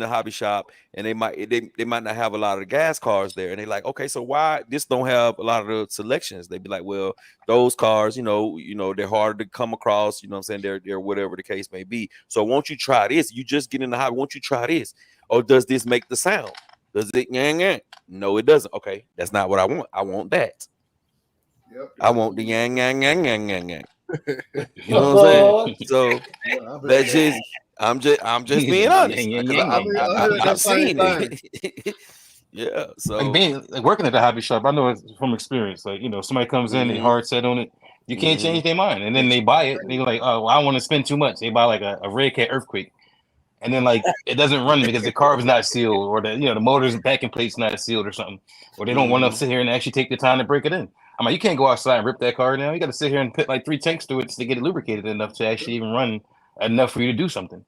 the hobby shop and they might not have a lot of the gas cars there. And they like, okay, so why this don't have a lot of the selections? They be like, well, those cars, you know, they're harder to come across, you know what I'm saying? They're whatever the case may be. So won't you try this? You just get in the hobby, won't you try this? Or does this make the sound? Does it yang? No, it doesn't. Okay, that's not what I want. I want that. Yep. I want the yang. You know what I'm saying? So that's just I'm just being honest. I've seen it. Yeah. So like being working at the hobby shop, I know it from experience. Like, you know, somebody comes in, they hard set on it, you can't change their mind, and then they buy it. They're like, oh, well, I don't want to spend too much. They buy like a Red Cat Earthquake, and then like it doesn't run because the carb is not sealed, or the motor's backing plate's not sealed or something, or they don't want to sit here and actually take the time to break it in. I'm like, you can't go outside and rip that car now. You got to sit here and put like 3 tanks through it to get it lubricated enough to actually even run enough for you to do something.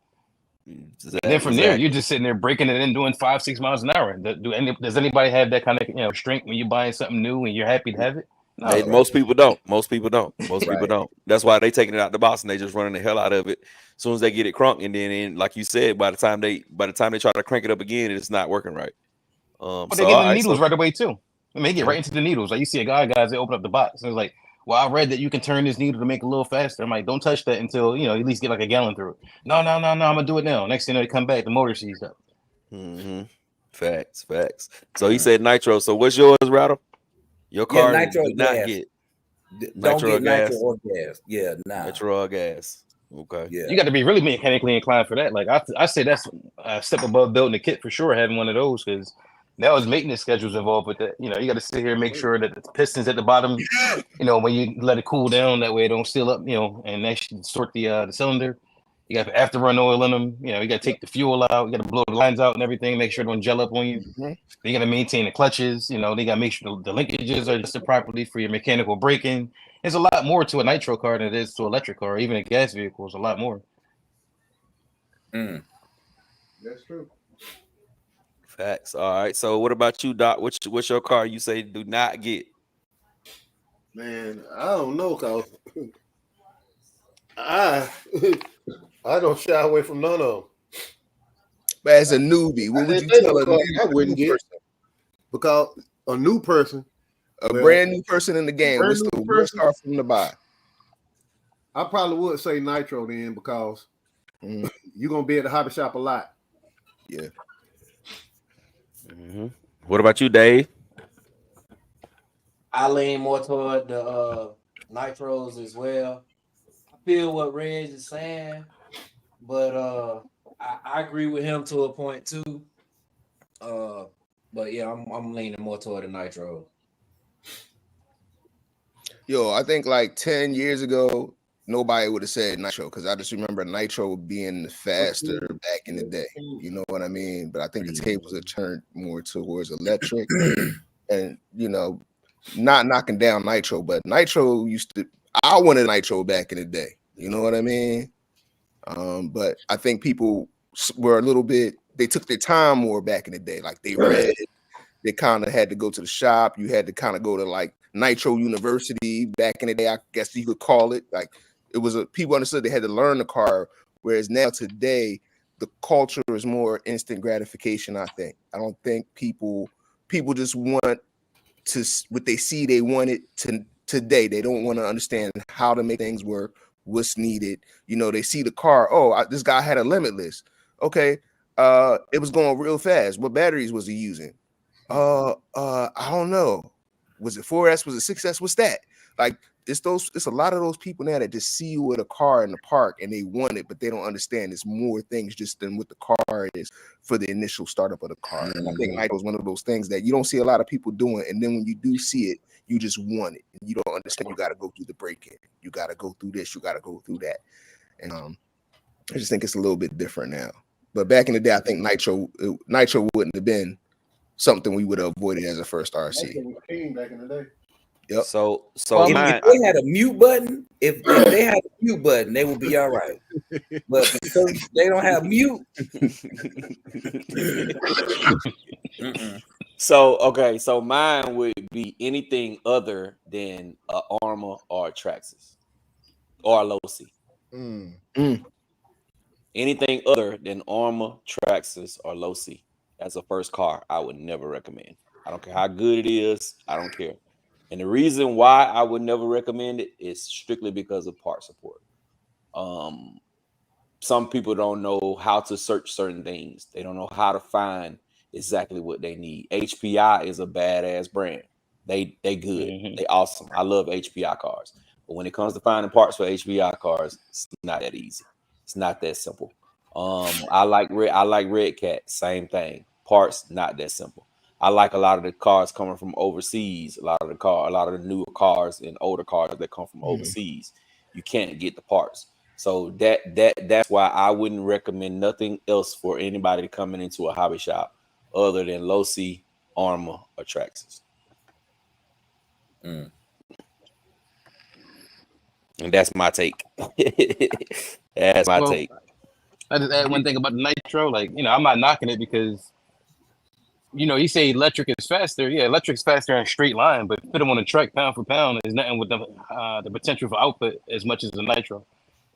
And then from there, you're just sitting there breaking it in, doing 5-6 miles an hour. Does anybody have that kind of strength when you're buying something new and you're happy to have it? No, hey, most people don't. People don't. That's why they taking it out the box and they just running the hell out of it as soon as they get it crunk. And then, like you said, by the time they try to crank it up again, it's not working right. But they get the needles right away too. I mean, they get right into the needles. Like you see guys, they open up the box. And it's like, well, I read that you can turn this needle to make it a little faster. I'm like, don't touch that until, at least get like a gallon through it. No, I'm going to do it now. Next thing they come back, the motor seized up. Facts. So he said Nitro. So what's yours, Rattle? Your car Nitro did not gas. get Don't Nitro get gas. Nitro or gas. Yeah, nah. Nitro or gas. Okay. Yeah. You got to be really mechanically inclined for that. Like I say that's a step above building a kit for sure, having one of those, because Now there's maintenance schedules involved with that. You know, you got to sit here and make sure that the pistons at the bottom, you know, when you let it cool down, that way it don't seal up, you know, and actually sort the cylinder. You got the afterrun oil in them. You know, you got to take the fuel out. You got to blow the lines out and everything. Make sure it don't gel up on you. Mhm. You got to maintain the clutches. You know, they got to make sure the linkages are adjusted properly for your mechanical braking. There's a lot more to a nitro car than it is to an electric car. Even a gas vehicle is a lot more. Mm. That's true. Facts. All right. So what about you, Doc? What's your car you say do not get? Man, I don't know, cause I I don't shy away from none of them. But as a newbie, what would you tell a I wouldn't new get person? because a new person, A well, brand new person in the game, brand what's new the worst person? car for them to buy? I probably would say Nitro then because Mhm. you're gonna be at the hobby shop a lot. Yeah. Mm-hmm. What about you, Dave? I lean more toward the nitros as well. I feel what Reg is saying, but I agree with him to a point too. But yeah, I'm leaning more toward the nitro. Yo, I think like 10 years ago, nobody would have said Nitro because I just remember Nitro being faster back in the day. You know what I mean? But I think the tables have turned more towards electric and, you know, not knocking down Nitro, but Nitro I wanted Nitro back in the day. You know what I mean? But I think people were a little bit, they took their time more back in the day. Like they read, they kind of had to go to the shop. You had to kind of go to like Nitro University back in the day, I guess you could call it. Like it was people understood they had to learn the car. Whereas now today, the culture is more instant gratification. I don't think people just want to what they see, they want it to today. They don't want to understand how to make things work, what's needed. You know, they see the car. Oh, this guy had a limitless. Okay, it was going real fast. What batteries was he using? I don't know. Was it 4S? Was it 6S? What's that? Like it's a lot of those people now that just see you with a car in the park and they want it, but they don't understand it's more things just than what the car is for the initial startup of the car. And I think Nitro is one of those things that you don't see a lot of people doing, and then when you do see it, you just want it. And you don't understand you got to go through the break-in, you got to go through this, you got to go through that. And I just think it's a little bit different now. But back in the day, I think Nitro wouldn't have been something we would have avoided as a first RC. Back in the day. Yep. So If mine, they had a mute button, if they had a mute button, they would be all right. But because they don't have mute, so mine would be anything other than a Armor or a Traxxas or a Losi. Anything other than Armor, Traxxas, or Losi as a first car, I would never recommend. I don't care how good it is. I don't care. And the reason why I would never recommend it is strictly because of part support. Some people don't know how to search certain things. They don't know how to find exactly what they need. HPI is a badass brand. They good. They awesome. I love HPI cars. But when it comes to finding parts for HPI cars, it's not that easy. It's not that simple. I like Red Cat, same thing. Parts not that simple. I like a lot of the cars coming from overseas. A lot of the newer cars and older cars that come from overseas. You can't get the parts. So that's why I wouldn't recommend nothing else for anybody coming into a hobby shop other than Losi, Armor, or Traxxas. And that's my take. That's my take. I just add one thing about the Nitro. Like, you know, I'm not knocking it because, you know, you say electric is faster. Yeah, electric's faster in a straight line, but put them on a track pound for pound is nothing with the potential for output as much as the Nitro.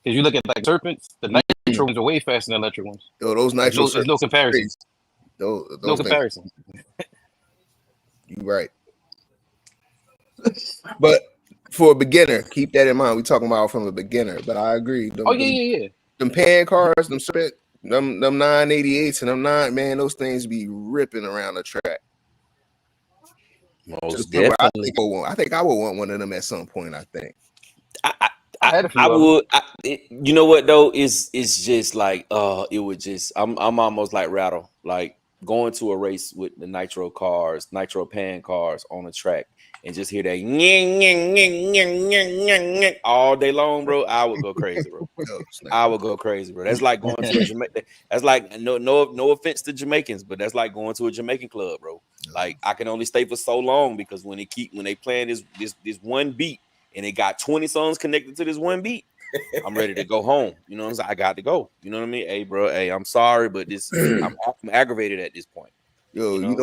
Because you look at like Serpents, the Nitro ones are way faster than electric ones. Yo, those Nitro there's no comparison. Those no comparison. You're right. But for a beginner, keep that in mind. We're talking about from a beginner, but I agree. Yeah. Them pan cars, them 988s and them 9, man, those things be ripping around the track. Most definitely. I think I would want one of them at some point. I think. I would. You know what though? Is just like it would just. I'm almost like Rattle. Like going to a race with the Nitro cars, Nitro pan cars on the track, and just hear that nying, nying, nying, nying, nying, nying, nying all day long, bro, I would go crazy, bro. I would go crazy, bro. That's like going to a Jamaican. That's like no offense to Jamaicans, but that's like going to a Jamaican club, bro. Like I can only stay for so long because when they playing this one beat and they got 20 songs connected to this one beat, I'm ready to go home. You know what I'm saying? I got to go. You know what I mean? Hey, bro. Hey, I'm sorry, but I'm aggravated at this point. Yo, you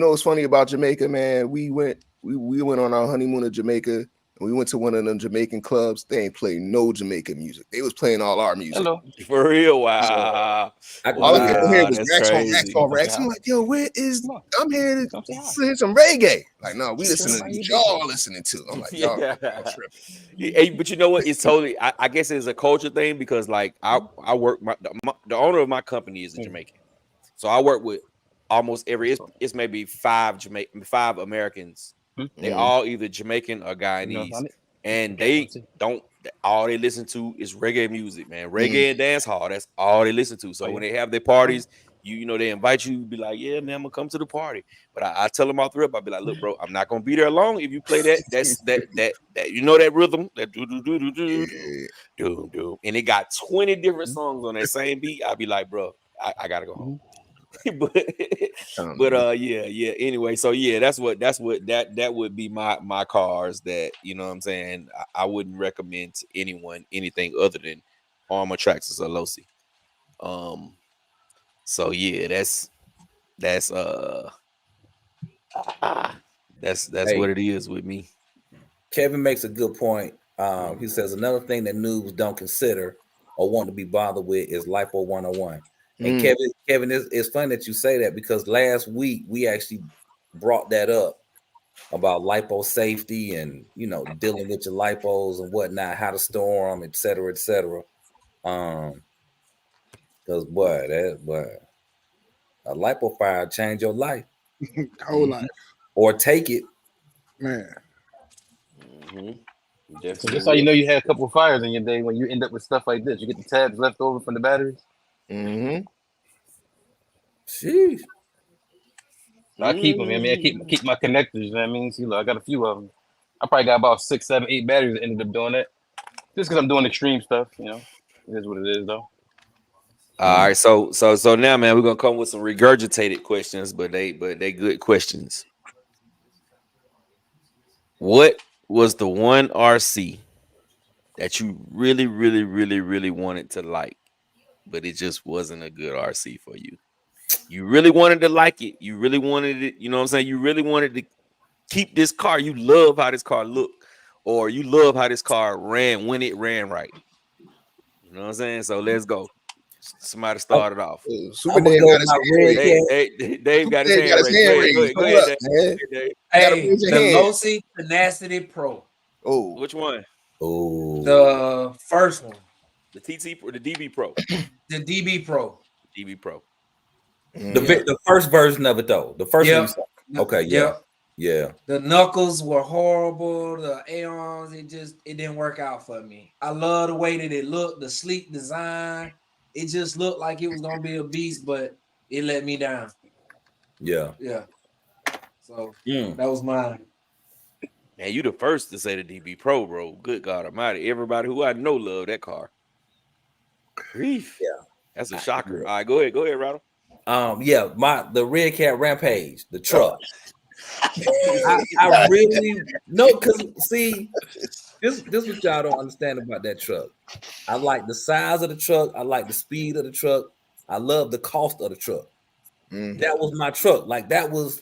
know what's funny about Jamaica, man? We went on our honeymoon to Jamaica, and we went to one of them Jamaican clubs. They ain't playing no Jamaican music. They was playing all our music. Hello. For real? Wow. All I could hear was that's racks on crazy. racks on racks. I'm like, yo, where is? I'm here to hear some reggae. Like, no, we listening to what y'all listening to. I'm like, y'all tripping. Hey, but you know what? It's totally. I guess it's a culture thing because, like, I work. The owner of my company is a Jamaican, so I work with almost every. It's maybe five Americans. They all either Jamaican or Guyanese, and they don't. All they listen to is reggae music, man. Reggae and dance hall. That's all they listen to. So when they have their parties, you know they invite you. Be like, yeah, man, I'm gonna come to the party. But I tell them off the rip. I'll be like, look, bro, I'm not gonna be there long if you play that. That's that you know that rhythm that do do do do do do do. And it got 20 different songs on that same beat. I'll be like, bro, I gotta go home. but yeah. Anyway, so yeah, that would be my cars that, you know what I'm saying, I wouldn't recommend to anyone anything other than Armor Traxxas or Losi. So yeah, that's what it is with me. Kevin makes a good point. He says another thing that noobs don't consider or want to be bothered with is LiPo 101. And Kevin, it's funny that you say that because last week we actually brought that up about lipo safety and, you know, dealing with your lipos and whatnot, how to store them, et cetera, et cetera. Because a lipo fire change your life, whole life, or take it, man. So just how you know you had a couple of fires in your day when you end up with stuff like this. You get the tabs left over from the batteries. Sheesh. I keep them. I mean, I keep my connectors. You know what I mean? See, look, I got a few of them. I probably got about 6, 7, 8 batteries that ended up doing it. Just because I'm doing extreme stuff, you know. It is what it is, though. All right, so now, man, we're gonna come with some regurgitated questions, but they good questions. What was the one RC that you really, really, really, really wanted to like, but it just wasn't a good RC for you? You really wanted to like it. You really wanted it. You know what I'm saying? You really wanted to keep this car. You love how this car looked, or you love how this car ran when it ran right. You know what I'm saying? So let's go. Somebody started off. Super Dave got his hand. Dave got his hand raised. Go ahead, Dave. Hey, the Losi Tenacity Pro. Oh, which one? Oh, the first one. The TT or the DB Pro? The DB Pro. DB Pro. The first version of it though. The first one. Okay, yeah. The knuckles were horrible. The Aeons, it didn't work out for me. I love the way that it looked, the sleek design. It just looked like it was gonna be a beast, but it let me down. Yeah. So that was mine. Man, you the first to say the DB Pro, bro. Good God Almighty! Everybody who I know love that car. Grief. Yeah, that's a shocker. All right, go ahead, Rado. The Red Cat Rampage, the truck. I really because see, this what y'all don't understand about that truck. I like the size of the truck. I like the speed of the truck. I love the cost of the truck. That was my truck. Like it was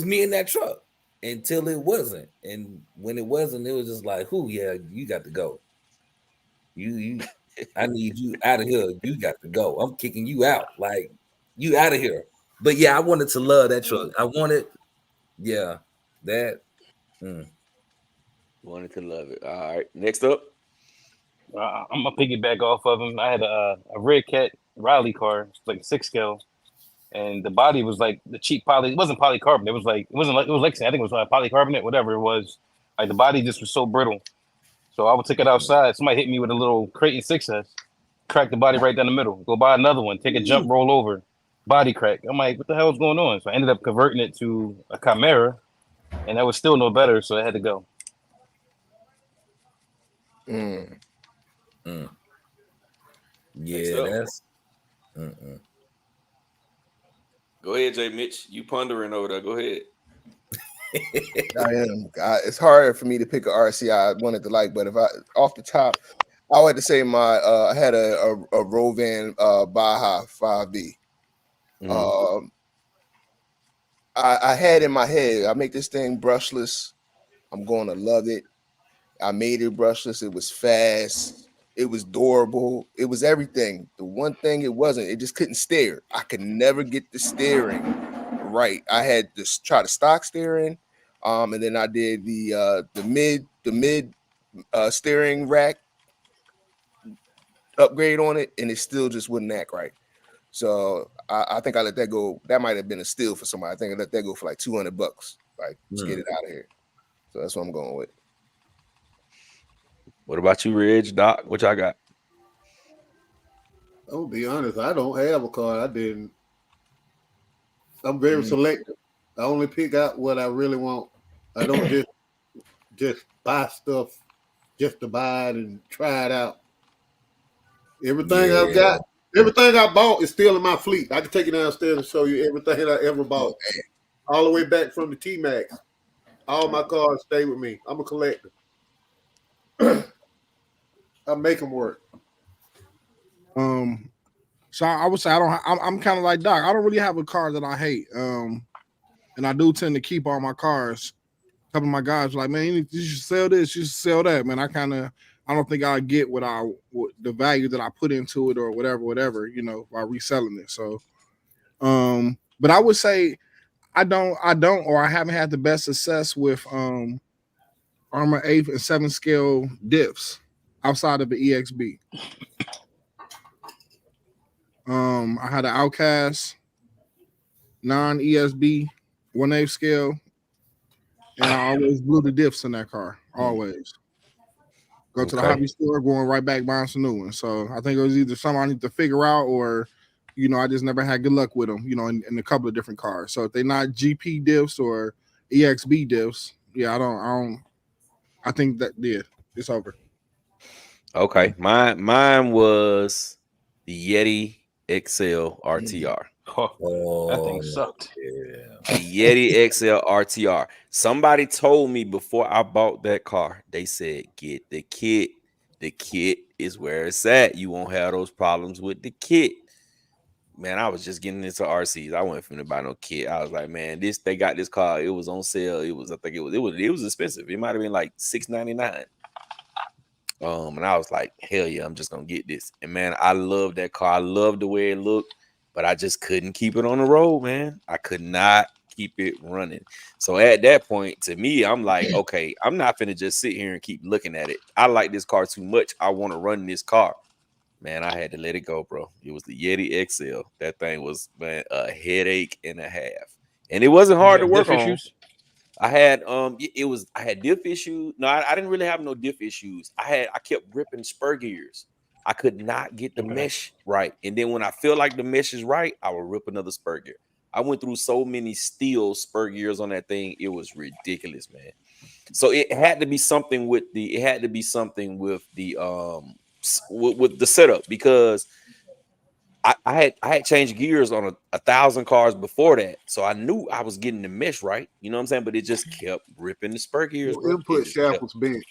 me in that truck until it wasn't. And when it wasn't, it was just like, you got to go. I need you out of here. You got to go. I'm kicking you out. Like, you out of here. But yeah, I wanted to love that truck. I wanted, that. Wanted to love it. All right, next up. I'm gonna piggyback off of him. I had a Red Cat Riley car, like a 6 scale, and the body was like the cheap poly. It wasn't polycarbonate. It was Lexington. I think it was polycarbonate, whatever it was. Like the body just was so brittle. So I would take it outside. Somebody hit me with a little Creighton 6S, crack the body right down the middle. Go buy another one. Take a jump, roll over. body crack. I'm like, what the hell is going on? So I ended up converting it to a Chimera, and that was still no better, so I had to go. Mm. Next Yeah, up. that's. Go ahead, Jay Mitch. You pondering over there. Go ahead. I am. It's hard for me to pick a RC I wanted to like, but if I off the top, I would have to say I had a Rovan Baja 5B. I had in my head, I make this thing brushless. I'm going to love it. I made it brushless. It was fast. It was durable. It was everything. The one thing it wasn't, it just couldn't steer. I could never get the steering right. I had to try the stock steering, and then I did the mid steering rack upgrade on it, and it still just wouldn't act right. So I think I let that go. That might have been a steal for somebody. I think I let that go for like $200. Like, let's get it out of here. So that's what I'm going with. What about you, Reg? Doc, what y'all got? I'll be honest, I don't have a car. I'm very selective. I only pick out what I really want. I don't just buy stuff just to buy it and try it out. Everything I've got, everything I bought is still in my fleet. I can take it downstairs and show you everything I ever bought. All the way back from the T-Max. All my cars stay with me. I'm a collector. I make them work. So I would say I'm kind of like Doc. I don't really have a car that I hate. And I do tend to keep all my cars. A couple of my guys are like, man, you should sell this, you should sell that. Man, I don't think I get what the value that I put into it or whatever, by reselling it. So, but I would say I haven't had the best success with Armor 8 and 7 scale diffs outside of the EXB. I had an Outcast non-ESB 1/8 scale, and I always blew the diffs in that car. Always go to the hobby store, going right back buying some new ones. So I think it was either something I need to figure out, or I just never had good luck with them. In a couple of different cars. So if they're not GP diffs or EXB diffs, yeah, I don't. I think that it's over. Okay, mine was the Yeti XL RTR. That thing sucked. The Yeti XL RTR. Somebody told me before I bought that car, they said, get the kit. The kit is where it's at. You won't have those problems with the kit. Man, I was just getting into RCs. I wasn't finna buy no kit. I was like, man, they got this car. It was on sale. It was expensive. It might have been like $699. And I was like, hell yeah, I'm just gonna get this. And man, I love that car. I love the way it looked, but I just couldn't keep it on the road, man. I could not keep it running. So at that point, to me, I'm like, okay, I'm not finna just sit here and keep looking at it. I like this car too much. I want to run this car. Man, I had to let it go, bro. It was the Yeti XL. That thing was, man, a headache and a half. And it wasn't hard to work on. Issues? I had I had diff issues. No, I didn't really have no diff issues. I kept ripping spur gears. I could not get the mesh right. And then when I feel like the mesh is right, I will rip another spur gear. I went through so many steel spur gears on that thing. It was ridiculous, man. So it had to be something with the with the setup, because I had changed gears on 1,000 cars before that, so I knew I was getting the mesh right. You know what I'm saying? But it just kept ripping the spur gears. Your input shaft was bent.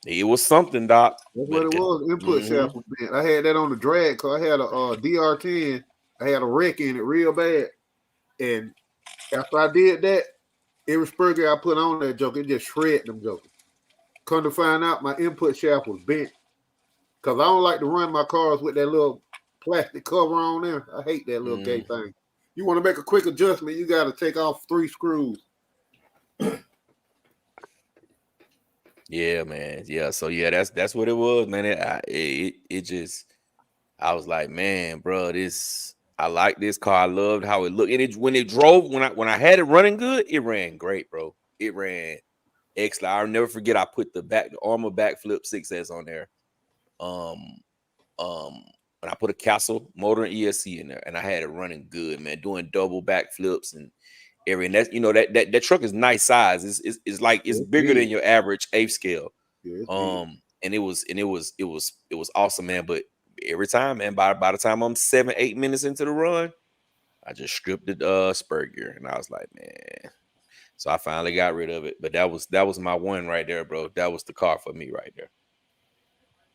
It was something, Doc. That's what it was. Input shaft was bent. I had that on the drag car. I had a DR10. I had a wreck in it real bad, and after I did that, every spur gear I put on that joke, it just shred them jokers. Come to find out, my input shaft was bent, because I don't like to run my cars with that little plastic cover on there. I hate that little gay thing. You want to make a quick adjustment, you got to take off 3 screws. Yeah, man. Yeah. So yeah, that's what it was, man. It just, I was like, man, bro, I like this car. I loved how it looked. And when I had it running good, it ran great, bro. It ran excellent. I'll never forget, I put the Armor backflip 6S on there. and I put a Castle motor and ESC in there, and I had it running good, man, doing double back flips and everything. That's that truck is nice size. It's like it's bigger than your average 8 scale. Yeah, and it was awesome, man. But every time, man, by the time I'm 7-8 minutes into the run, I just stripped the spur gear, and I was like, man. So I finally got rid of it. But that was my one right there, bro. That was the car for me right there.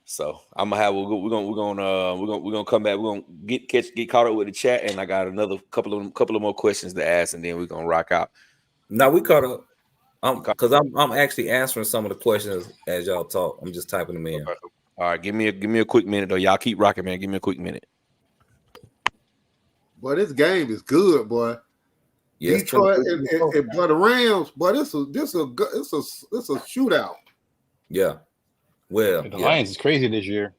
So I'm gonna have we're gonna come back. We're gonna get caught up with the chat, and I got another couple of more questions to ask, and then we're gonna rock out. Now we caught up. Because I'm actually answering some of the questions as y'all talk. I'm just typing them in. Okay. All right, give me a quick minute though. Y'all keep rocking, man. Give me a quick minute. boy, this game is good, boy. Yes, Detroit and but the Rams, but it's a shootout. Yeah. Well, The Lions is crazy this year.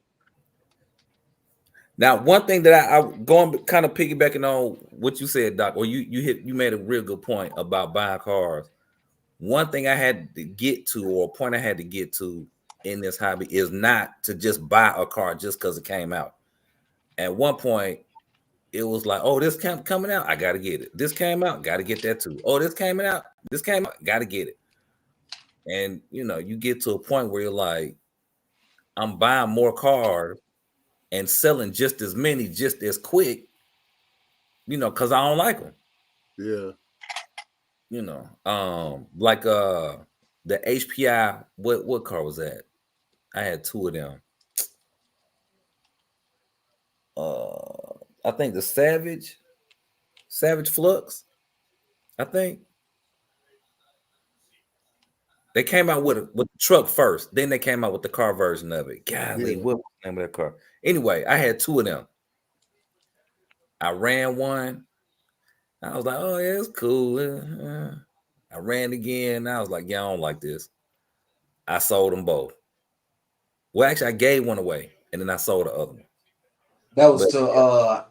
Now, one thing that I going kind of piggybacking on what you said, Doc, or you made a real good point about buying cars. One thing I had to get to, or a point I had to get to in this hobby, is not to just buy a car just because it came out. At one point, it was like, oh, this coming out, I gotta get it. This came out, gotta get that too. Oh, this came out, gotta get it. And you get to a point where you're like, I'm buying more cars and selling just as many, just as quick, because I don't like them. Yeah. Like the HPI, what car was that? I had 2 of them. I think the Savage Flux. I think they came out with the truck first, then they came out with the car version of it. Golly, what was the name of that car? Anyway, I had 2 of them. I ran one. I was like, oh yeah, it's cool. I ran again. I was like, yeah, I don't like this. I sold them both. Well, actually, I gave one away, and then I sold the other one. That was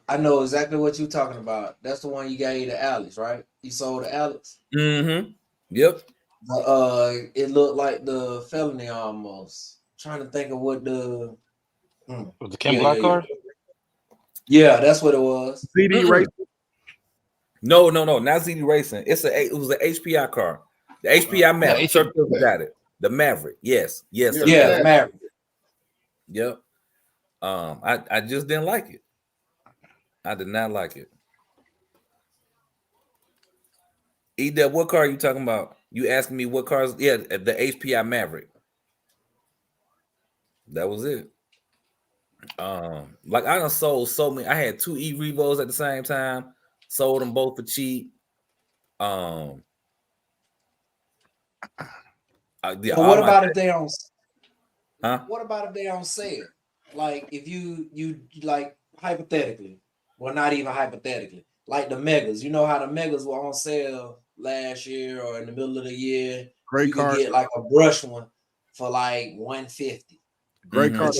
I know exactly what you're talking about. That's the one you gave to Alex, right? You sold to Alex? Mm-hmm. Yep. It looked like the felony almost. Trying to think of what the Was the Ken Block car? Yeah, that's what it was. ZD Racing. No, not ZD Racing. It was an HPI car. The HPI Maverick. Got it. The Maverick. Yes. Yeah, Maverick. Yep. I just didn't like it. I did not like it. E-Dub, what car are you talking about? You asking me what cars? Yeah, the HPI Maverick. That was it. Like I done sold so many. I had 2 E-Revos at the same time. Sold them both for cheap. But what about if they don't? Huh? What about if they don't sell? Like if you like hypothetically, well, not even hypothetically, like the Megas. You know how the Megas were on sale last year or in the middle of the year. Great car. You could get like a brush one for like $150. Great car.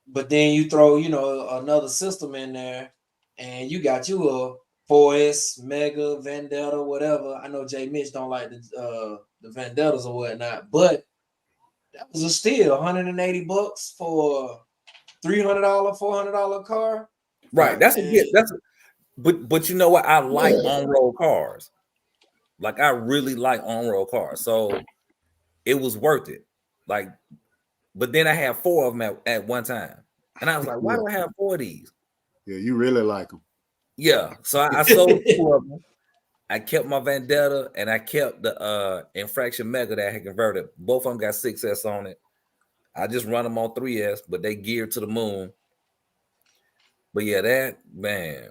But then you throw another system in there, and you got you a 4S Mega Vendetta, whatever. I know Jay Mitch don't like the Vendettas or whatnot, but that was a steal, $180 for $300, $400 car. Right. But you know what? I like on-road cars. Like I really like on-road cars. So it was worth it. Like, but then I had 4 of them at one time. And I was like, why do I have 4 of these? Yeah, you really like them. Yeah. So I sold 2 of them. I kept my Vendetta and I kept the Infraction Mega that I had converted. Both of them got 6S on it. I just run them on 3S, but they geared to the moon. But yeah, that man.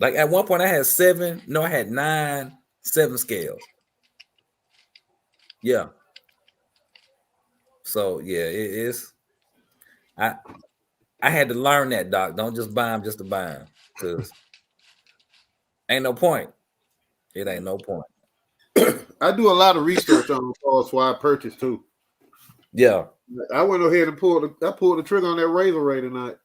Like at one point I had 9 7 scales. Yeah. So yeah, it is. I had to learn that, Doc. Don't just buy them just to buy them, because ain't no point. It ain't no point. I do a lot of research on cars before I purchase too. Yeah. I went ahead and pulled the trigger on that Razor Ray tonight.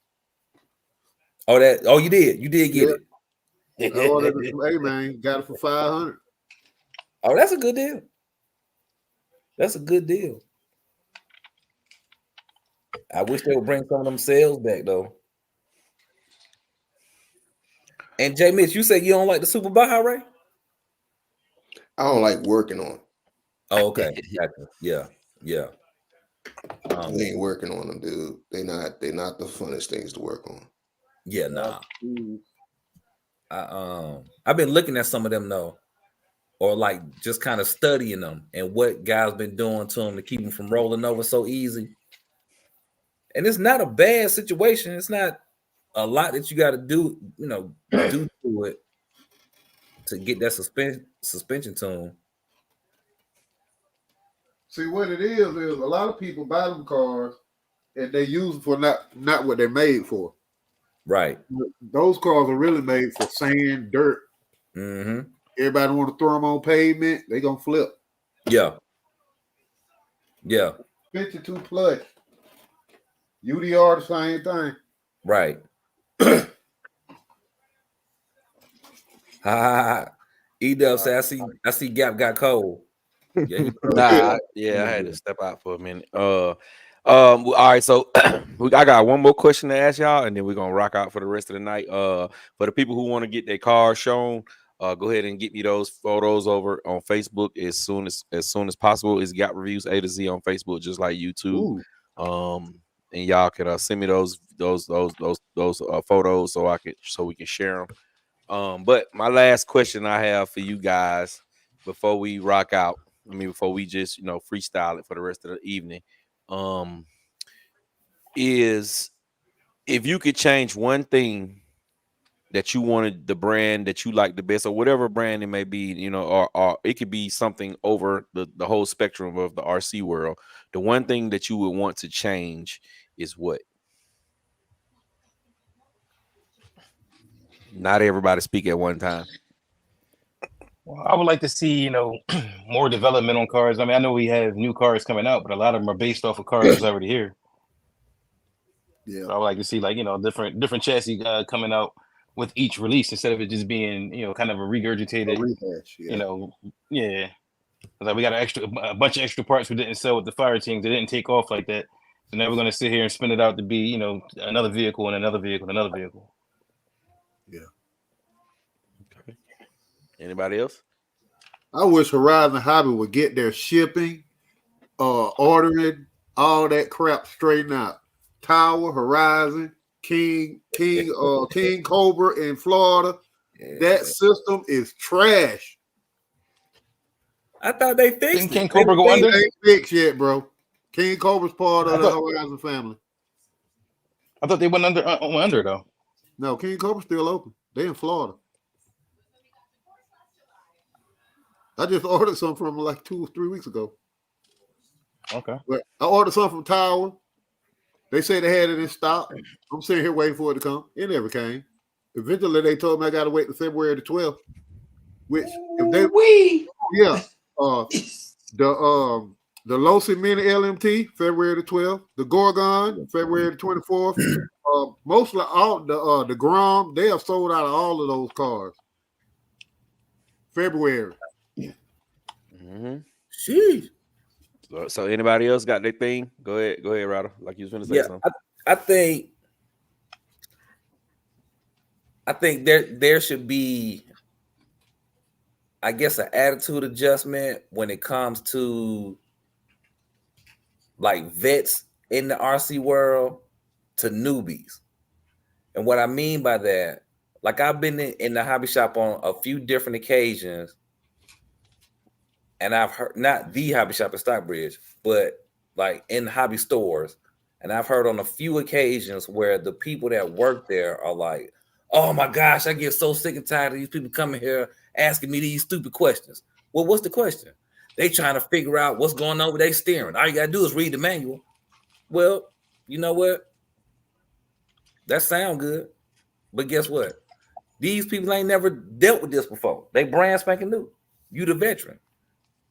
Oh, you did. You did get it. I ordered it from A-Man, got it for $500. Oh, that's a good deal. That's a good deal. I wish they would bring some of them sales back though. And Jay Mitch, you said you don't like the Super Baja Ray? I don't like working on. Oh, okay. Gotcha. Yeah. We ain't working on them, dude. They're not the funnest things to work on. Yeah, nah. I've been looking at some of them though, or like just kind of studying them and what guys been doing to them to keep them from rolling over so easy. And it's not a bad situation. It's not a lot that you got to do, do to it to get that suspension to them. See what it is a lot of people buy them cars and they use them for not what they're made for. Right. Those cars are really made for sand, dirt. Mm-hmm. Everybody want to throw them on pavement. They gonna flip. Yeah. 52 plus. UDR the same thing. Right. E-Dub said, I see Gap got cold. Yeah, I had to step out for a minute. All right, so I got one more question to ask y'all, and then we're gonna rock out for the rest of the night. For the people who want to get their cars shown, go ahead and get me those photos over on Facebook as soon as possible. It's Got Reviews A to Z on Facebook, just like YouTube. And y'all can send me those photos so we can share them. But my last question I have for you guys before we rock out, before we just freestyle it for the rest of the evening, is if you could change one thing that you wanted, the brand that you like the best, or whatever brand it may be, or it could be something over the whole spectrum of the RC world. The one thing that you would want to change is what? Not everybody speak at one time. Well, I would like to see, more development on cars. I mean, I know we have new cars coming out, but a lot of them are based off of cars that's already here. Yeah, so I would like to see different chassis coming out with each release instead of it just being kind of a regurgitated rehash. Yeah. Like we got a bunch of extra parts we didn't sell with the fire teams. They didn't take off like that. So now we're going to sit here and spin it out to be another vehicle and another vehicle and another vehicle. Yeah. Okay. Anybody else? I wish Horizon Hobby would get their shipping, ordering, all that crap straightened out. Tower, Horizon, King Cobra in Florida. Yeah. That system is trash. I thought they fixed it. King Cobra go under? They ain't fixed yet, bro. King Cobra's part of the Horizon family. I thought they went under though. No, King Cobra's still open. They in Florida. I just ordered some from like 2 or 3 weeks ago. Okay. But I ordered some from Tower. They said they had it in stock. I'm sitting here waiting for it to come. It never came. Eventually, they told me I got to wait till February the 12th. Which, if they, the Losi Mini LMT, February the 12th. The Gorgon, February the 24th. Mostly all the Grom, they have sold out of all of those cars. February. Mm-hmm. Sheesh. So anybody else got their thing? Go ahead, Ryder. Like you was going to say something. I think there should be, I guess, an attitude adjustment when it comes to like vets in the RC world to newbies. And what I mean by that, like I've been in the hobby shop on a few different occasions, and I've heard, not the hobby shop at Stockbridge, but like in hobby stores, and I've heard on a few occasions where the people that work there are like, oh my gosh, I get so sick and tired of these people coming here asking me these stupid questions. Well, what's the question? They trying to figure out what's going on with their steering. All you got to do is read the manual. Well, you know what? That sound good. But guess what? These people ain't never dealt with this before. They brand spanking new. You the veteran.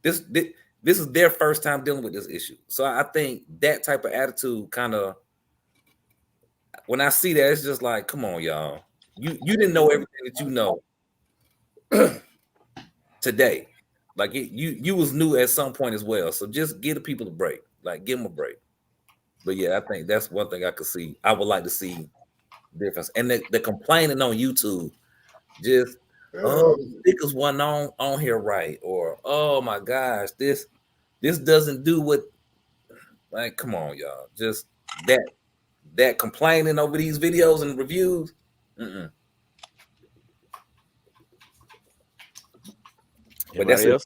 This is their first time dealing with this issue. So I think that type of attitude kind of, when I see that, it's just like, come on, y'all. You didn't know everything that you know today. Like you was new at some point as well. So just give the people a break. Like give them a break. But yeah, I think that's one thing I could see. I would like to see difference. And the complaining on YouTube, just the stickers wasn't on here right, or oh my gosh, this doesn't do what. Like, come on, y'all, just that complaining over these videos and reviews. But that's Anybody it. else?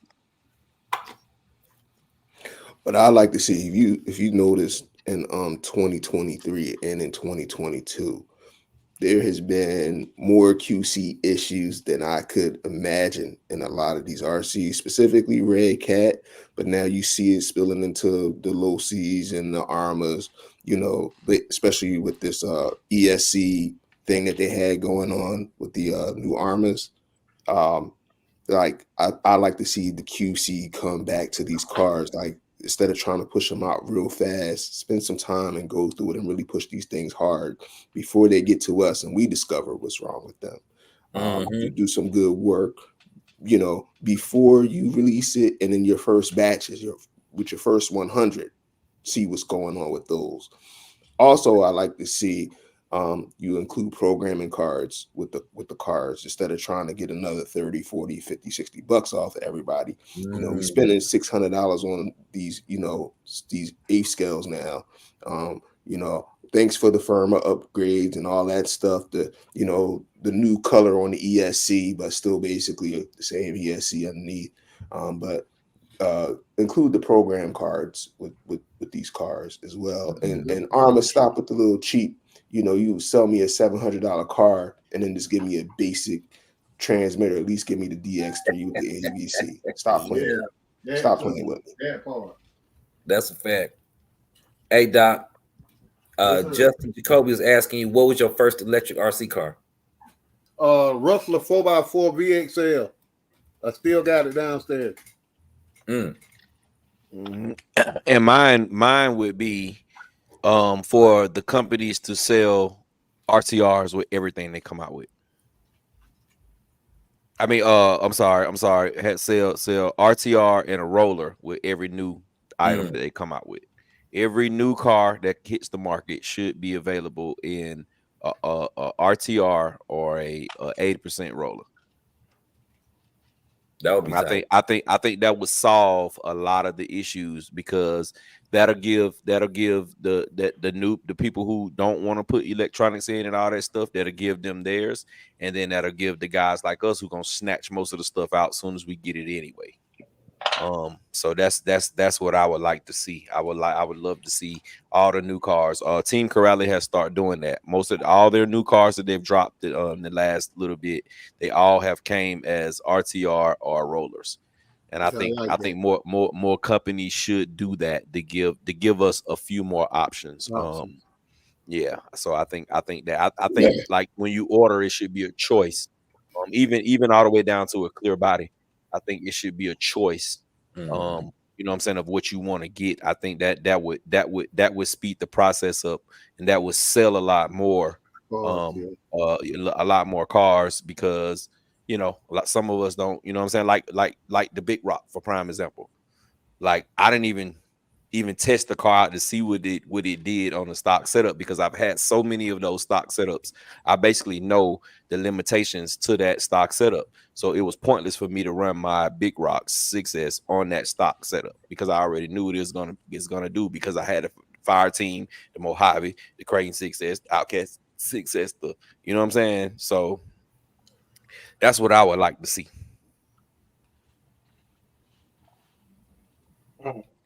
But I like to see if you notice in 2023 and in 2022, there has been more QC issues than I could imagine in a lot of these RCs, specifically Red Cat. But now you see it spilling into the low Cs and the Armas, you know, especially with this ESC thing that they had going on with the new Armas. Like I like to see the QC come back to these cars. Like instead of trying to push them out real fast, spend some time and go through it and really push these things hard before they get to us and we discover what's wrong with them. You do some good work, you know, before you release it, and in your first batches, with your first 100, see what's going on with those. Also, I like to see you include programming cards with the cards instead of trying to get another 30, 40, 50, 60 bucks off of everybody. You know, we spending $600 on these, you know, these 8 scales now. You know, thanks for the firmware upgrades and all that stuff. The, you know, the new color on the ESC, but still basically the same ESC underneath. But include the program cards with these cars as well. And Arma, stop with the little cheap, you know, you sell me a $700 car and then just give me a basic transmitter, at least give me the DX3 with the AVC. Stop playing. Stop playing with me. That's a fact. Hey Doc, Justin Jacoby is asking you, what was your first electric RC car? Rustler 4x4 VXL. I still got it downstairs. And mine would be for the companies to sell RTRs with everything they come out with. I mean, I'm sorry, had sell RTR and a roller with every new item that they come out with. Every new car that hits the market should be available in a RTR or a 80% roller. That would be I think that would solve a lot of the issues, because that'll give the people who don't want to put electronics in and all that stuff, that'll give them theirs, and then that'll give the guys like us who gonna snatch most of the stuff out as soon as we get it anyway. So that's what I would like to see. I would love to see all the new cars. Team Corrali has started doing that. Most of all their new cars that they've dropped in the last little bit, they all have came as RTR or rollers. And I think more companies should do that to give us a few more options. Yeah. So I think that I think like when you order, it should be a choice. Even all the way down to a clear body. I think it should be a choice. You know what I'm saying, of what you want to get. I think that would speed the process up, and that would sell a lot more, a lot more cars, because you know, some of us don't, you know what I'm saying, like the Big Rock for prime example. Like I didn't even test the car out to see what it did on the stock setup, because I've had so many of those stock setups. I basically know the limitations to that stock setup. So it was pointless for me to run my Big Rock 6S on that stock setup, because I already knew what it's gonna do, because I had a Fire Team, the Mojave, the Crane 6S, the Outcast 6S, you know what I'm saying? So that's what I would like to see.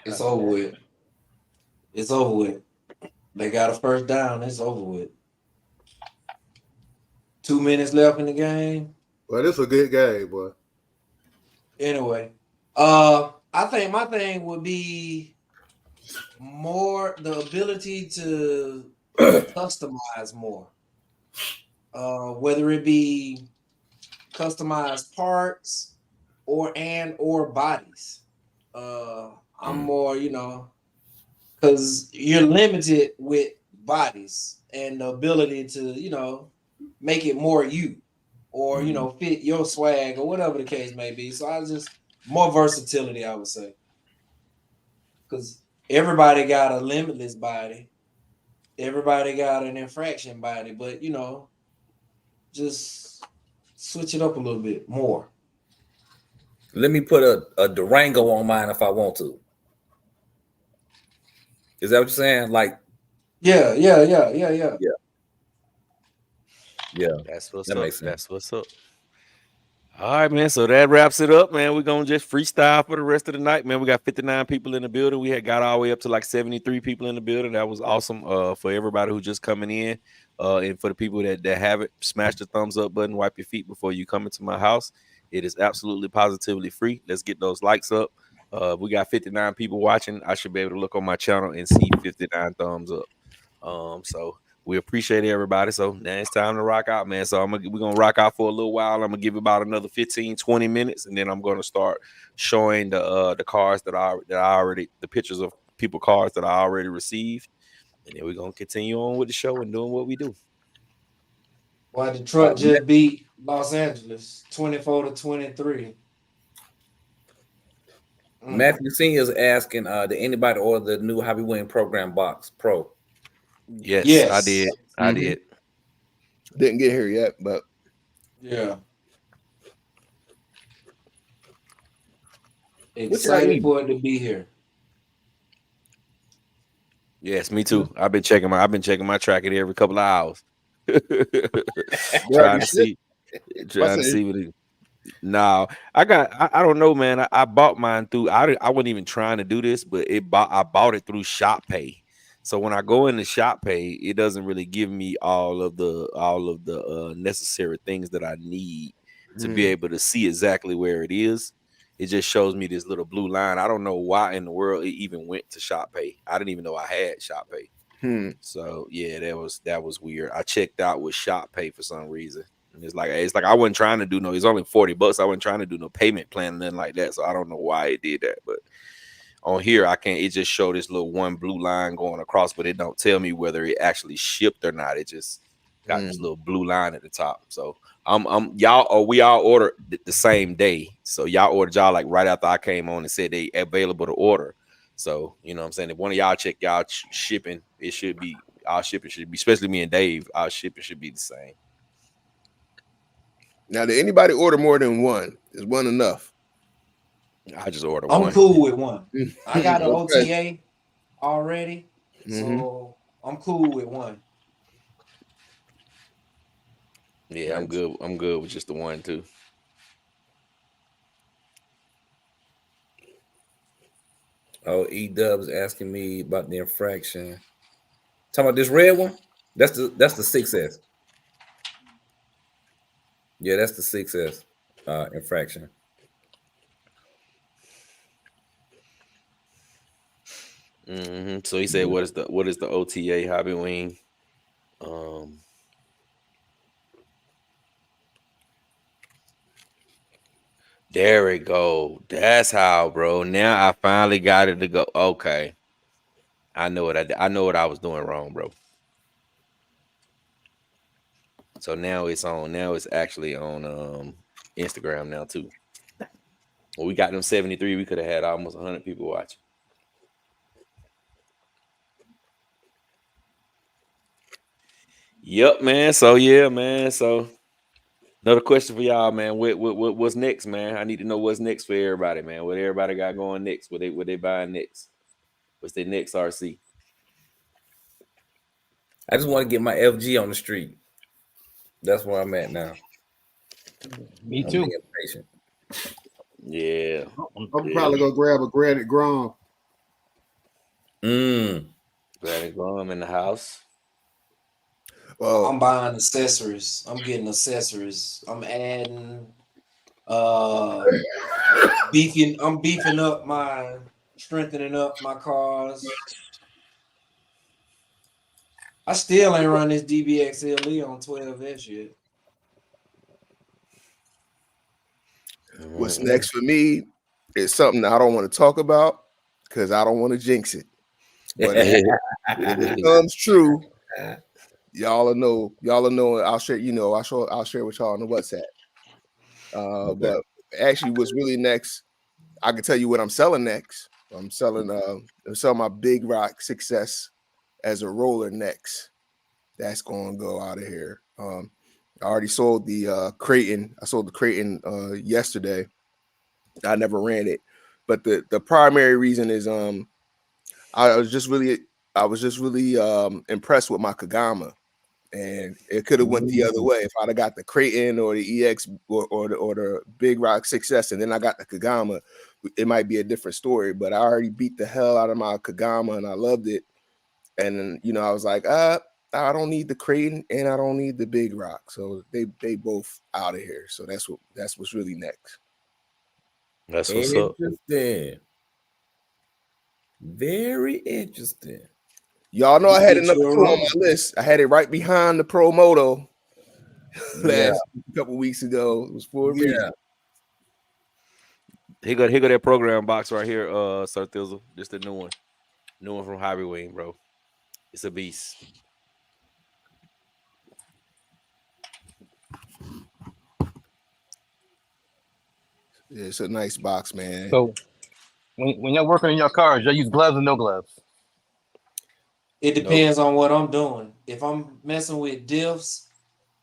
It's over with. It's over with. They got a first down. It's over with. 2 minutes left in the game. Well, this is a good game, boy. Anyway, I think my thing would be more the ability to customize more. Whether it be customized parts or bodies. I'm more, you know, because you're limited with bodies and the ability to, you know, make it more you, or you know, fit your swag or whatever the case may be. So I just more versatility, I would say, because everybody got a limitless body, everybody got an infraction body, but just switch it up a little bit more. Let me put a Durango on mine if I want to. Is that what you're saying? Like, Yeah. yeah. That's what's That up. makes sense. That's what's up. All right, man. So that wraps it up, man. We're gonna just freestyle for the rest of the night, man. We got 59 people in the building. We had got all the way up to like 73 people in the building. That was awesome. For everybody who just coming in, and for the people that haven't, smash the thumbs up button, wipe your feet before you come into my house. It is absolutely positively free. Let's get those likes up. We got 59 people watching. I should be able to look on my channel and see 59 thumbs up. So we appreciate everybody. So now it's time to rock out, man. So we're gonna rock out for a little while. I'm gonna give about another 15-20 minutes, and then I'm gonna start showing the cars that I already, the pictures of people cars that I already received, and then we're gonna continue on with the show and doing what we do. Why Detroit just beat Los Angeles 24-23. Matthew Senior is asking, did anybody order the new Hobby Wing Program Box Pro? Yes. I did. I did. Didn't get here yet, but yeah. Excited for it to be here. Yes, me too. I've been checking my tracker every couple of hours. trying to see what it. No, I don't know, man. I bought mine through. I wasn't even trying to do this, but I bought it through Shop Pay. So when I go into Shop Pay, it doesn't really give me all of the necessary things that I need to be able to see exactly where it is. It just shows me this little blue line. I don't know why in the world it even went to Shop Pay. I didn't even know I had Shop Pay. So yeah, that was weird. I checked out with Shop Pay for some reason. And it's like I wasn't trying to do it's only $40. I wasn't trying to do no payment plan, nothing like that. So I don't know why it did that. But on here, I can't. It just showed this little one blue line going across, but it don't tell me whether it actually shipped or not. It just got this little blue line at the top. So we all ordered the same day. So y'all ordered y'all like right after I came on and said they available to order. So you know what I'm saying, if one of y'all check y'all shipping, it should be our shipping should be, especially me and Dave, our shipping should be the same. Now, did anybody order more than one? Is one enough? I just ordered one. I'm cool with one. I got an OTA already, so I'm cool with one. Yeah, I'm good. I'm good with just the one too. Oh, E-Dub's asking me about the infraction. Talking about this red one? That's the 6S. Yeah, that's the 6S infraction. So he said, what is the OTA Hobby Wing? There we go. That's how, bro. Now I finally got it to go. Okay. I know what I know what I was doing wrong, bro. So now it's on. Now it's actually on Instagram now too. Well, we got them 73. We could have had almost 100 people watching. Yep, man. So yeah, man. So another question for y'all, man. What's next, man? I need to know what's next for everybody, man. What everybody got going next? What they buying next? What's their next RC? I just want to get my FG on the street. That's where I'm at now. Me too. I'm being patient. Yeah. I'm probably gonna grab a Granite Grom. Granite Grom in the house. Well, I'm buying accessories. I'm getting accessories. I'm adding beefing up strengthening up my cars. I still ain't run this DBXLE on 12S yet. What's next for me is something I don't want to talk about because I don't want to jinx it. But if it comes true, y'all will know. I'll share. I'll share with y'all on the WhatsApp. But actually, what's really next? I can tell you what I'm selling next. I'm selling my Big Rock Success as a roller next. That's going to go out of here. I already sold the Creighton. I sold the Creighton yesterday. I never ran it, but the primary reason is I was just really impressed with my Kagama, and it could have went the other way if I'd have got the Creighton or the EX or the Big Rock Success, and then I got the Kagama. It might be a different story, but I already beat the hell out of my Kagama and I loved it. And then, I was like, I don't need the Creighton and I don't need the Big Rock, so they both out of here. So that's what's really next. That's what's up. Interesting. Very interesting. Y'all know I had another 2 on my list. I had it right behind the Pro Moto a couple weeks ago. It was for a reason. He got that program box right here, Sir Thizzle. Just a new one from Hobby Wing, bro. It's a beast. Yeah, it's a nice box, man. So when y'all working on your cars, y'all use gloves or no gloves? It depends on what I'm doing. If I'm messing with diffs,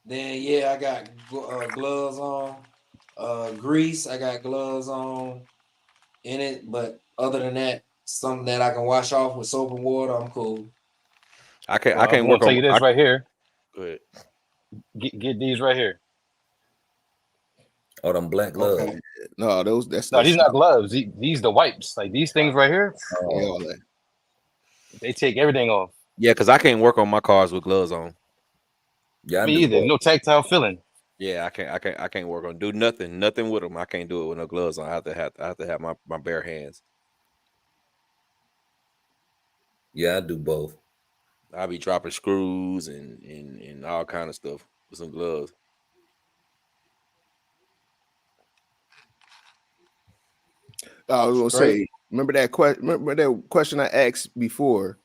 then I got gloves on. Grease, I got gloves on in it. But other than that, something that I can wash off with soap and water, I'm cool. I can't work on. Tell on you this right here. Go ahead. Get these right here. Oh, them black gloves. Okay. No, these not gloves. These the wipes. Like these things right here. They take everything off. Yeah, because I can't work on my cars with gloves on. Yeah, me either. No tactile feeling. Yeah, I can't work on do nothing with them. I can't do it with no gloves on. I have to have my bare hands. Yeah, I do both. I'll be dropping screws and all kind of stuff with some gloves. I was gonna say, remember that question I asked before?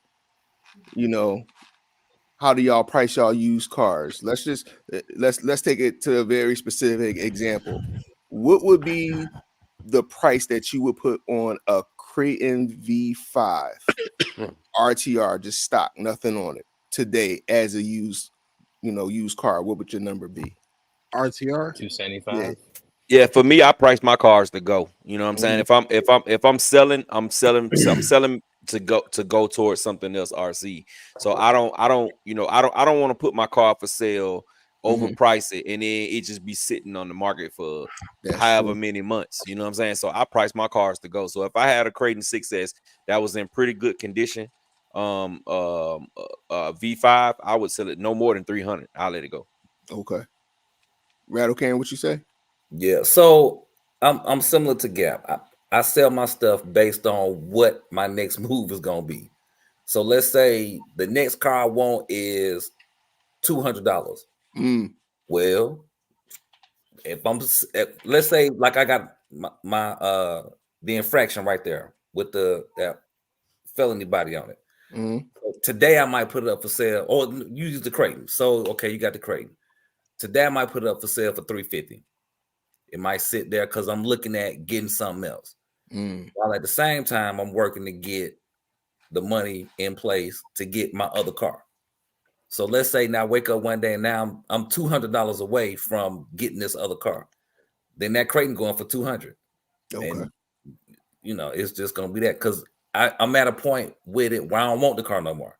How do y'all price y'all used cars? Let's take it to a very specific example. What would be the price that you would put on a Creighton V5 RTR, just stock, nothing on it today as a used car? What would your number be? RTR 275. Yeah, for me, I price my cars to go. You know what I'm saying? If I'm selling, I'm selling to go towards something else. RC. So I don't want to put my car for sale, overprice it, and then it just be sitting on the market for however many months. You know what I'm saying? So I price my cars to go. So if I had a Creighton 6S that was in pretty good condition, V5, I would sell it no more than 300. I'll let it go. Okay. Rattle Can, what you say? Yeah, so I'm similar to Gap. I sell my stuff based on what my next move is gonna be. So let's say the next car I want is $200. Well, if let's say like I got my the infraction right there with that felony body on it. Today I might put it up for sale, or you use the Creighton. So okay, you got the Creighton. Today I might put it up for sale for $350. It might sit there because I'm looking at getting something else. While at the same time, I'm working to get the money in place to get my other car. So let's say now wake up one day and now I'm $200 away from getting this other car. Then that Creighton going for $200. Okay. And, it's just going to be that because I'm at a point with it where I don't want the car no more.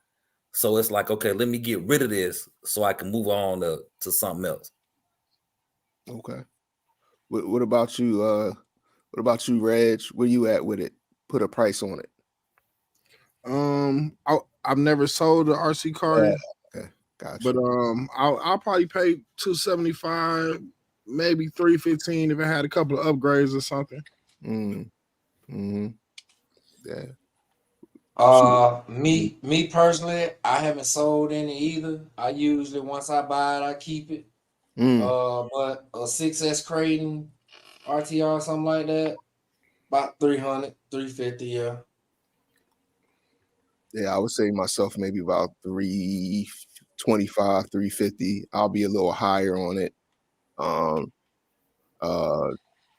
So it's like, okay, let me get rid of this so I can move on to something else. Okay. What about you? What about you, Reg? Where you at with it? Put a price on it. I've never sold an RC car. Okay, gotcha. But I'll probably pay $275, maybe $315 if it had a couple of upgrades or something. Yeah. Me personally, I haven't sold any either. I usually once I buy it, I keep it. But a 6S Creighton RTR, something like that, about 300, 350, yeah. Yeah, I would say myself maybe about 325, 350. I'll be a little higher on it.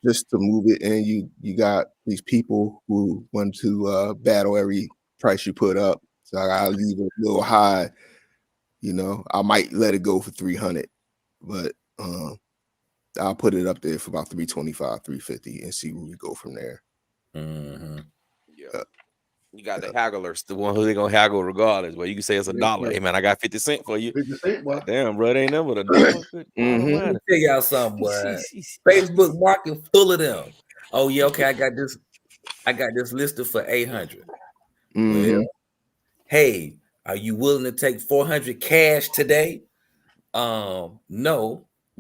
Just to move it in, you got these people who want to battle every price you put up. So I gotta leave it a little high. You know, I might let it go for 300, but I'll put it up there for about 325, 350, and see where we go from there. Mm-hmm. Yeah. You got the hagglers, the one who they gonna haggle regardless. Well, you can say it's $1. Hey man, I got 50 cents for you. 50 cents, boy. Damn, bro, it ain't nothing but $1. Good Let me tell y'all something, boy. Facebook market full of them. Oh yeah, okay. I got this listed for 800. Well, hey, are you willing to take 400 cash today? No,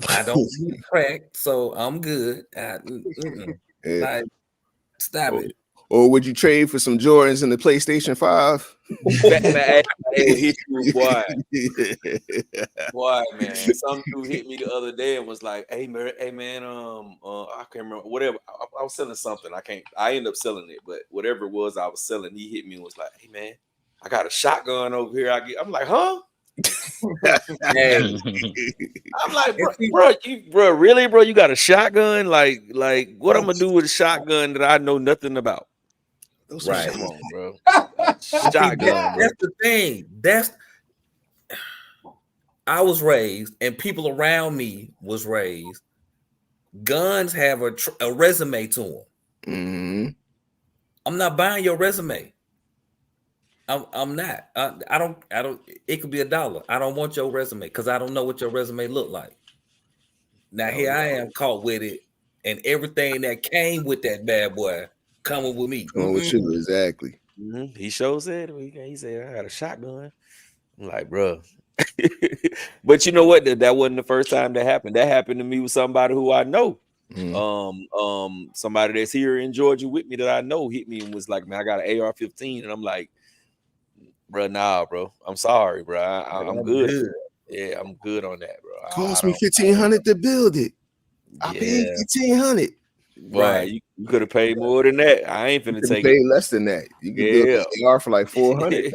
I don't need crack, so I'm good. Like, stop it. Or would you trade for some Jordans in the PlayStation 5? Boy, man, some dude hit me the other day and was like, "Hey man, I can't remember whatever. I was selling something. I ended up selling it, but whatever it was I was selling, he hit me and was like, "Hey man, I got a shotgun over here. I'm like, huh? Hey. I'm like, bro, really, bro? You got a shotgun? Like, what I'm gonna do with a shotgun that I know nothing about? Right, come on, bro. Shotgun, bro. That's the thing. I was raised, and people around me was raised. Guns have a resume to them. Mm-hmm. I'm not buying your resume. I'm not. I don't. It could be $1. I don't want your resume because I don't know what your resume look like. Now here I am caught with it, and everything that came with that bad boy coming with me. Oh, with you, exactly. He shows it. He said, I got a shotgun. I'm like, bro. But you know what? That wasn't the first time that happened. That happened to me with somebody who I know. Somebody that's here in Georgia with me that I know hit me and was like, man, I got an AR-15. And I'm like, bro, nah, bro. I'm sorry, bro. I'm good. Yeah, I'm good on that, bro. Cost me $1,500 to build it. I paid $1,500. Boy, right. You could have paid more than that. I ain't finna take it. Less than that. You could build an AR for like $400.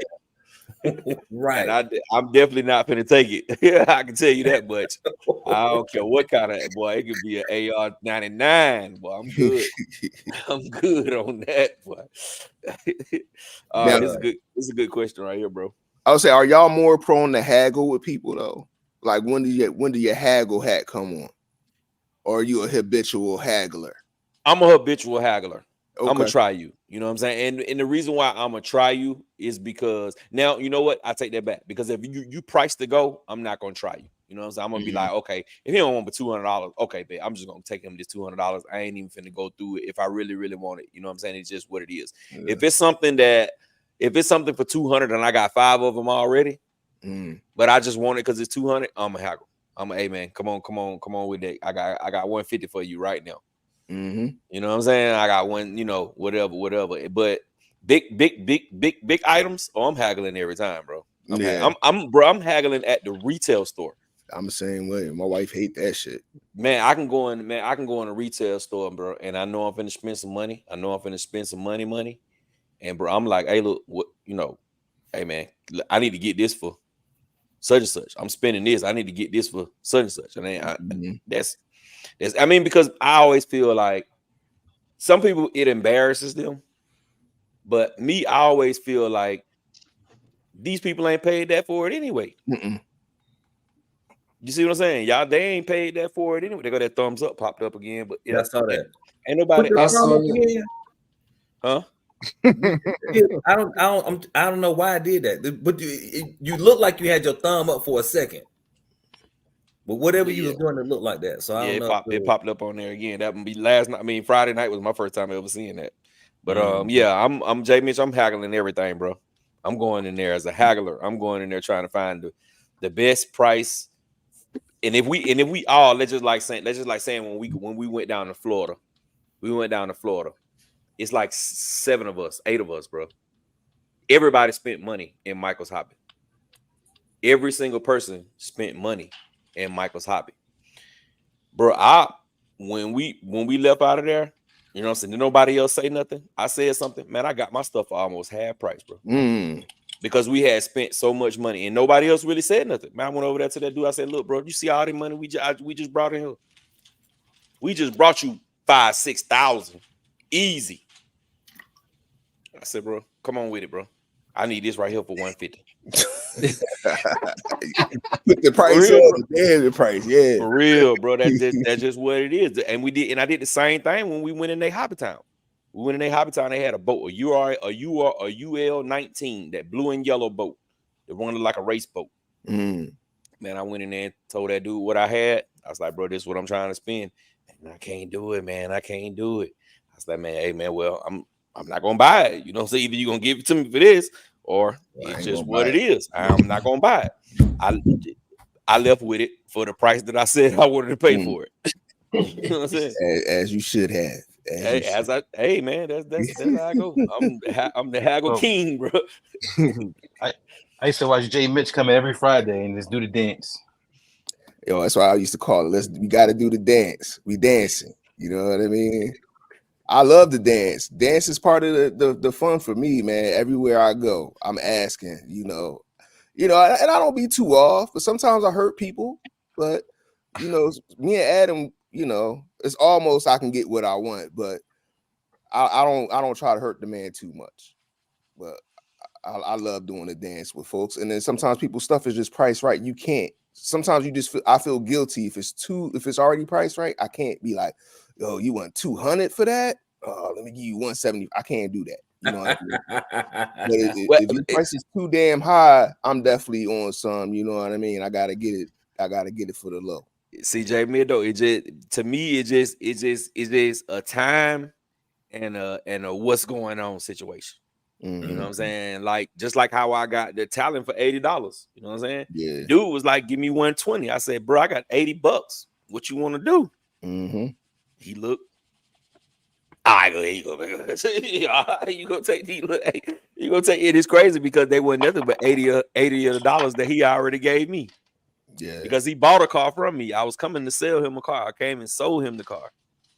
Right. And I'm definitely not finna take it. I can tell you that much. I don't care what kind of boy. It could be an AR-99. Boy, I'm good. I'm good on that, boy. Now, this is a good question right here, bro. I would say, are y'all more prone to haggle with people though? Like when do your haggle hat come on? Or are you a habitual haggler? I'm a habitual haggler. Okay. I'm gonna try you. You know what I'm saying? And the reason why I'm gonna try you is because now you know what? I take that back because if you price to go, I'm not gonna try you. You know what I'm saying? I'm gonna be like, okay, if he don't want but $200, okay, babe, I'm just gonna take him this $200. I ain't even finna go through it if I really, really want it. You know what I'm saying? It's just what it is. Yeah. If it's something for 200 and I got 5 of them already, but I just want it because it's 200, I'm a haggle. I'm a, hey man, come on with that. I got 150 for you right now. You know what I'm saying? I got one, you know, whatever. But big items, I'm haggling every time, bro. I'm haggling at the retail store. I'm the same way. My wife hate that shit. Man, I can go in a retail store, bro, and I know I'm finna spend some money. I know I'm finna spend some money. And bro, I'm like, hey, look, what, you know, hey man, I need to get this for such and such. I'm spending this. I need to get this for such and such. And that's I mean, because I always feel like some people it embarrasses them, but me, I always feel like these people ain't paid that for it anyway. You see what I'm saying? Y'all, they ain't paid that for it anyway. They got that thumbs up popped up again, but I saw that. Ain't nobody. Huh? I don't know why I did that, but you look like you had your thumb up for a second. But whatever you was doing, it looked like that. So I don't know. It popped up on there again. That would be last night. I mean, Friday night was my first time ever seeing that. But yeah, I'm Jay Mitch. I'm haggling everything, bro. I'm going in there as a haggler. I'm going in there trying to find the best price. And if we all let's just like saying when we went down to Florida, it's like 8 of us, bro. Everybody spent money in Michael's hobby. Every single person spent money in Michael's hobby. Bro, when we left out of there, you know what I'm saying? Did nobody else say nothing? I said something, man. I got my stuff for almost half price, bro. Because we had spent so much money and nobody else really said nothing. Man, I went over there to that dude. I said, look, bro, you see all the money we just brought in here? We just brought you 5,000-6,000 easy. I said, bro, come on with it, bro. I need this right here for 150. Put the price real, on the price, yeah. For real, bro. That's just what it is. And I did the same thing when we went in their Hobby Town. We went in their Hobby Town, they had a boat, a UL 19, that blue and yellow boat. It wanted like a race boat. Mm. Man, I went in there and told that dude what I had. I was like, bro, this is what I'm trying to spend. And I can't do it, man. I can't do it. I was like, man, hey man, well, I'm not gonna buy it. You know, so either you're gonna give it to me for this, or it's just what it is. I'm not gonna buy it. I left with it for the price that I said I wanted to pay for it. You know what I'm saying? As you should have. Hey man, that's how I go. I'm the Haggle King, bro. I used to watch Jay Mitch come in every Friday and just do the dance. Yo, that's why I used to call it. We got to do the dance. We dancing. You know what I mean? I love the dance. Dance is part of the fun for me, man. Everywhere I go, I'm asking. You know, and I don't be too off, but sometimes I hurt people. But me and Adam, it's almost I can get what I want, but I don't try to hurt the man too much. But I love doing the dance with folks, and then sometimes people's stuff is just priced right. You can't. Sometimes I feel guilty if it's already priced right. I can't be like, yo, you want 200 for that? Let me give you 170. I can't do that. You know what I mean? But if your price is too damn high, I'm definitely on some. You know what I mean? I gotta get it. I gotta get it for the low. CJ Middo, it is a time and a what's going on situation. Mm-hmm. You know what I'm saying? Like, just like how I got the talent for $80. You know what I'm saying? Yeah. Dude was like, give me 120. I said, bro, I got $80. What you want to do? Mm-hmm. He looked. All right, here you go, man. You gonna take it. It's crazy because they weren't nothing but 80 of the dollars that he already gave me. Yeah. Because he bought a car from me. I was coming to sell him a car. I came and sold him the car.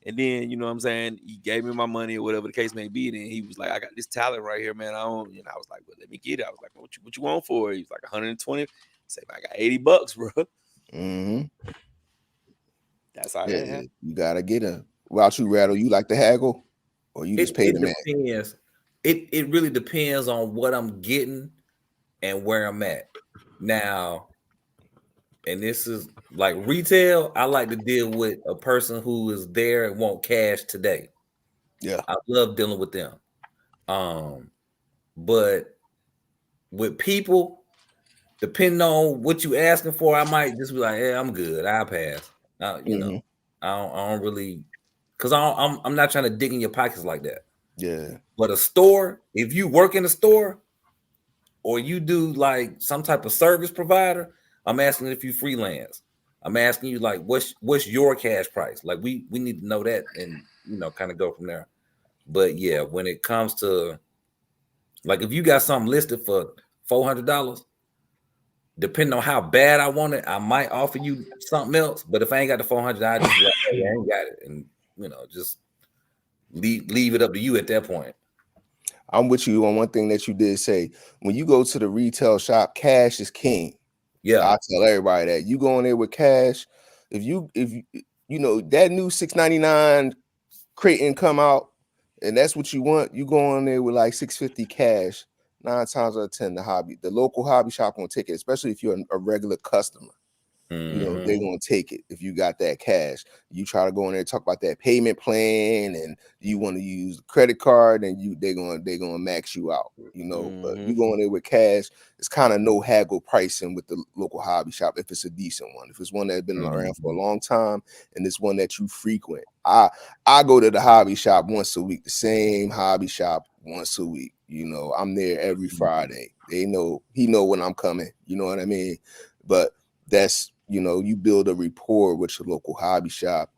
And then, you know what I'm saying, he gave me my money or whatever the case may be. Then he was like, I got this talent right here, man. I was like, well, let me get it. I was like, what you want for it? He was like, 120. I said, I got $80, bro. Mm-hmm. That's how that happened. You gotta get him. Without you, Rattle, you like to haggle? Or you just pay the man? Depends. It really depends on what I'm getting and where I'm at. Now, and this is like retail, I like to deal with a person who is there and want cash today. Yeah. I love dealing with them. But with people, depending on what you asking for, I might just be like, "Yeah, I'm good. I'll pass." I don't really, because I'm not trying to dig in your pockets like that. Yeah. But a store, if you work in a store or you do like some type of service provider, I'm asking if you freelance. I'm asking you like, what's your cash price? Like we need to know that and kind of go from there. But yeah, when it comes to like if you got something listed for $400, depending on how bad I want it, I might offer you something else. But if I ain't got the 400, I just be like, hey, I ain't got it, and just leave it up to you at that point. I'm with you on one thing that you did say. When you go to the retail shop, cash is king. Yeah, I tell everybody that you go in there with cash. If you that new $6.99 Creighton come out, and that's what you want, you go in there with like $6.50 cash. 9 times out of 10, the local hobby shop gonna take it, especially if you're a regular customer. Mm-hmm. They're gonna take it if you got that cash. You try to go in there and talk about that payment plan, and you want to use credit card, and they're gonna max you out. But you go in there with cash, it's kind of no haggle pricing with the local hobby shop if it's a decent one. If it's one that's been around for a long time and it's one that you frequent. I go to the hobby shop once a week, the same hobby shop once a week. I'm there every Friday. He know when I'm coming. You know what I mean? But that's you build a rapport with your local hobby shop,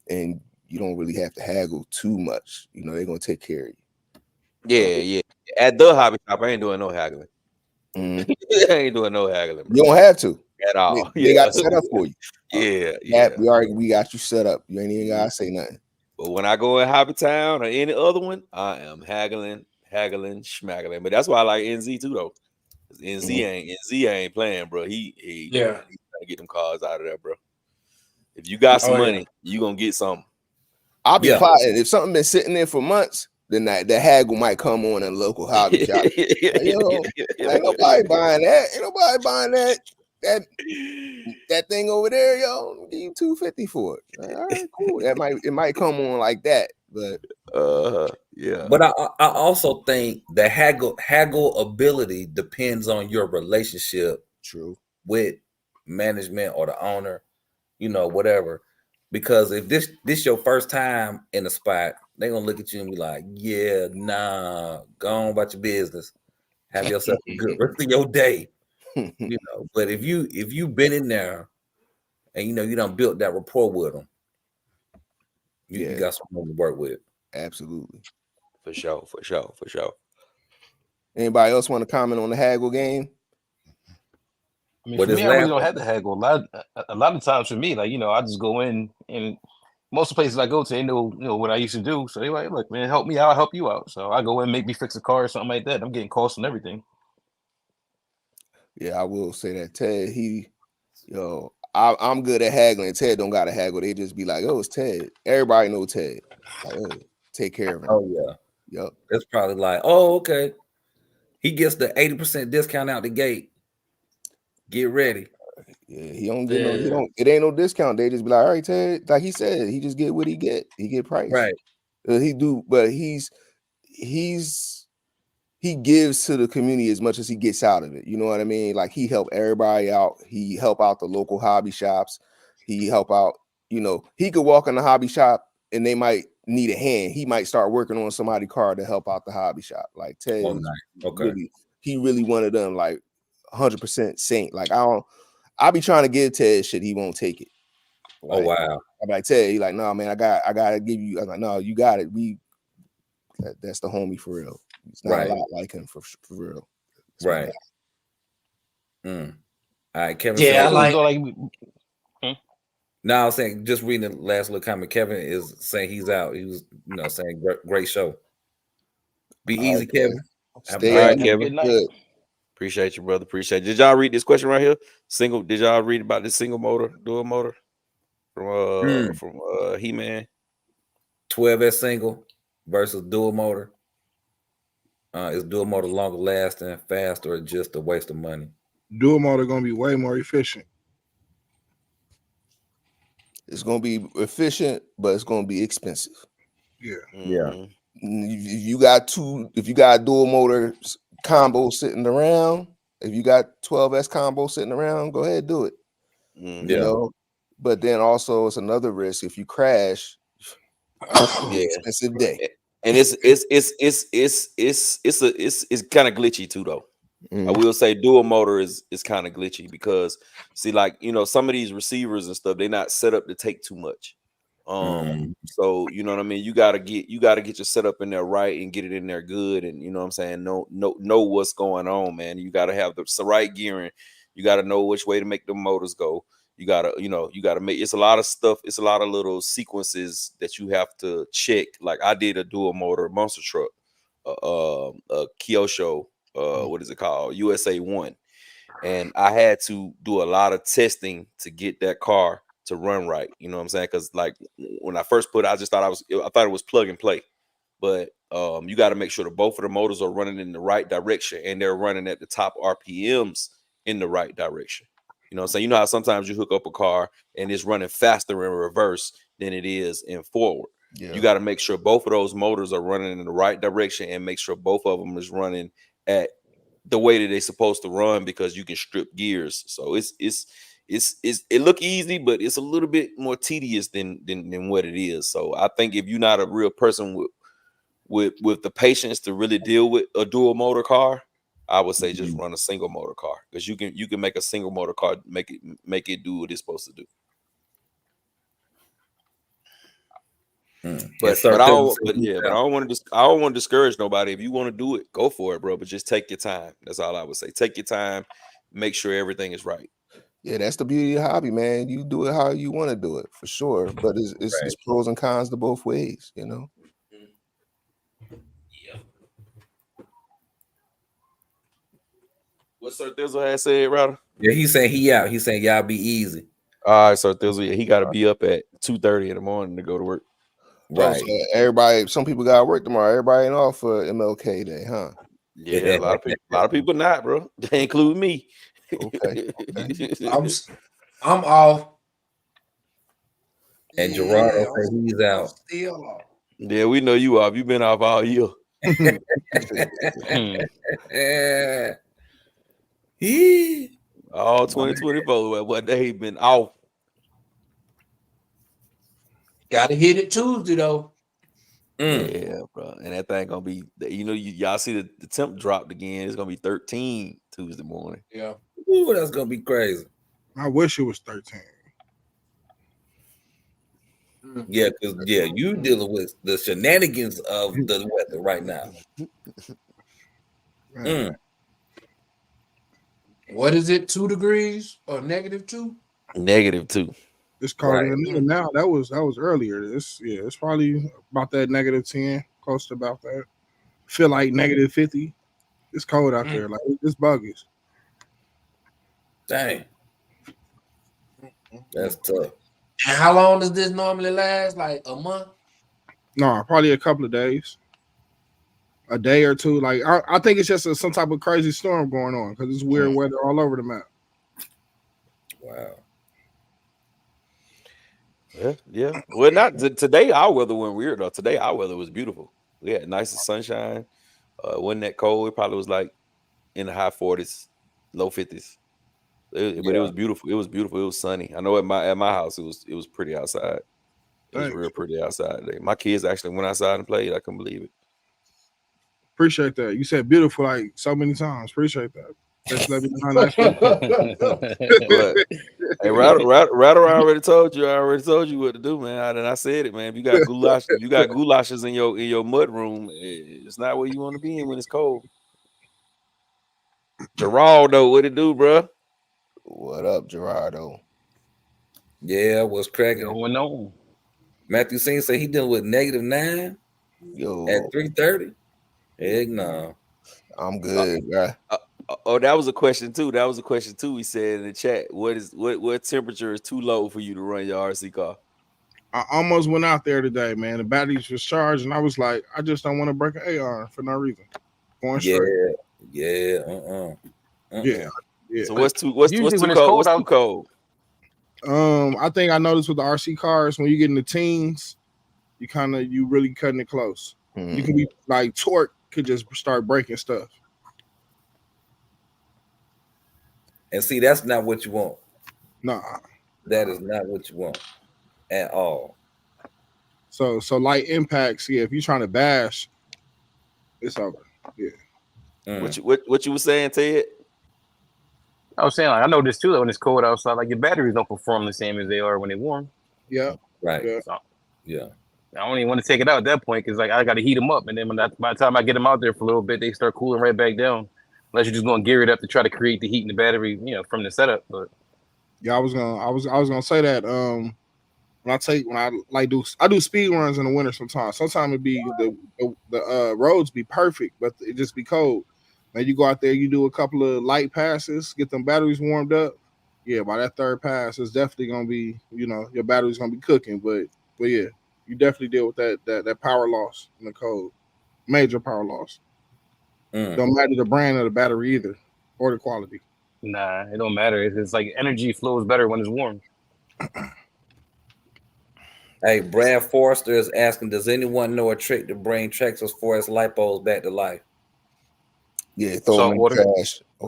and you don't really have to haggle too much. They're gonna take care of you. Yeah. At the hobby shop, I ain't doing no haggling. I ain't doing no haggling, bro. You don't have to at all. They got set up for you. Yeah. We got you set up. You ain't even gotta say nothing. But when I go in Hobby Town or any other one, I am haggling, schmaggling. But that's why I like NZ too, though. NZ ain't playing, bro. He's trying to get them cars out of there, bro. If you got some money, you gonna get something. I'll be plotting. If something been sitting there for months, then the haggle might come on in a local hobby shop. Like, yo, ain't nobody buying that. Ain't nobody buying that thing over there, yo. I'll give you $250 for it. Like, all right, cool. It might come on like that, but yeah. But I also think the haggle ability depends on your relationship true with management or the owner, whatever. Because if this your first time in a spot, they're gonna look at you and be like, yeah, nah, go on about your business. Have yourself a good rest of your day. But if you've been in there and you done built that rapport with them, you got something to work with. Absolutely. For sure. Anybody else want to comment on the haggle game? I mean, for me, I really don't have to haggle. A lot of times for me, like, I just go in, and most of the places I go to, they know what I used to do. So they're like, look, man, help me out, I'll help you out. So I go in, make me fix a car or something like that. I'm getting costs and everything. Yeah, I will say that Ted, I'm good at haggling. Ted don't got to haggle. They just be like, oh, it's Ted. Everybody know Ted. Like, oh, take care of him. Oh yeah. Yep. It's probably like, oh, okay. He gets the 80% discount out the gate. Get ready. Yeah, he don't get it ain't no discount. They just be like, all right, Ted. Like he said, he just get what he get. He get price. Right. He gives to the community as much as he gets out of it. You know what I mean? Like he help everybody out. He help out the local hobby shops. He help out, he could walk in the hobby shop and they might need a hand. He might start working on somebody's car to help out the hobby shop. Like Ted, he really one of them, like 100% saint. Like I be trying to give Ted shit, he won't take it. Like, oh wow. I'm like, Ted, he like, no, man, I gotta give you. I'm like, no, you got it. That's the homie for real. It's not a lot like him for real. That's right. All right, Kevin. Yeah, No, I was saying, just reading the last little comment. Kevin is saying he's out. He was, saying great show. Be easy, Kevin. All right, Kevin. Good. Appreciate you, brother. Appreciate you. Did y'all read this question right here? Did y'all read about this single motor, dual motor from He-Man? 12S single versus dual motor. Is dual motor longer lasting, faster, or just a waste of money? Dual motor gonna be way more efficient. It's gonna be efficient, but it's gonna be expensive. Yeah. Yeah. If you got dual motor combo sitting around, if you got 12S combo sitting around, go ahead, do it. You know, but then also it's another risk if you crash. Expensive day. And it's kind of glitchy too, though. I will say dual motor is kind of glitchy because see, like, some of these receivers and stuff, they're not set up to take too much. So you know what I mean? You gotta get your setup in there right and get it in there good, and you know what I'm saying, know what's going on, man. You gotta have the right gearing, you gotta know which way to make the motors go. You gotta make it's a lot of stuff, it's a lot of little sequences that you have to check. Like I did a dual motor monster truck, a Kyosho, what is it called? USA 1. And I had to do a lot of testing to get that car to run right. You know what I'm saying? Because like when I first put it, I thought it was plug and play. But you got to make sure that both of the motors are running in the right direction and they're running at the top RPMs in the right direction. You know what I'm saying? You know how sometimes you hook up a car and it's running faster in reverse than it is in forward. Yeah. You got to make sure both of those motors are running in the right direction and make sure both of them is running at the way that they're supposed to run, because you can strip gears. So it look easy, but it's a little bit more tedious than what it is. So I think if you're not a real person with the patience to really deal with a dual motor car, I would say just run a single motor car, because you can make a single motor car make it do what it's supposed to do. But I don't want to discourage nobody. If you want to do it, go for it, bro. But just take your time. That's all I would say. Take your time. Make sure everything is right. Yeah, that's the beauty of the hobby, man. You do it how you want to do it, for sure. But it's pros and cons to both ways, you know. Yeah. What Sir Thizzle had said, Router? Yeah, he's saying he out. He's saying y'all be easy. All right, Sir Thizzle. Yeah, he got to be up at 2:30 in the morning to go to work. Right. So everybody, some people got to work tomorrow. Everybody ain't off for MLK Day, huh? Yeah, a lot of people not, bro. They include me. Okay. I'm off. And Gerardo said he's I'm out. still off. Yeah, we know you off. You've been off all year. All 2024. What day he been off? Got to hit it Tuesday though. Yeah, bro. And that thing gonna be, y'all see the temp dropped again. It's gonna be 13 Tuesday morning. Yeah. Ooh, that's gonna be crazy. I wish it was 13. Yeah, because you dealing with the shenanigans of the weather right now. What is it? 2 degrees or -2? -2. It's colder than that now. That was earlier. It's probably about that -10, close to about that. Feel like -50. It's cold out there. Like it's buggies. Dang. That's tough. And how long does this normally last? Like a month? No, probably a couple of days. A day or two. Like I think it's just some type of crazy storm going on because it's weird weather all over the map. Wow. Yeah. Well, not today. Our weather went weird though. Today our weather was beautiful. We had nice sunshine. It wasn't that cold. It probably was like in the high 40s, low 50s. But it was beautiful. It was beautiful. It was sunny. I know at my house it was pretty outside. It was real pretty outside today. My kids actually went outside and played. I couldn't believe it. Appreciate that. You said beautiful like so many times. Appreciate that. Just let me know Hey, Rattle already told you. I already told you what to do, man. I said it, man. If you got goulash, if you got goulashes in your mud room, it's not where you want to be in when it's cold. Gerardo, what it do, bro? What up, Gerardo? Yeah, what's cracking? Going on. Matthew Singh said he dealing with -9 at 3:30. Heck no. I'm good, bro. Oh, that was a question too. He said in the chat, what temperature is too low for you to run your RC car? I almost went out there today, man. The batteries was charged, and I was like, I just don't want to break an AR for no reason. Going straight. Yeah. Yeah. So what's too cold? What's too cold? I think I noticed with the RC cars when you get in the teens, you really cutting it close. You can be like torque could just start breaking stuff. And see, that's not what you want. Nah. That is not what you want at all. So light impacts, if you're trying to bash, it's over. Yeah. What you were saying, Ted? I was saying, like, I know this too. When it's cold outside, like your batteries don't perform the same as they are when they're warm. Yeah. Right. Yeah. So, yeah. I don't even want to take it out at that point because like I got to heat them up, and then by the time I get them out there for a little bit, they start cooling right back down. Unless you're just going to gear it up to try to create the heat in the battery, from the setup. But yeah, I was gonna say that. I do speed runs in the winter sometimes. Sometimes it be the roads be perfect, but it just be cold. Man, you go out there, you do a couple of light passes, get them batteries warmed up. Yeah, by that third pass, it's definitely gonna be, your battery's gonna be cooking. But yeah, you definitely deal with that power loss in the cold, major power loss. Don't matter the brand of the battery either, or the quality. Nah, it don't matter. It's like energy flows better when it's warm. Hey, Brad Forrester is asking, does anyone know a trick to bring Texas Forest lipos back to life? Yeah, throw them in the trash. I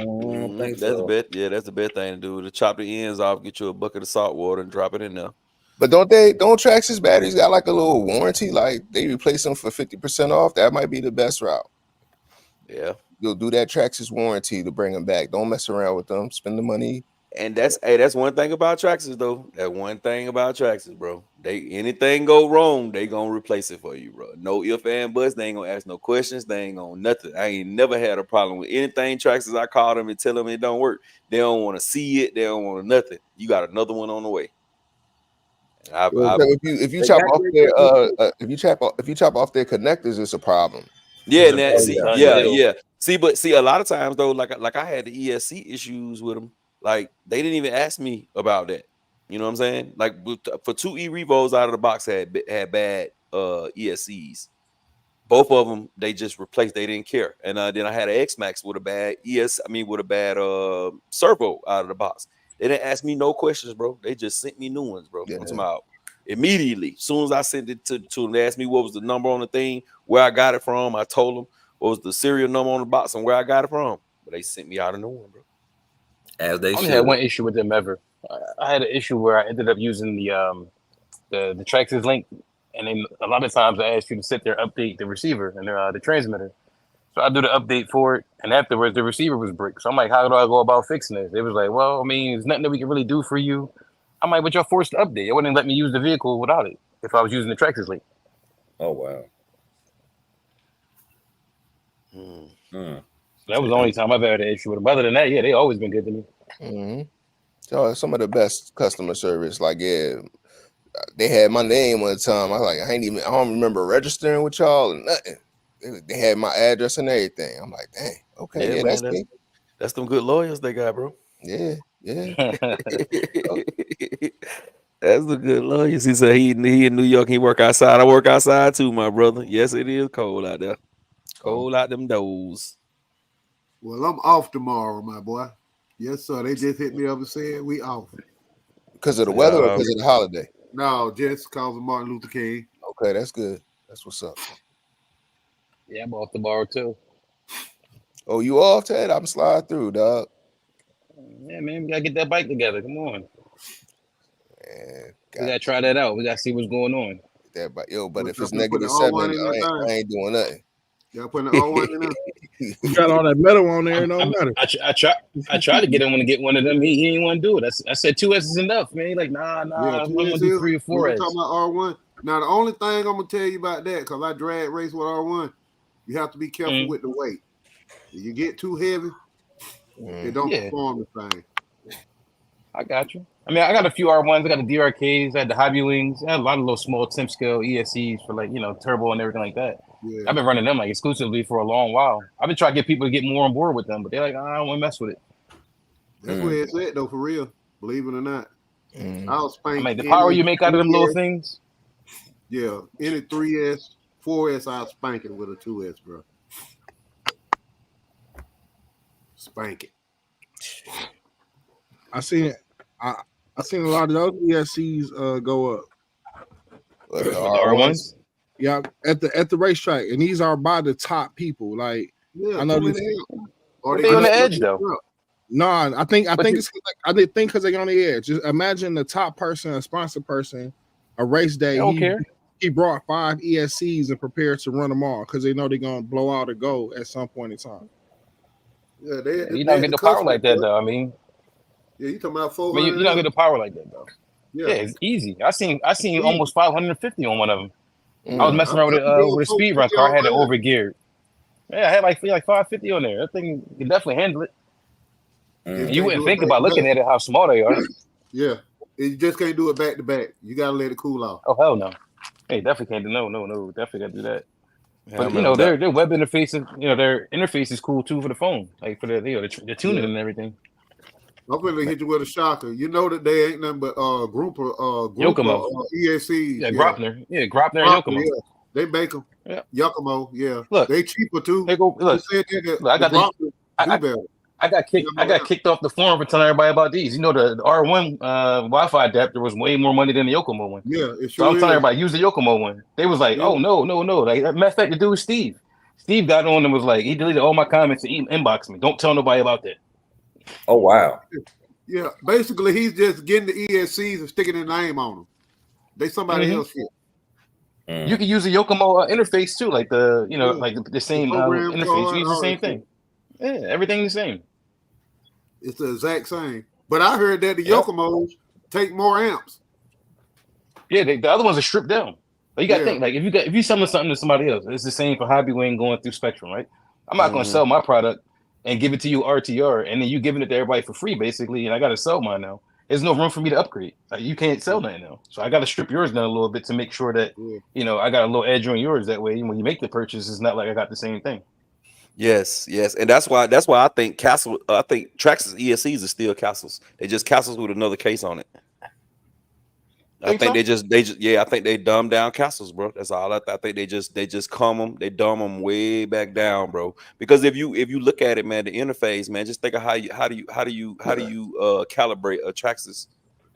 don't think that's so. that's the best thing to do. To chop the ends off, get you a bucket of salt water and drop it in there. But don't Traxxas batteries got like a little warranty? Like they replace them for 50% off? That might be the best route. Yeah. You'll do that Traxxas warranty to bring them back. Don't mess around with them. Spend the money. And that's one thing about Traxxas though. That one thing about Traxxas, bro. Anything go wrong, they gonna replace it for you, bro. No if and buts. They ain't gonna ask no questions. They ain't gonna nothing. I ain't never had a problem with anything Traxxas. I call them and tell them it don't work. They don't want to see it. They don't want nothing. You got another one on the way. If you chop off their connectors, it's a problem. Yeah, yeah. See, a lot of times though, like I had the ESC issues with them. Like they didn't even ask me about that. You know what I'm saying? Like for 2 E-Revos out of the box had bad ESCs. Both of them they just replaced. They didn't care. And then I had an X-Max with a bad with a bad servo out of the box. They didn't ask me no questions, bro. They just sent me new ones, bro. Yeah. I'm talking about immediately. As soon as I sent it to them, they asked me what was the number on the thing, where I got it from. I told them what was the serial number on the box and where I got it from. But they sent me out a new one, bro. As they I only should. had one issue with them ever. I had an issue where I ended up using the Traxxas link, and then a lot of times I ask you to sit there, update the receiver and the transmitter. So I do the update for it, and afterwards the receiver was brick. So I'm like, how do I go about fixing this? It was like, well, I mean, there's nothing that we can really do for you. I'm like, but you're forced to update. It wouldn't let me use the vehicle without it if I was using the Traxxas link. Oh wow. That was the only time I've had an issue with them. Other than that, yeah, they always been good to me. Mm-hmm. So some of the best customer service, like they had my name one time. I was like, I don't remember registering with y'all and nothing. They had my address and everything. I'm like, dang, okay, yeah, man, that's me. That's them good lawyers they got, bro. Yeah. That's the good lawyers. He said he in New York. He work outside. I work outside too, my brother. Yes, it is cold out there. Cold out them doors. Well, I'm off tomorrow, my boy. Yes, sir. They just hit me up and said we off. Because of the weather or because of the holiday? No, just because of Martin Luther King. Okay, that's good. That's what's up. Yeah, I'm off tomorrow too. Oh, you off, Ted? I'm slide through, dog. Yeah, man, we gotta get that bike together. Come on. Man, we gotta try that out. We gotta see what's going on. That bike. Yo, but if it's -7, I ain't doing nothing. Y'all putting the R1 in there? You got all that metal on there, no matter. I tried to get him to get one of them. He didn't want to do it. I said 2S is enough, man. He like, nah, Yeah, I'm gonna do 3 or 4S. Talking about R1. Now the only thing I'm gonna tell you about that, because I drag race with R1, you have to be careful with the weight. If you get too heavy, it don't perform the same. I got you. I mean, I got a few R1s. I got the DRKs. I had the Hobby Wings. I had a lot of little small temp scale ESCs for like, turbo and everything like that. Yeah. I've been running them like exclusively for a long while. I've been trying to get people to get more on board with them, but they're like, I don't want to mess with it. That's where it's at though, for real. Believe it or not. I'll spank. I mean, the power you make out of them little things. Yeah, any 3S, 4S, I'll spank it with a 2S, bro. Spank it. I seen a lot of those ESCs go up. The R1s? Yeah, at the racetrack, and these are by the top people. Like, yeah, I know Are they on the edge though? No, I think it's like, I didn't think because they're on the edge. Just imagine the top person, a sponsor person, a race day. They don't care. He brought 5 ESCs and prepared to run them all because they know they're gonna blow out or go at some point in time. Yeah, you don't get the power like that though. I mean, yeah, you talking about 400? You don't get the power like that though. Yeah, it's easy. I seen almost 550 on one of them. I was messing around with a speed run car. I had it overgeared. Yeah, I had like 550 on there. That thing can definitely handle it. You wouldn't think about looking at it how small they are. Yeah, you just can't do it back to back. You gotta let it cool off. Oh hell no! Hey, definitely can't do no. Definitely gotta do that. But their web interface, their interface is cool too for the phone, like for the tuning and everything. I'm gonna hit you with a shocker. You know that they ain't nothing but Yokomo. ESCs. Yeah, Gropner. Yeah, Gropner and Yokomo. Yeah. They make them. Yeah. Yokomo, yeah. Look, they cheaper too. They go look. I got kicked off the forum for telling everybody about these. The R1 Wi-Fi adapter was way more money than the Yokomo one. Yeah, it sure so I'm telling everybody use the Yokomo one. They was like, oh no. Like matter of fact, the dude Steve got on and was like, he deleted all my comments and inboxed me. Don't tell nobody about that. Oh wow. Yeah, basically he's just getting the ESCs and sticking their name on them. They somebody else shit. You can use a Yokomo interface too, like like the same interface. You use the same thing. Yeah, everything the same. It's the exact same. But I heard that the Yokomos take more amps. Yeah, the other ones are stripped down. But you got to think, like if you selling something to somebody else, it's the same for Hobby Wing going through Spectrum, right? I'm not going to sell my product and give it to you RTR, and then you giving it to everybody for free, basically, and I got to sell mine now. There's no room for me to upgrade. Like, you can't sell that now. So I got to strip yours down a little bit to make sure that, I got a little edge on yours. That way, when you make the purchase, it's not like I got the same thing. Yes, and that's why I think Traxxas ESCs are still castles. They just castles with another case on it. I think they just I think they dumb down castles, bro. That's all. I think they just calm them. They dumb them way back down, bro. Because if you look at it, man, the interface, man, just think of how do you calibrate a Traxxas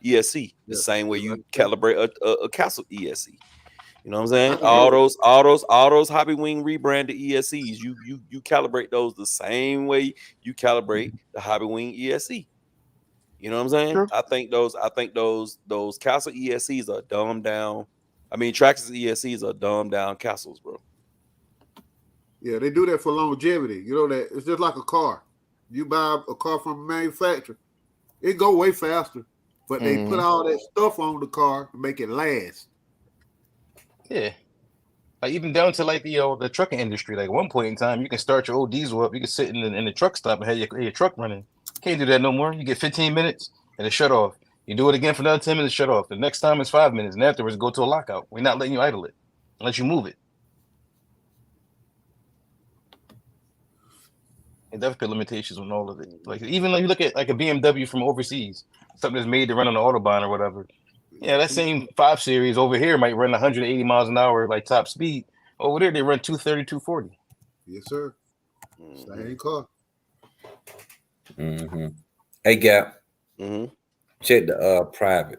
ESC the same way you calibrate a castle ESC. You know what I'm saying? All those Hobby Wing rebranded ESCs, you calibrate those the same way you calibrate the Hobby Wing ESC. You know what I'm saying? Sure. I think those castle ESCs are dumbed down. I mean, Traxxas ESCs are dumbed down castles, bro. Yeah, they do that for longevity. You know that it's just like a car. You buy a car from a manufacturer, it go way faster, but they put all that stuff on the car to make it last. Yeah. Like even down to like the trucking industry. Like at one point in time, you can start your old diesel up. You can sit in the truck stop and have your truck running. Can't do that no more. You get 15 minutes and it shut off. You do it again for another 10 minutes, shut off. The next time it's 5 minutes, and afterwards go to a lockout. We're not letting you idle it unless you move it. And definitely limitations on all of it. Like even like you look at like a BMW from overseas, something that's made to run on the Autobahn or whatever. Yeah, that same 5 Series over here might run 180 miles an hour, like top speed. Over there, they run 230, 240. Yes, sir. Same car. Mm-hmm. Hey, Gap. Mm-hmm. Check the private.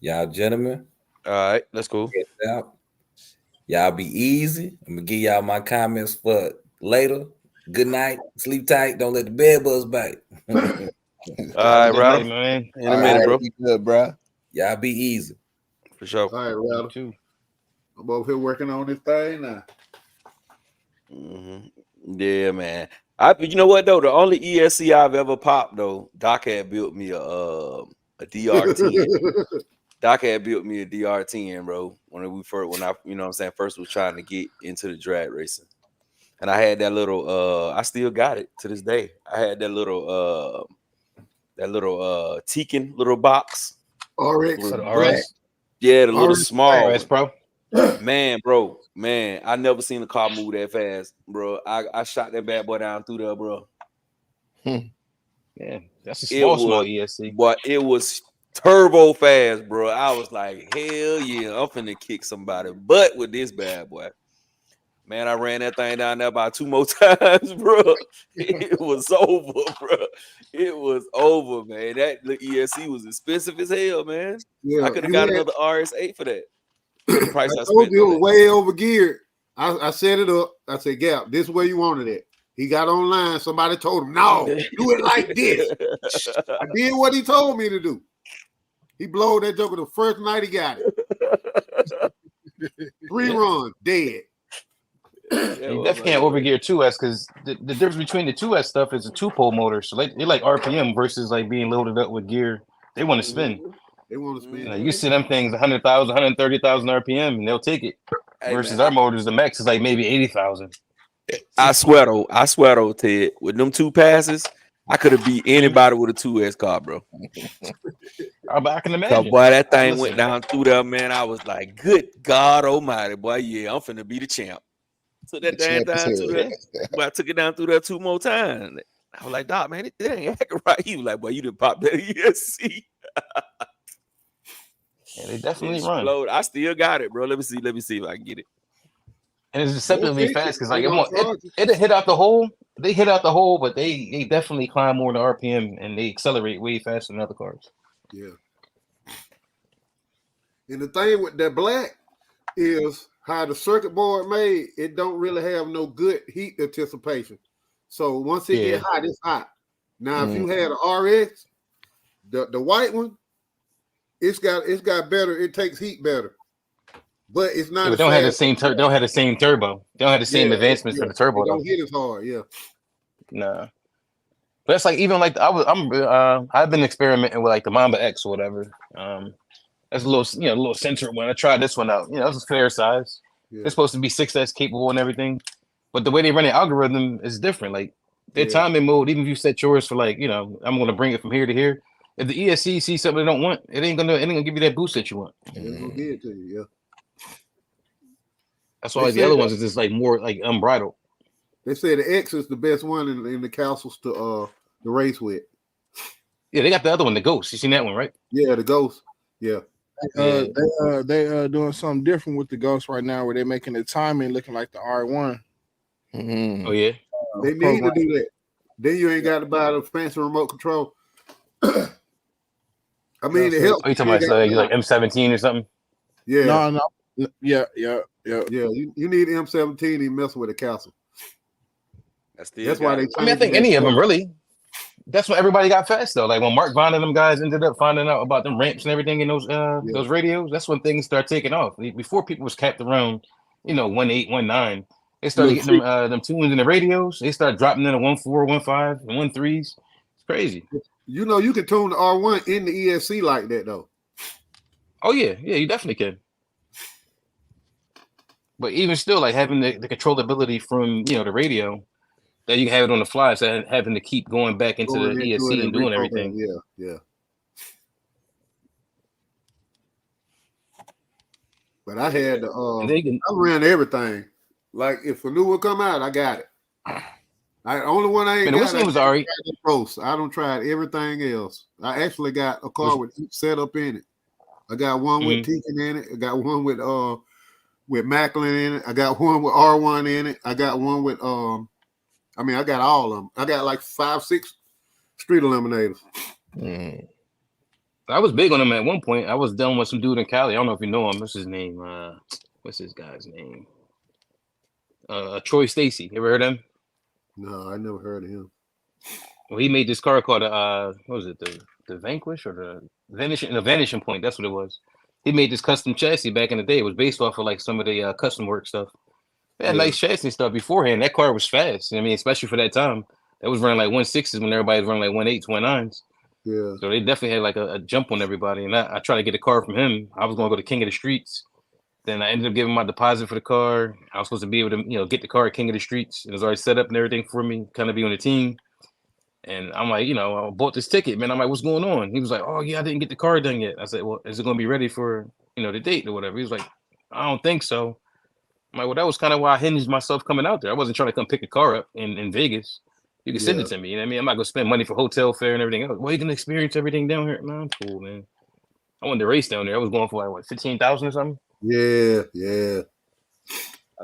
Y'all gentlemen. All right, let's go. Y'all be easy. I'm gonna give y'all my comments for later. Good night. Sleep tight. Don't let the bed bugs bite. All right, Rattle. Man. In a minute, bro. Be good, bro. Y'all be easy. For sure. All right, Rattle. Too. I'm over here working on this thing now. Yeah, man. You know what though? The only ESC I've ever popped though, Doc had built me a DR10. Doc had built me a DR10, bro. When I you know what I'm saying, first was trying to get into the drag racing. And I had that little I still got it to this day. I had that little Tekin little box. RX. RS. Yeah, the little small RS, bro. Man, I never seen a car move that fast, bro. I shot that bad boy down through there, bro. Yeah, that's a small ESC. But it was turbo fast, bro. I was like, hell yeah, I'm finna kick somebody butt with this bad boy. Man, I ran that thing down there about 2 more times, bro. It was over, bro. It was over, man. That ESC was expensive as hell, man. Yeah, I could have got another RS8 for that. For the price I told spent you it on was it. way over geared. I set it up. I said, Gap, this is where you wanted it. He got online. Somebody told him, no, do it like this. I did what he told me to do. He blowed that joker the first night he got it. 3 runs, dead. You definitely can't overgear 2S because the difference between the 2S stuff is a 2-pole motor. So they like RPM versus like being loaded up with gear. They want to spin. They want to spin. You see them things 100,000, 130,000 RPM and they'll take it. Versus our motors, the max is like maybe 80,000. I swear though, Ted, with them 2 passes, I could have beat anybody with a 2S car, bro. I can imagine. So, boy, that thing went down through there, man. I was like, good God almighty, boy, yeah, I'm finna be the champ. Took that thing down through there. But I took it down through there 2 more times. I was like, Doc, man, it ain't acting right. He was like, boy, you done popped that ESC. Yeah, they definitely run. I still got it, bro. Let me see if I can get it. And it's deceptively fast because like it hit out the hole. They hit out the hole, but they definitely climb more than RPM and they accelerate way faster than other cars. Yeah. And the thing with that black is how the circuit board made, it don't really have no good heat anticipation. So once it get hot, it's hot. Now, if you had an RX, the white one, it's got better, it takes heat better. But it's not. They don't have the same don't have the same turbo. They don't have the same advancements for the turbo. They don't hit as hard, Nah. But it's like even like I've been experimenting with like the Mamba X or whatever. That's a little sensor one. I tried this one out. This is fair size. Yeah. It's supposed to be 6S capable and everything. But the way they run the algorithm is different. Like their timing mode, even if you set yours for like, I'm gonna bring it from here to here. If the ESC sees something they don't want, it ain't gonna give you that boost that you want. It's gonna give it to you, That's why the other ones is just like more like unbridled. They say the X is the best one in the castles to race with. Yeah, they got the other one, the Ghost. You seen that one, right? Yeah, the Ghost. Yeah. They doing something different with the Ghost right now, where they're making the timing looking like the R1. Oh yeah. They need to do that. Then you ain't got to buy the fancy remote control. I mean, it helps. Oh, you talking about like M17 or something? Yeah. No. Yeah. Yeah. You need M17 to mess with a castle. That's why they. I mean, I think any of them really. That's when everybody got fast though. Like when Mark Vaughn and them guys ended up finding out about them ramps and everything in those radios. That's when things start taking off. Before people was capped around, 1.8, 1.9. They started getting them tunes in the radios. They started dropping in the 1.4, 1.5, and 1.3s. It's crazy. You can tune the R1 in the ESC like that though. Oh yeah, you definitely can. But even still, like having the controllability from the radio, that you can have it on the fly, so having to keep going back into the ESC and doing everything. Yeah. But I had I ran everything. Like if a new one come out, I got it. Only one I ain't got. Was alright. I don't try everything else. I actually got a car with each setup in it. I got one with Tekin in it. I got one with Macklin in it. I got one with R1 in it. I got one with I got all of them. I got like 5, 6 street eliminators. I was big on them at one point. I was dealing with some dude in Cali. I don't know if you know him. What's his name? What's this guy's name? Troy Stacy. You ever heard of him? No, I never heard of him. Well, he made this car called what was it? The Vanquish or the Vanishing Point. That's what it was. He made this custom chassis back in the day. It was based off of like some of the custom work stuff. They had nice chassis stuff beforehand. That car was fast. I mean, especially for that time. That was running like 1.6s when everybody was running like 1.8s, 1.9s. Yeah. So they definitely had like a jump on everybody. And I tried to get a car from him. I was going to go to King of the Streets. Then I ended up giving my deposit for the car. I was supposed to be able to, get the car at King of the Streets. It was already set up and everything for me, kind of be on the team. And I'm like, I bought this ticket, man. I'm like, what's going on? He was like, oh, yeah, I didn't get the car done yet. I said, well, is it going to be ready for, the date or whatever? He was like, I don't think so. I'm like, well, that was kind of why I hinged myself coming out there. I wasn't trying to come pick a car up in Vegas. You can send it to me. You know what I mean? I'm not going to spend money for hotel fare and everything else. Well, you can experience everything down here. Man, I'm cool, man. I wanted to race down there. I was going for like, what, 15,000 or something? Yeah.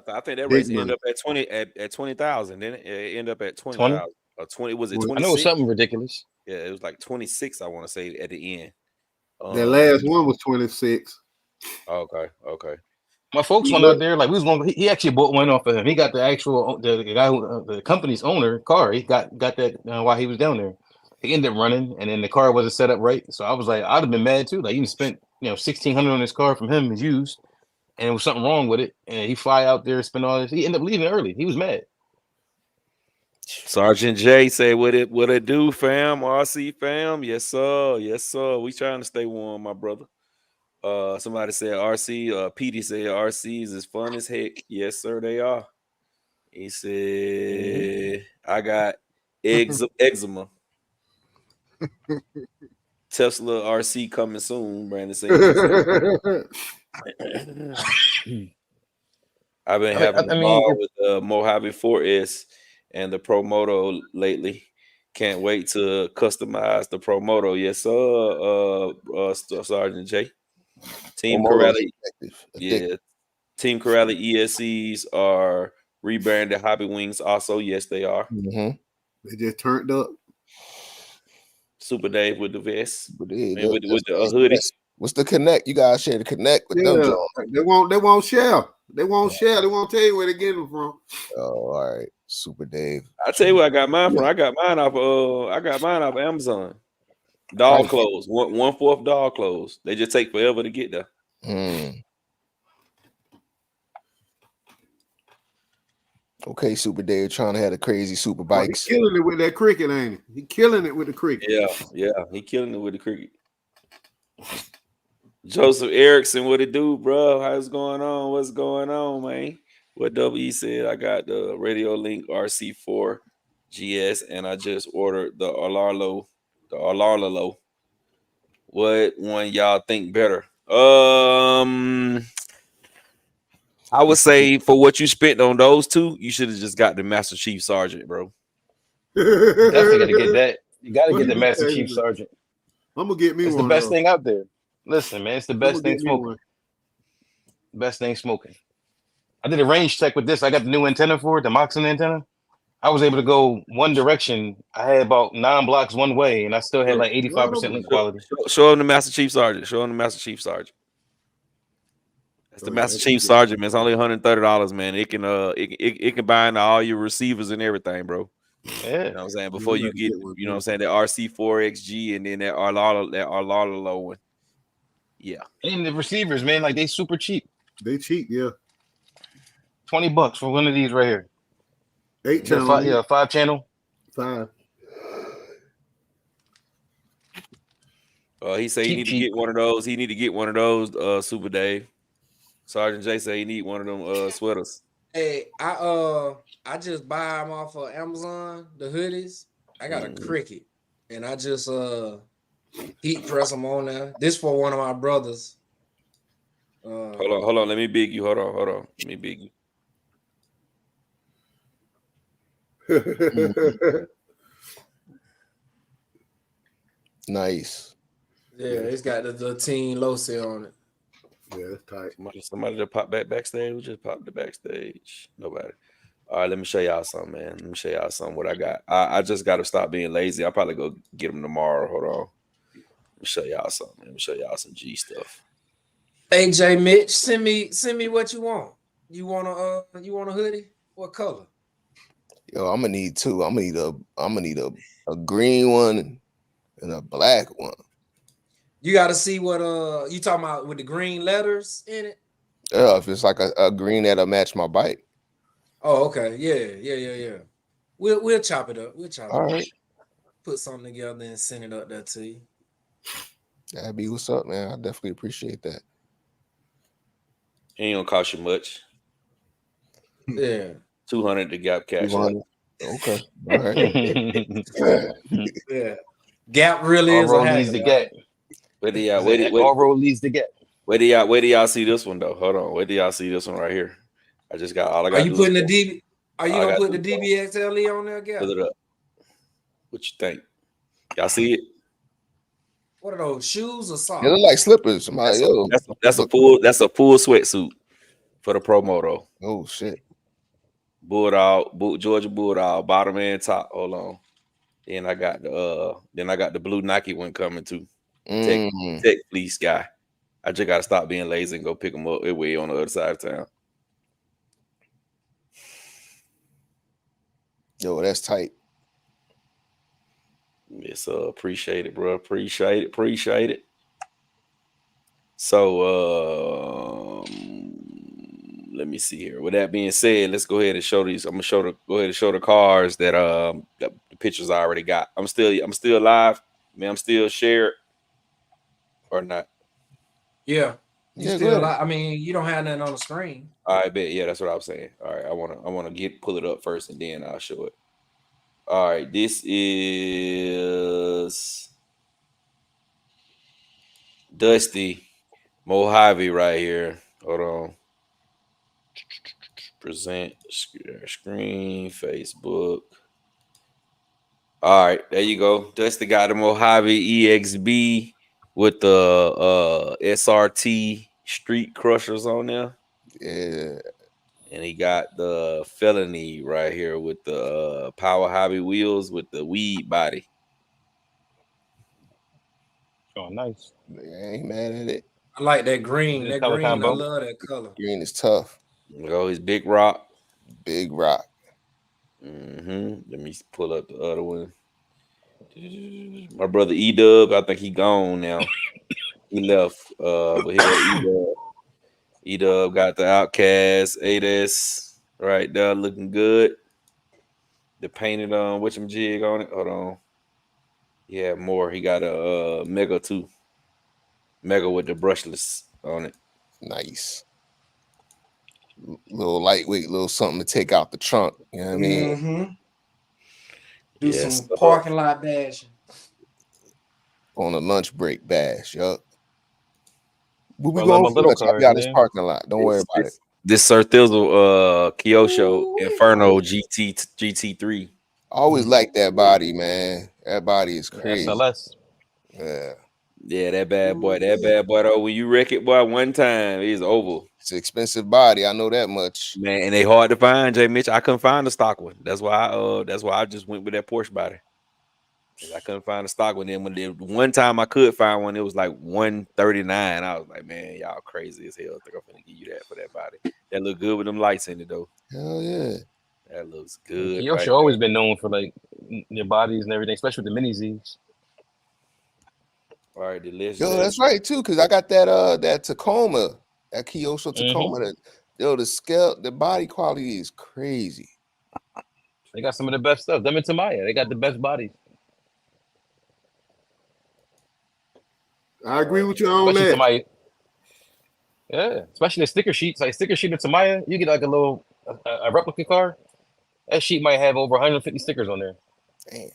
I think that race ended up at 20,000. Then it ended up at 20,000 or 20. Was it 26? I know it was something ridiculous. Yeah, it was like 26. I want to say at the end. That last one was 26. Okay. My folks went out there like we was going. He actually bought one off of him. He got the actual the guy who the company's owner car. He got that while he was down there. He ended up running, and then the car wasn't set up right. So I was like, I'd have been mad too. Like you spent $1,600 on this car from him, is used, and there was something wrong with it. And he fly out there, spend all this. He ended up leaving early. He was mad. Sergeant J say, what it do, fam? RC fam, yes sir. We trying to stay warm, my brother. Somebody said RC. Petey said RCs is fun as heck. Yes sir, they are. He said, I got eczema. Tesla RC coming soon. Brandon said. I've been having a ball with the Mojave 4S and the Pro Moto lately. Can't wait to customize the Pro Moto. Yes, sir. Sergeant J. Team Corrali. Yeah. Team Corrali ESCs are rebranded Hobby Wings. Also, yes, they are. Mm-hmm. They just turned up. Super Dave with the vest. With the hoodie. What's the connect? You guys share the connect with them, John. They won't share. They won't share. They won't tell you where they get them from. Oh, all right. Super Dave. I tell you where I got mine from. I got mine off Amazon. Dog clothes. 1/4 dog clothes. They just take forever to get there. Okay, Super Dave trying to have the crazy super bikes. He's killing it with that cricket, ain't he? He killing it with the cricket. Yeah. He killing it with the cricket. Joseph Erickson, what it do, bro? How's going on? What's going on, man? What W said, I got the Radio Link RC4 GS, and I just ordered the Arlarlo. What one y'all think better? I I would say for what you spent on those two, you should have just got the Master Chief Sergeant, bro. Definitely got to get that. You got to What get the you Master saying? Chief Sergeant. I'm gonna get me It's the one. best thing out there. Listen, man, it's the I'm best gonna thing get me smoking. one. Best thing smoking. I did a range check with this. I got the new antenna for it, the Moxon antenna. I was able to go one direction. I had about 9 blocks one way, and I still had like 85% link quality. Show him the Master Chief Sergeant. Show him the Master Chief Sergeant. That's the Master Chief Sergeant, man. It's only $130, man. It can bind all your receivers and everything, bro. Yeah. You know what I'm saying? Before you get, you know what I'm saying, the RC4XG and then that Arlala low one. Yeah. And the receivers, man, like they super cheap. They cheap, yeah. $20 for one of these right here. 8 channel. 5 channel. 5. He said he need to get one of those. He need to get one of those, Super Dave. Sergeant J said he need one of them sweaters. Hey, I just buy them off of Amazon, the hoodies. I got a Cricket, and I just heat press them on there. This for one of my brothers. Hold on. Let me big you. Hold on. Let me big you. Nice. Yeah, it's got the Team Low Cell on it. Yeah, that's tight. Somebody just popped backstage. Who just popped the backstage? Nobody. All right, let me show y'all something, man. Let me show y'all something what I got. I just got to stop being lazy. I'll probably go get them tomorrow. Hold on. Let me show y'all something. Let me show y'all some G stuff. Hey, J Mitch, send me what you want. You want a hoodie? What color? Yo, I'm gonna need two. I'm gonna need a green one and a black one. You got to see what you talking about with the green letters in it. Yeah, if it's like a green that'll match my bike. Oh, okay. Yeah. We'll chop it up. All right. Put something together and send it up there to you. That'd be what's up, man. I definitely appreciate that. Ain't gonna cost you much. Yeah. 200 to Gap cash. 200. Okay. All right. Yeah. Gap really is a leads the Gap. Where do y'all see this one though? Hold on. Where do y'all see this one right here? I just got all I got. Are you putting the DB? Are you gonna put the DBXLE on there, Gap? Put it up. What you think? Y'all see it? What are those, shoes or socks? They look like slippers. That's a full sweatsuit for the promo though. Oh shit. Georgia Bulldog, bottom and top. Hold on. Then I got the blue Nike one coming too. Tech fleece guy. I just gotta stop being lazy and go pick them up. They're way on the other side of town. Yo, that's tight. It's appreciate it, bro. Appreciate it. So let me see here. With that being said, let's go ahead and show these. I'm gonna go ahead and show the cars that the pictures I already got. I'm still live. Man, I'm still shared or not. Yeah. You still I mean, you don't have nothing on the screen. I bet. Yeah, that's what I was saying. All right, I wanna pull it up first and then I'll show it. All right, this is Dusty Mojave right here. Hold on. Present screen, Facebook. All right, there you go. Dusty got the Mojave EXB with the SRT Street Crushers on there. Yeah. And he got the Felony right here with the Power Hobby wheels with the weed body. Oh, nice. I ain't mad at it. I like that green. That green, combo. I love that color. Green is tough. Oh, his Big Rock. Big Rock. Let me pull up the other one. My brother E-Dub, I think he gone now. He left. But he got E-Dub. E-Dub got the Outcast 8S right there looking good. The painted whatchamajig on it. Hold on. Yeah, more. He got a Mega too. Mega with the brushless on it. Nice. Little lightweight, little something to take out the trunk. You know what I mean? Mm-hmm. Do some parking lot bashing. On a lunch break bash, yup. Where we Well, going for lunch? I'll be out this parking lot. Don't worry about it. This Sir Thizzle Kyosho Inferno GT3. I always like that body, man. That body is crazy. SLS. Yeah, that bad boy though. When you wreck it, boy, one time it's over. It's an expensive body. I know that much. Man, and they hard to find, Jay Mitch. I couldn't find the stock one. That's why I just went with that Porsche body. I couldn't find a stock one. Then one time I could find one, it was like 139. I was like, man, y'all crazy as hell. I think I'm gonna give you that for that body. That look good with them lights in it though. Hell yeah. That looks good. Yoshi always been known for like their bodies and everything, especially with the mini Z's. All right, delicious. Yo, that's right too, because I got that Tacoma, that Kyosho Tacoma. The body quality is crazy. They got some of the best stuff. Them and Tamaya, they got the best bodies. I agree with you on especially that. Tamaya. Yeah, especially the sticker sheets. Like sticker sheet of Tamaya, you get like a replica car. That sheet might have over 150 stickers on there. Damn.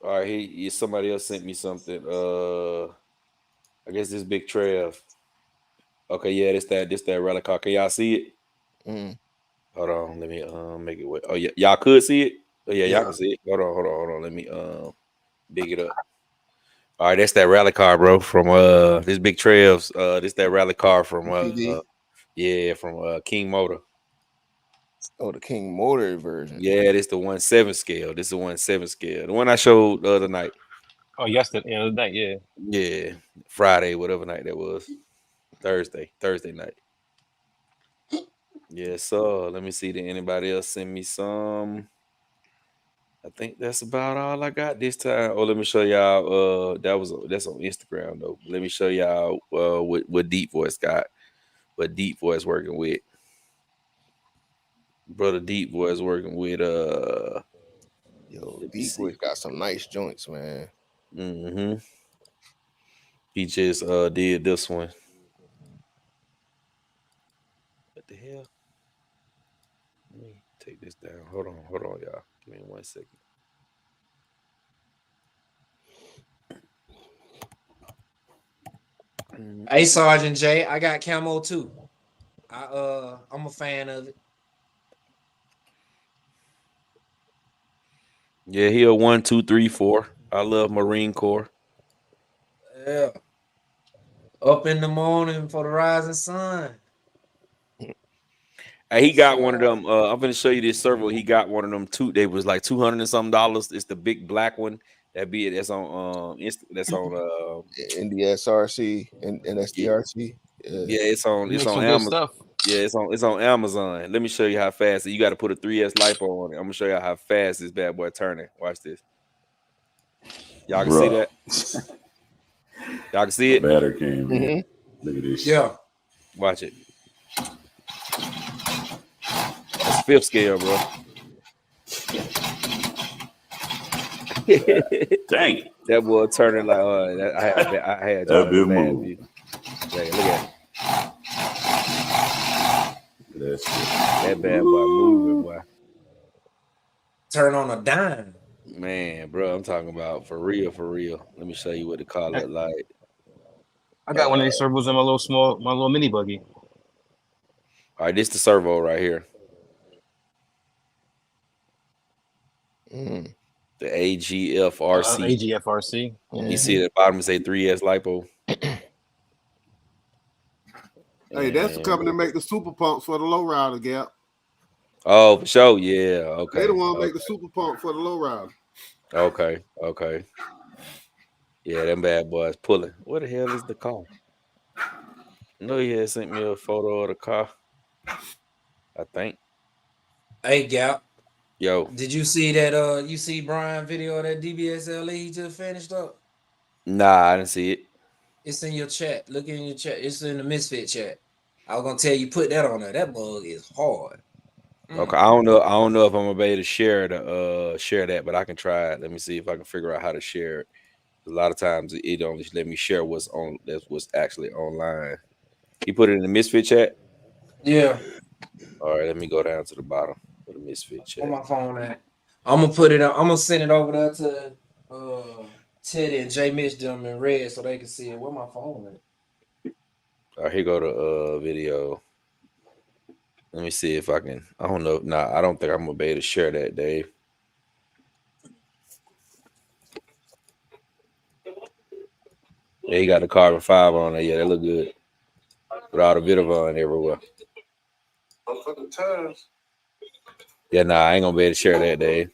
All right, somebody else sent me something. I guess this Big Trev. Okay, yeah, this that relic car. Can y'all see it? Mm. Hold on, let me make it wet. Oh yeah, y'all could see it. Oh yeah, y'all can see it. Hold on. Let me big it up. All right, that's that rally car, bro. From this Big Trev's. This that rally car from from King Motor. Oh, the King Motor version. Yeah, this the 1/7 scale. This is the 1/7 scale. The one I showed the other night. Oh, yesterday, the other night, yeah. Yeah, Friday, whatever night that was. Thursday night. Yes, so let me see. Did anybody else send me some? I think that's about all I got this time. Oh, let me show y'all. That's on Instagram though. Let me show y'all what Deep Voice got. What Deep Voice working with. Brother Deep Voice working with Yo, Deep Voice got some nice joints, man. Mm-hmm. He just did this one. What the hell? Let me take this down. Hold on, y'all. Give me 1 second. Hey, Sergeant J, I got camo too. I'm a fan of it. Yeah, he a 1, 2, 3, 4. I love Marine Corps. Yeah. Up in the morning for the rising sun. Hey, he got one of them. I'm gonna show you this servo. He got one of them too. They was like $200 and some. It's the big black one. That's on NDSRC and NSDRC. Yeah, it's on some Amazon. good stuff. Yeah, it's on Amazon. Let me show you how fast. You got to put a 3S lipo on it. I'm gonna show you how fast this bad boy turning. Watch this. Y'all can see that. Y'all can see it. Batter came in. Look at this. Yeah. Watch it. That's 5th scale, bro. Dang it. That boy turning like I had that big bad move. view. Yeah, look at it. That's That bad boy moving, boy. Turn on a dime. Man, bro, I'm talking about for real. Let me show you what the car look like. I got one of these servos in my little mini buggy. All right, this the servo right here. Mm. The AGFRC. AGFRC. You see at the bottom it say 3S lipo. Hey, that's the company that make the super pumps for the lowrider, Gap. Oh, for sure. Yeah. Okay. They the one make the super pump for the lowrider. Okay. Yeah, them bad boys pulling. What the hell is the car? No, he had sent me a photo of the car. I think. Hey, Gap. Yo. Did you see that? You see Brian video of that DBSLE he just finished up? Nah, I didn't see it. It's in your chat. Look in your chat. It's in the Misfit chat. I was gonna tell you put that on there. That bug is hard. Okay, I don't know if I'm gonna be able to share that, but I can try it. Let me see if I can figure out how to share it. A lot of times it only let me share what's actually online. You put it in the Misfit chat? Yeah. All right, let me go down to the bottom for the Misfit chat. On my phone at. I'm gonna send it over there to Teddy and J Mitch them in red so they can see it. Where my phone at? All right, here go the video. Let me see if I can. I don't know. Nah, I don't think I'm gonna be able to share that, Dave. Yeah, he got the carbon fiber on there. Yeah, that look good. With all the Vitavan everywhere. Yeah, nah, I ain't gonna be able to share that, Dave.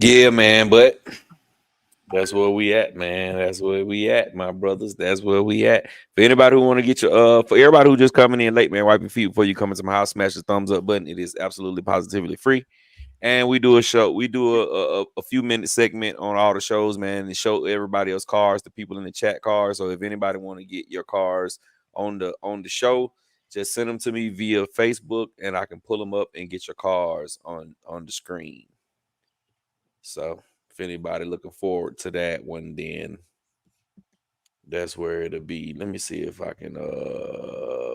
Yeah, man, but that's where we at, man. That's where we at, my brothers. That's where we at. For anybody who want to get your for everybody who just coming in late, man, wipe your feet before you come into my house. Smash the thumbs up button. It is absolutely positively free. And we do a show. We do a few minute segment on all the shows, man, and show everybody else cars, the people in the chat cars. So if anybody want to get your cars on the show, just send them to me via Facebook, and I can pull them up and get your cars on the screen. So if anybody looking forward to that one, then that's where it'll be. Let me see if I can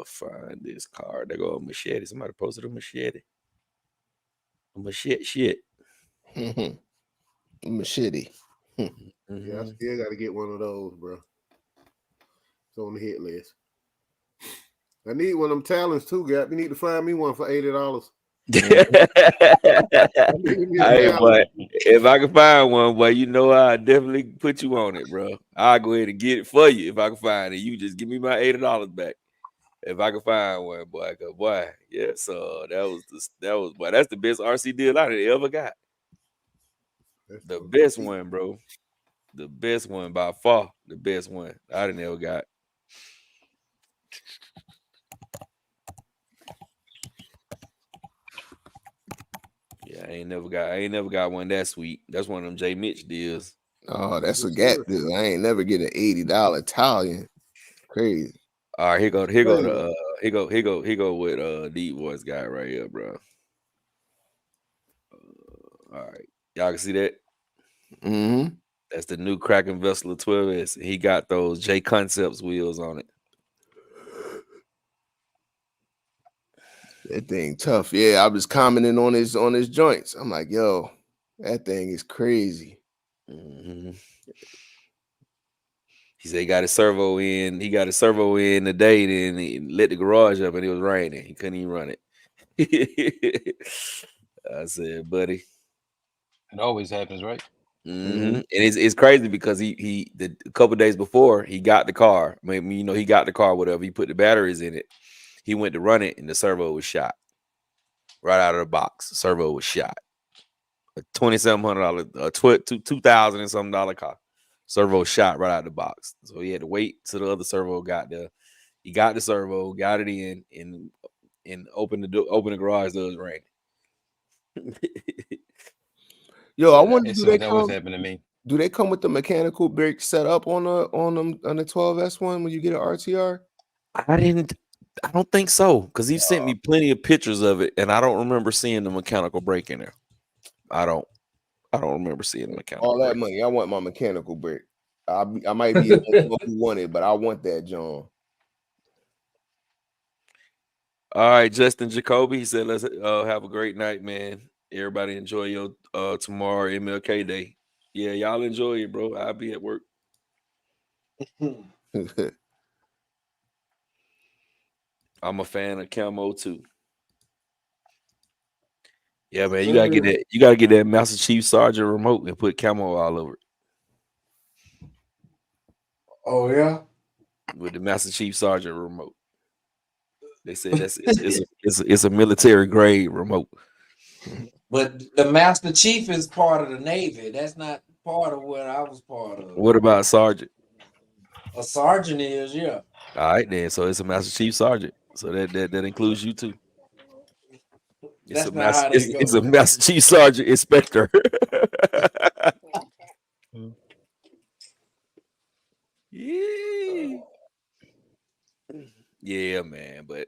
find this car. There go a machete. Somebody posted a machete. A machete shit. Machete. Yeah, I still got to get one of those, bro. It's on the hit list. I need one of them talents too, Gap. You need to find me one for $80. Hey, but if I can find one, boy, you know I definitely put you on it, bro. I'll go ahead and get it for you if I can find it. You just give me my $80 back if I can find one, boy. Boy, yes, boy. That's the best RC deal I ever got. The best one, bro. The best one by far. The best one I done ever got. Yeah, I ain't never got one that sweet. That's one of them J Mitch deals. Oh, that's a Gap deal. I ain't never get an $80 Italian. Crazy. All right, here go with Deep Voice guy right here, bro. All right, y'all can see that. Mm-hmm. That's the new Kraken Vessel 12S. He got those J Concepts wheels on it. That thing tough. Yeah, I was commenting on his joints. I'm like, yo, that thing is crazy. Mm-hmm. He said he got his servo in. He got his servo in today. Then he lit the garage up and it was raining. He couldn't even run it. I said, buddy. It always happens, right? Mm-hmm. And it's crazy because a couple days before he got the car. I mean, he got the car, whatever. He put the batteries in it. He went to run it, and the servo was shot right out of the box. The servo was shot. A $2,700, $2,000 and something car. Servo shot right out of the box. So he had to wait till the other servo got there. He got the servo, got it in, and opened the garage. It was raining. Yo, I wonder that always happened to me. Do they come with the mechanical brake set up on the 12S one when you get an RTR? I don't think so, because he sent me plenty of pictures of it, and I don't remember seeing the mechanical brake in there. I don't remember seeing the mechanical. All that money, I want my mechanical brake. I might be the one who want it, but I want that, John. All right, Justin Jacoby, he said, let's have a great night, man. Everybody enjoy your tomorrow MLK Day. Yeah, y'all enjoy it, bro. I'll be at work. I'm a fan of camo too. Yeah, man, you gotta get that Master Chief Sergeant remote and put camo all over it. Oh yeah, with the Master Chief Sergeant remote. They said it's a military grade remote. But the Master Chief is part of the Navy. That's not part of what I was part of. What about Sergeant? A sergeant is, yeah. All right, then. So it's a Master Chief Sergeant. So that includes you too. It's a Master Chief Sergeant Inspector. Yeah, man. But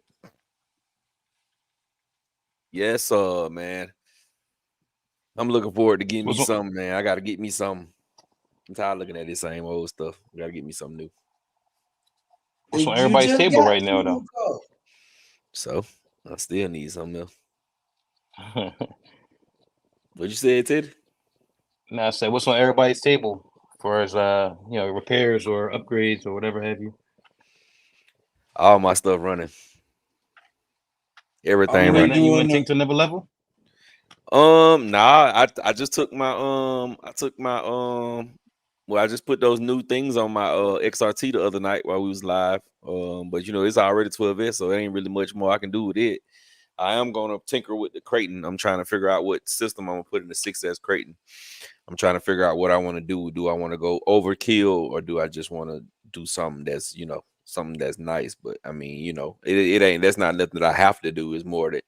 yes, man. I'm looking forward to getting me something, man. I gotta get me something. I'm tired of looking at this same old stuff. I gotta get me something new. What's on everybody's table right now, though? So I still need something else. What you said, Teddy? Now I said, what's on everybody's table for as repairs or upgrades or whatever have you? All my stuff running. Everything I'm running. You want redoing to take to another level? Nah, I just took my well, I just put those new things on my XRT the other night while we was live. But it's already 12S, so there ain't really much more I can do with it. I am gonna tinker with the Creighton. I'm trying to figure out what system I'm gonna put in the 6S Creighton. I'm trying to figure out what I want to do. Do I want to go overkill, or do I just want to do something that's something that's nice? But I mean, it ain't, that's not nothing that I have to do. It's more that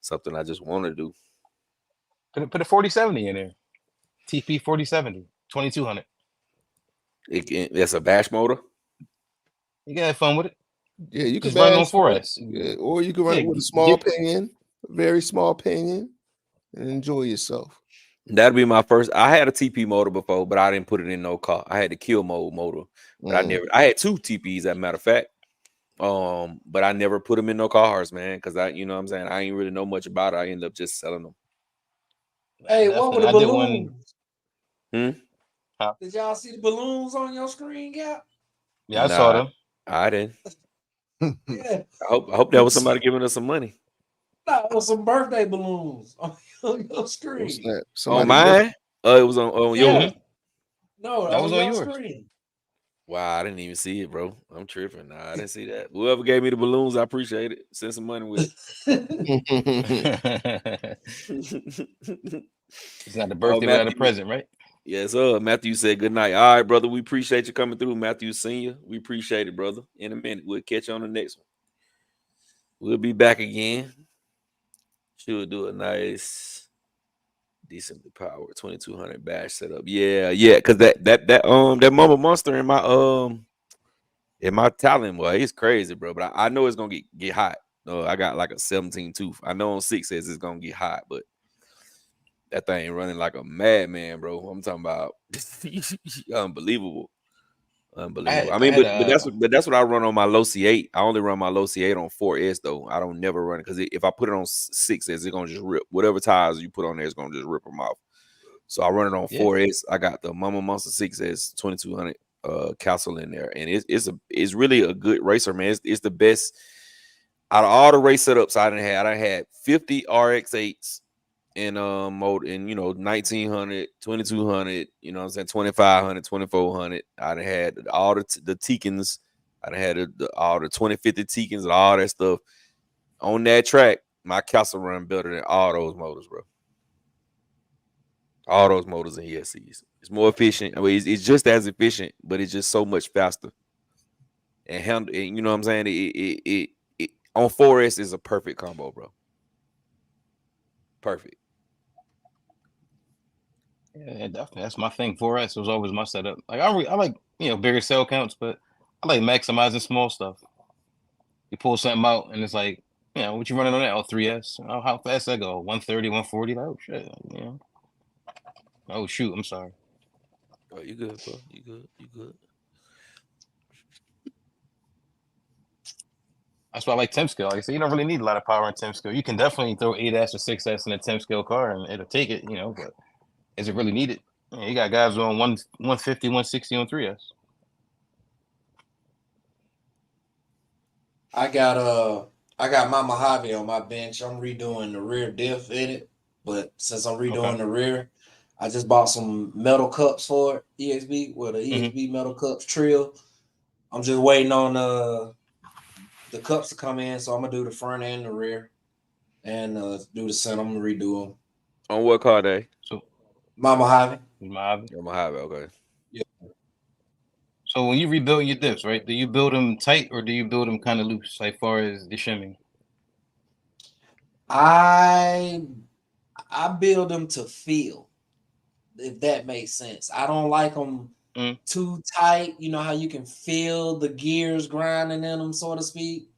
something I just want to do. Put a 4070 in there. TP 4070, 2200. That's a bash motor. You can have fun with it. Yeah, you can Just run on bash 4S. Yeah, or you can run it with a small pinion, a very small pinion, and enjoy yourself. That'd be my first. I had a TP motor before, but I didn't put it in no car. I had the kill mode motor, but I had 2 TPs, as a matter of fact. But I never put them in no cars, man, because what I'm saying, I ain't really know much about it. I ended up just selling them. Hey, what were the balloons? Did y'all see the balloons on your screen, Gap? Yeah, I saw them. I didn't. Yeah. I hope that was somebody giving us some money. No, it was some birthday balloons on your screen. On mine? It was on yours. No, that was on yours. Screen. Wow, I didn't even see it, bro. I'm tripping. Nah, I didn't see that. Whoever gave me the balloons, I appreciate it. Send some money with it. It's not the birthday without a present, right? Yes, sir. Matthew said good night. All right, brother. We appreciate you coming through, Matthew Senior. We appreciate it, brother. In a minute, we'll catch you on the next one. We'll be back again. Should do a nice, decently powered 2200 bash setup. Yeah, because that Mama Monster in my Talon, well, it's crazy, bro. But I know it's gonna get hot. I got like a 17 tooth. I know on 6 says it's gonna get hot, but that thing running like a madman, bro. I'm talking about unbelievable. I mean, but that's what I run on my low C8. I only run my low C8 on 4S though. I don't never run it because if I put it on 6S, it's gonna just rip. Whatever tires you put on there, it's gonna just rip them off. So I run it on 4S. I got the Mama Monster 6S 2200 Castle in there, and it's really a good racer, man. It's the best out of all the race setups I had 50 RX8s in mode in 1900, 2200, you know what I'm saying, 2500, 2400. I had all the Teekins. I had all the 2050 Teekins and all that stuff on that track. My Castle run better than all those motors, bro. All those motors and ESCs. It's more efficient. I mean, it's just as efficient, but it's just so much faster. And you know what I'm saying? It on 4S is a perfect combo, bro. Perfect. Yeah, definitely. That's my thing. 4S was always my setup. Like I like bigger cell counts, but I like maximizing small stuff. You pull something out, and it's like, what you running on that? Oh, 3S. Oh, how fast I go? 130, 140. Like, oh shit. Oh shoot. I'm sorry. Oh, you good, bro? You good? You good? That's why I like 10 scale. Like I said, you don't really need a lot of power in 10 scale. You can definitely throw 8S or 6S in a 10 scale car, and it'll take it. But is it really needed? You got guys on 150, 160 on 3S. I got my Mojave on my bench. I'm redoing the rear diff in it, but since I'm redoing the rear, I just bought some metal cups for it, EXB, with the EXB metal cups trill. I'm just waiting on the cups to come in, so I'm gonna do the front and the rear, and do the center. I'm gonna redo them. On what car day? So my Mojave. Mojave, okay. Yeah. So when you rebuild your diffs, right? Do you build them tight or do you build them kind of loose, like far as the shimming? I build them to feel, if that makes sense. I don't like them too tight. You know how you can feel the gears grinding in them, so to speak.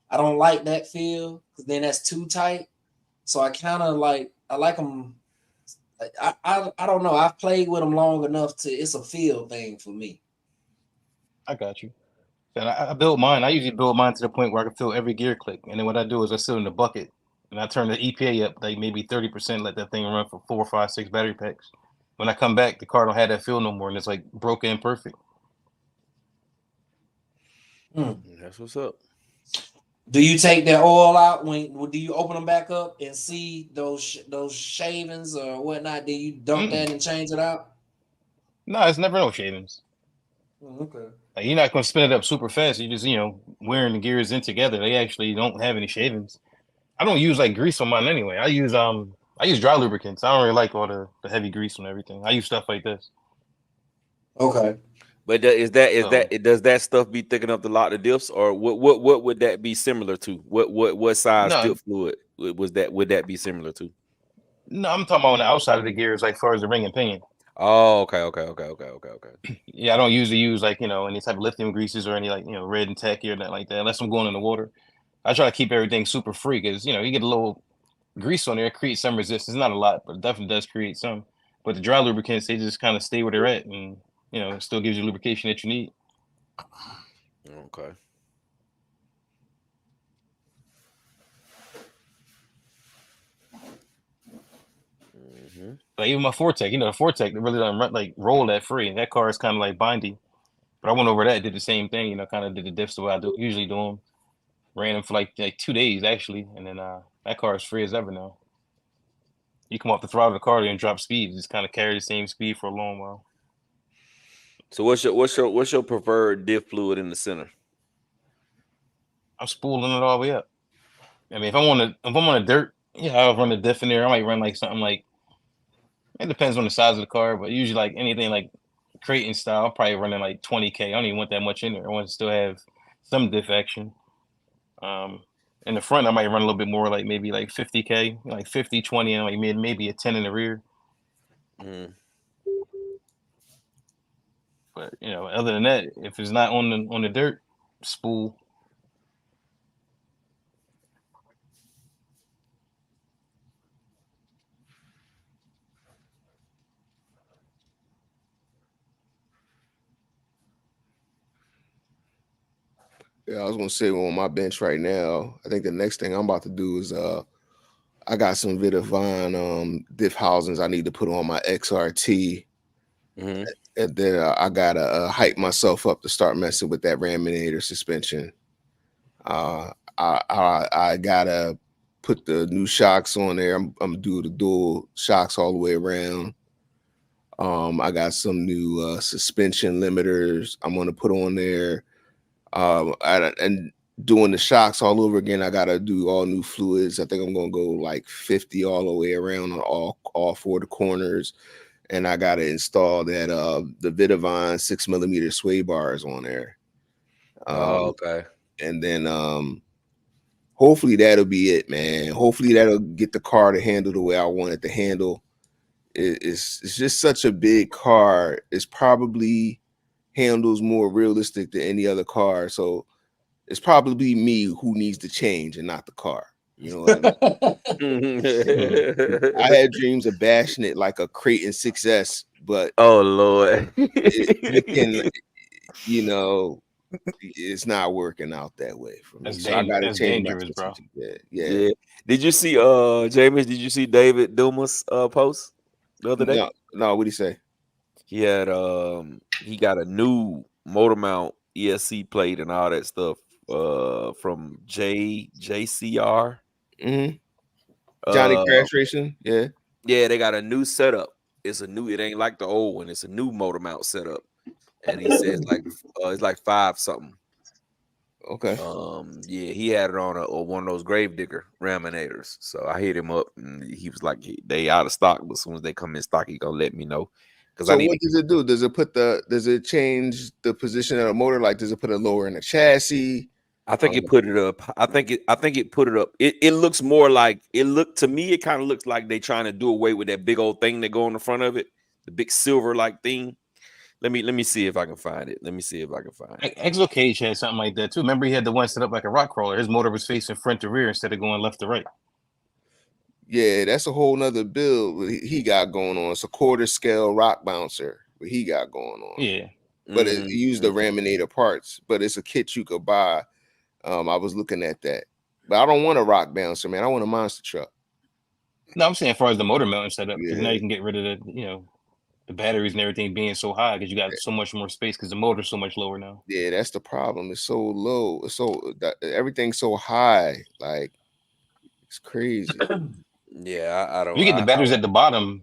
I don't like that feel because then that's too tight. So I kind of I like them. I don't know. I've played with them long enough it's a feel thing for me. I got you. And I build mine. I usually build mine to the point where I can feel every gear click. And then what I do is I sit in the bucket and I turn the EPA up like maybe 30%, let that thing run for 4, 5, 6 battery packs. when I come back, the car don't have that feel no more, and it's like broken and perfect. That's what's up. Do you take that oil out when do you open them back up and see those shavings or whatnot? Do you dump that and change it out? No, it's never no shavings. Okay. Like, you're not gonna spin it up super fast. You just wearing the gears in together. They actually don't have any shavings. I don't use like grease on mine anyway. I use dry lubricants. I don't really like all the heavy grease and everything. I use stuff like this. Okay. But does that stuff be thick enough to lock the diffs, or what would that be similar to? What size dip fluid would that be similar to? No, I'm talking about on the outside of the gears, like far as the ring and pinion. Oh, okay. Yeah, I don't usually use like any type of lithium greases or any like red and tacky or that like that, unless I'm going in the water. I try to keep everything super free because you get a little grease on there, it creates some resistance. Not a lot, but it definitely does create some. But the dry lubricants, they just kind of stay where they're at, and it still gives you lubrication that you need. Okay. Like even my Fortec, the Fortec, they really don't roll that free. That car is kind of like bindy. But I went over that, did the same thing, kind of did the diffs the way I usually do them. Ran them for like 2 days actually, and then that car is free as ever now. You come off the throttle of the car and drop speed, just kind of carry the same speed for a long while. So what's your preferred diff fluid in the center? I'm spooling it all the way up. I mean, if I'm on the dirt, I'll run the diff in there. I might run like something like, it depends on the size of the car, but usually like anything like Creighton style, I'll probably running like 20K. I don't even want that much in there. I want to still have some diff action. In the front, I might run a little bit more, like maybe like 50K, like 50, 20, and like maybe a 10 in the rear. But other than that, if it's not on the dirt, spool. Yeah, I was gonna say on my bench right now. I think the next thing I'm about to do is I got some Vidavine diff housings I need to put on my XRT. And then I gotta hype myself up to start messing with that Raminator suspension. I gotta put the new shocks on there. I'm do the dual shocks all the way around. I got some new suspension limiters I'm gonna put on there. And doing the shocks all over again, I gotta do all new fluids. I think I'm gonna go like 50 all the way around on all four of the corners, and I gotta install that the Vidavine 6mm sway bars on there. Okay. And then hopefully that'll be it, man. Hopefully that'll get the car to handle the way I want it to handle. It's just such a big car. It's probably handles more realistic than any other car, so it's probably me who needs to change and not the car. You know what I mean? I had dreams of bashing it like a Creighton 6S, but oh Lord, it can, it's not working out that way for me. So I got to change my strategy. Yeah. Did you see James? Did you see David Dumas post the other day? No. What did he say? He had he got a new motor mount ESC plate and all that stuff from JCR. Johnny Crash Racing. Yeah, they got a new setup. It ain't like the old one. It's a new motor mount setup, and he says it's like 5 something. Okay. He had it on one of those Gravedigger Raminators. So I hit him up, and he was like, "They out of stock, but as soon as they come in stock, he gonna let me know." So what does it do? Does it change the position of the motor? Like, does it put it lower in the chassis? I think it put it up. I think it put it up. It looks more like to me. It kind of looks like they trying to do away with that big old thing that go on the front of it, the big silver like thing. Let me see if I can find it. Exo Cage had something like that too. Remember, he had the one set up like a rock crawler. His motor was facing front to rear instead of going left to right. Yeah, that's a whole nother build he got going on. It's a quarter scale rock bouncer what he got going on. Yeah. But it used the Raminator parts, but it's a kit you could buy. I was looking at that. But I don't want a rock bouncer, man. I want a monster truck. No, I'm saying as far as the motor mounting setup, because now you can get rid of the, the batteries and everything being so high because you got so much more space because the motor's so much lower now. Yeah, that's the problem. It's so low. It's so everything's so high. Like it's crazy. Yeah, I don't. If you get the batteries at the bottom,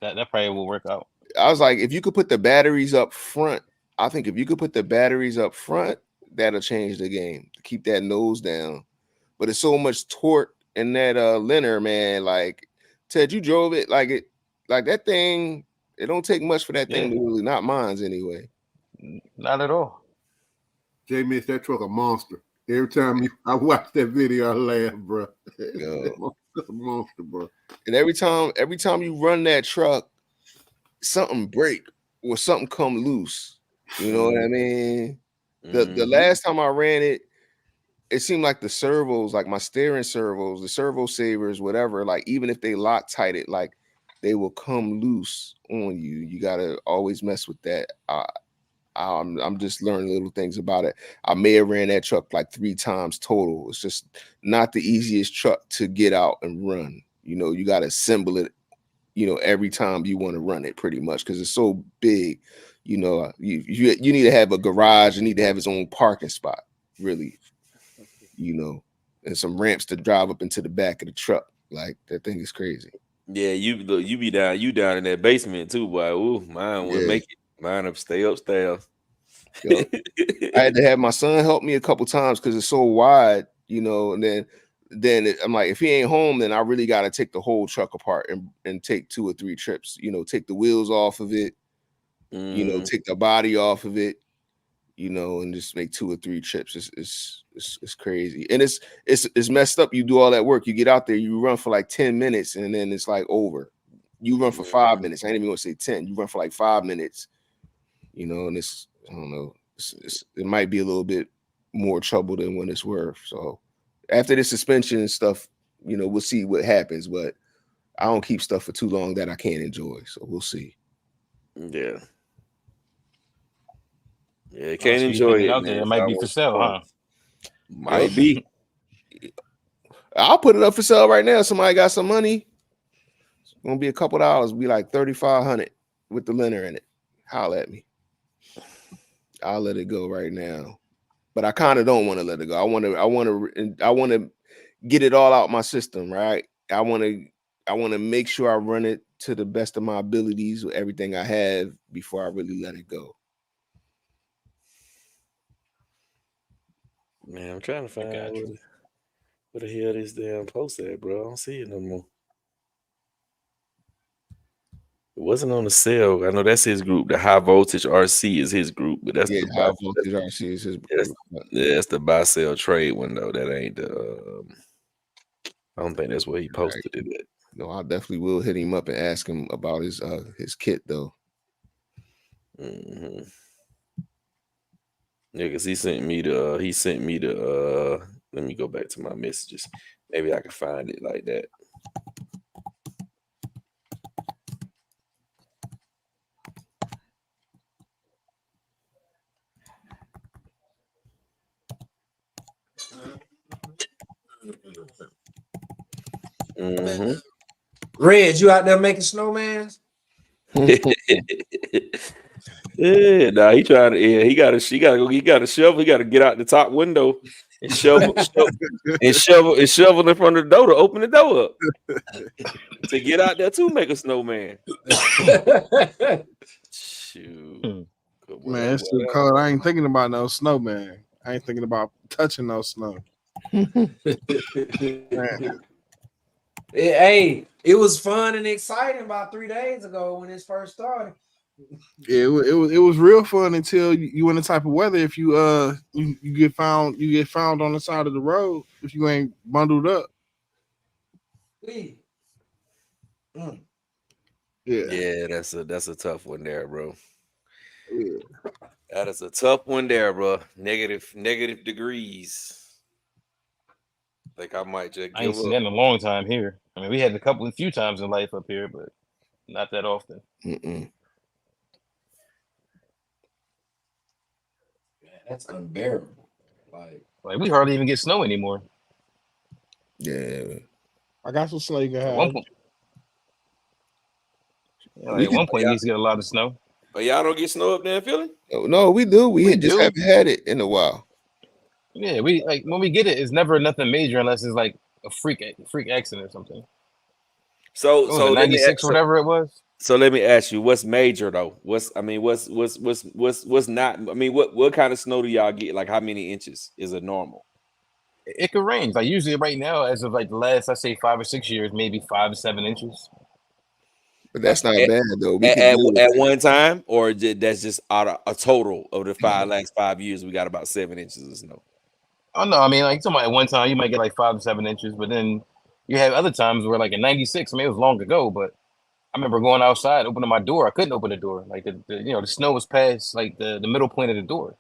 that probably will work out. I was like, if you could put the batteries up front, I think if you could put the batteries up front, that'll change the game to keep that nose down. But it's so much torque in that linear, man. Like Ted, you drove it like that thing. It don't take much for that thing to really, not mine's anyway. Not at all. Jay Mitch, that truck a monster. Every time I watch that video, I laugh, bro. It's a monster, bro. And every time you run that truck, something break or something come loose. You know what I mean? The last time I ran it, it seemed like the servos, like my steering servos, the servo savers, whatever, like even if they Loctite, like they will come loose on you. You gotta always mess with that. I'm just learning little things about it. I may have ran that truck like 3 times total. It's just not the easiest truck to get out and run. You know, you gotta assemble it, you know, every time you want to run it pretty much because it's so big. You know, you need to have a garage. You need to have its own parking spot, really. You know, and some ramps to drive up into the back of the truck. Like that thing is crazy. Yeah, you be down in that basement too, boy. Ooh, mine would make it. Mine stay upstairs. I had to have my son help me a couple times because it's so wide, you know. And then I'm like, if he ain't home, then I really got to take the whole truck apart and take 2 or 3 trips. You know, take the wheels off of it. You know, take the body off of it. You know, and just make 2 or 3 trips. It's crazy, and it's messed up. You do all that work, you get out there, you run for like 10 minutes, and then it's like over. You run for 5 minutes. I ain't even gonna say 10. You run for like 5 minutes. You know, and it's I don't know. It might be a little bit more trouble than what it's worth. So after the suspension and stuff, you know, we'll see what happens. But I don't keep stuff for too long that I can't enjoy. So we'll see. Yeah. Yeah, can't enjoy it out there. It might be for sale, huh? Might be. I'll put it up for sale right now. Somebody got some money. It's gonna be a couple dollars. Be like $3,500 with the liner in it. Holler at me. I'll let it go right now. But I kind of don't want to let it go. I want to get it all out my system, right? I want to make sure I run it to the best of my abilities with everything I have before I really let it go. Man, I'm trying to find out where the hell this damn post at, bro. I don't see it no more. It wasn't on the sale. I know that's his group. The High Voltage RC is his group, but that's the High Voltage RC is his group. That's the buy sell trade window. That ain't the. I don't think that's where he posted it at. No, I definitely will hit him up and ask him about his kit though. Mm-hmm. Yeah, because he sent me the. Let me go back to my messages. Maybe I can find it like that. Mm-hmm. Red, you out there making snowmans? Yeah, nah, he trying to. Yeah, he got to go. He got to shovel. He got to get out the top window and shovel in front of the door to open the door up to get out there to make a snowman. Shoot, man, it's too cold. I ain't thinking about no snowman. I ain't thinking about touching no snow. Hey, it was fun and exciting about 3 days ago when it first started. It was real fun until you in the type of weather. If you you get found on the side of the road if you ain't bundled up. Yeah, that's a tough one there, bro. Yeah. That is a tough one there, bro. Negative degrees. Like I might just. I ain't seen that in a long time here. I mean, we had a few times in life up here, but not that often. That's unbearable. Like we hardly even get snow anymore. Yeah, I got some snow you can have. Yeah, like, at one point, it needs to get a lot of snow. But y'all don't get snow up there in Philly? No, we do. We just do. haven't had it in a while. Yeah, we like when we get it, it's never nothing major unless it's like a freak accident or something. So, What was so it, let me 96 or whatever it was. So let me ask you, what's major though? What's not? I mean, what kind of snow do y'all get? Like, how many inches is it normal? It could range. Like usually, right now, as of like the last, I say 5 or 6 years, maybe 5 to 7 inches. But that's not At- bad though. We At, can at, deal with at that. one time, or that's just out of a total of the last 5 years, we got about 7 inches of snow. Oh no, I mean, like somebody at one time you might get like 5 to 7 inches, but then you have other times where like in '96. I mean, it was long ago, but I remember going outside, opening my door. I couldn't open the door. Like the snow was past like the middle point of the door.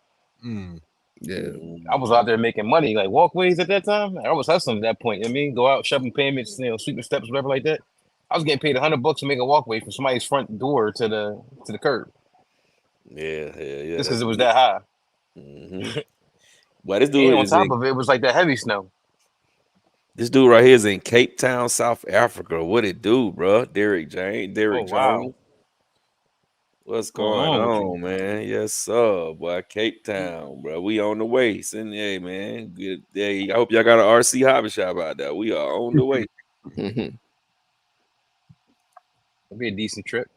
Yeah. I was out there making money, like walkways at that time. I was hustling at that point. You know what I mean, go out, shoving payments, sweeping steps, whatever like that. I was getting paid $100 to make a walkway from somebody's front door to the curb. Yeah. Just because it was that high. Mm-hmm. Well, this dude And on is top of it, it was like that heavy snow. This dude right here is in Cape Town, South Africa. What it do, bro? Derek Jones. Wow. What's going on, man? Yes, sir, boy. Cape Town, bro. We on the way. Send, hey, man. Good day. I hope y'all got an RC hobby shop out there. We are on the way. It'll be a decent trip.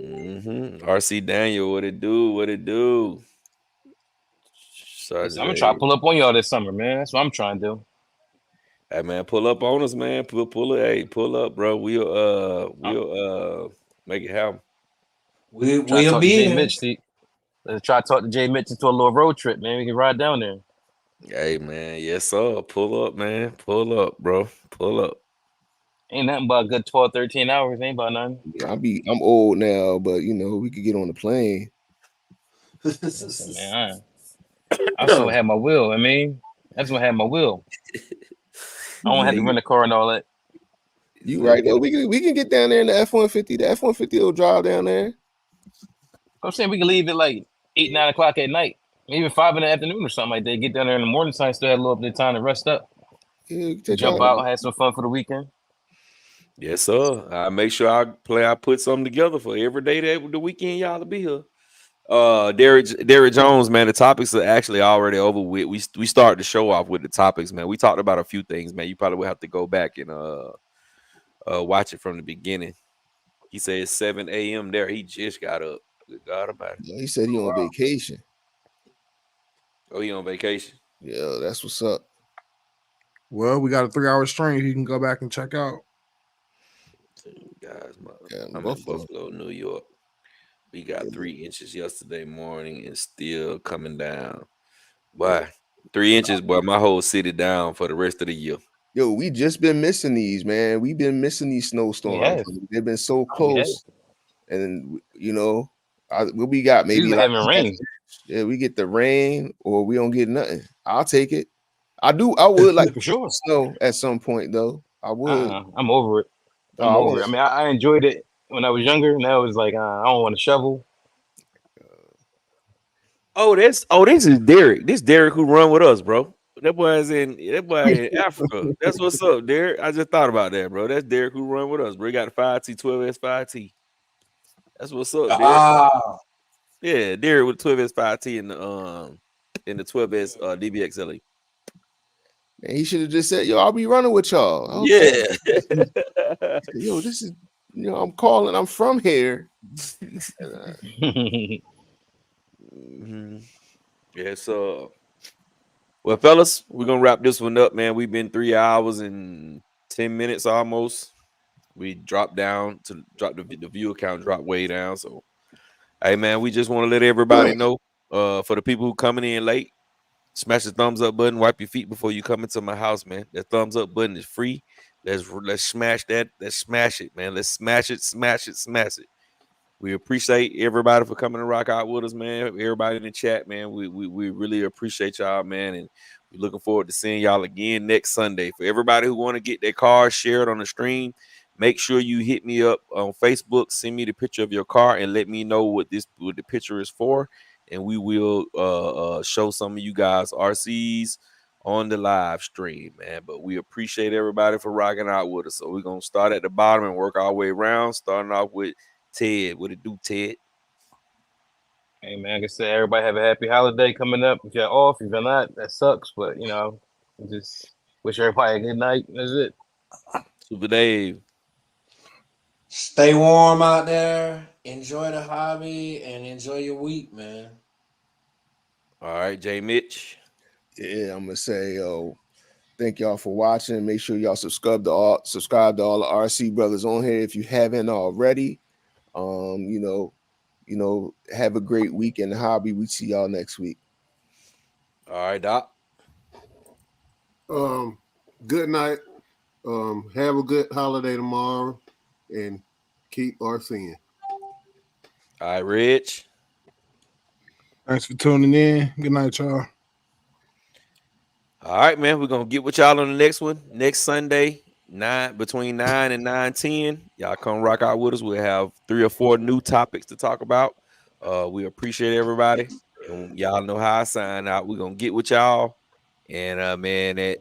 RC Daniel, what it do? What it do? I'm gonna try to pull up on y'all this summer, man. That's what I'm trying to do. Hey, man, pull up on us, man. Pull it. Hey, pull up, bro. We'll make it happen. We'll be Jay there. Mitch. Let's try to talk to Jay Mitch into a little road trip, man. We can ride down there. Hey, man. Yes, sir. Pull up, man. Pull up, bro. Pull up. Ain't nothing but a good 12, 13 hours. Ain't about nothing. Yeah, I'm old now, but we could get on the plane. Listen, man, I just want to have my will. I mean, I just want to have my will. I don't have to rent a car and all that. You right though. We can get down there in the F-150. The F-150 will drive down there. I'm saying we can leave at like 8, 9 o'clock at night, maybe 5 in the afternoon or something like that. Get down there in the morning time, still have a little bit of time to rest up. Yeah, jump out, have some fun for the weekend. Yes, sir. I make sure I put something together for every day that the weekend y'all to be here. Derek Jones, man, the topics are actually already over with. We started the show off with the topics, man. We talked about a few things, man. You probably will have to go back and watch it from the beginning. He said it's 7 a.m. there. He just got up. Good God about it. Yeah, he said he on vacation. Oh, he on vacation? Yeah, that's what's up. Well, we got a 3-hour stream you can go back and check out. Guys, I'm in Buffalo, New York. We got 3 inches yesterday morning and still coming down. Boy, 3 inches, boy, my whole city down for the rest of the year. Yo, we just been missing these, man. We've been missing these snowstorms. They've been so close. And what we got? Maybe like rain. Yeah, we get the rain or we don't get nothing. I'll take it. I would like for sure snow at some point though. I would. I'm over it. I'm over it. I mean, I enjoyed it when I was younger. Now it's like I don't want to shovel. This is Derek. This Derek who run with us, bro. That boy in Africa. That's what's up, Derek. I just thought about that, bro. That's Derek who run with us, bro. He got a 5T, 12S 5T. That's what's up, Derek. Yeah, Derek with 12S 5T in the 12S DBX LE. And he should have just said, "Yo, I'll be running with y'all." Okay. Yeah. Yo, this is I'm calling. I'm from here. Yes, well, fellas, we're gonna wrap this one up, man. We've been 3 hours and 10 minutes almost. We dropped down to the viewer count dropped way down. So, hey, man, we just want to let everybody know. For the people who coming in late, smash the thumbs up button. Wipe your feet before you come into my house, man. That thumbs up button is free. Let's smash that. Let's smash it, man. Let's smash it. We appreciate everybody for coming to rock out with us, man. Everybody in the chat, man. We really appreciate y'all, man. And we're looking forward to seeing y'all again next Sunday. For everybody who want to get their car shared on the stream, make sure you hit me up on Facebook. Send me the picture of your car and let me know what the picture is for. And we will show some of you guys RCs on the live stream, man. But we appreciate everybody for rocking out with us. So we're going to start at the bottom and work our way around, starting off with Ted. What it do, Ted? Hey man, like I said, everybody have a happy holiday coming up. If you're off, if you're not, that sucks. But just wish everybody a good night. That's it. Super Dave. Stay warm out there. Enjoy the hobby and enjoy your week, man. All right, Jay Mitch. Yeah, I'm gonna say, thank y'all for watching. Make sure y'all subscribe to all the RC brothers on here if you haven't already. Have a great week in the hobby. We see y'all next week. All right, Doc. Good night. Have a good holiday tomorrow, and keep RCing. All right, Rich. Thanks for tuning in. Good night, y'all. All right, man. We're gonna get with y'all on the next one next Sunday, between 9 and 9:10. Y'all come rock out with us. We'll have 3 or 4 new topics to talk about. We appreciate everybody, and y'all know how I sign out. We're gonna get with y'all, and man,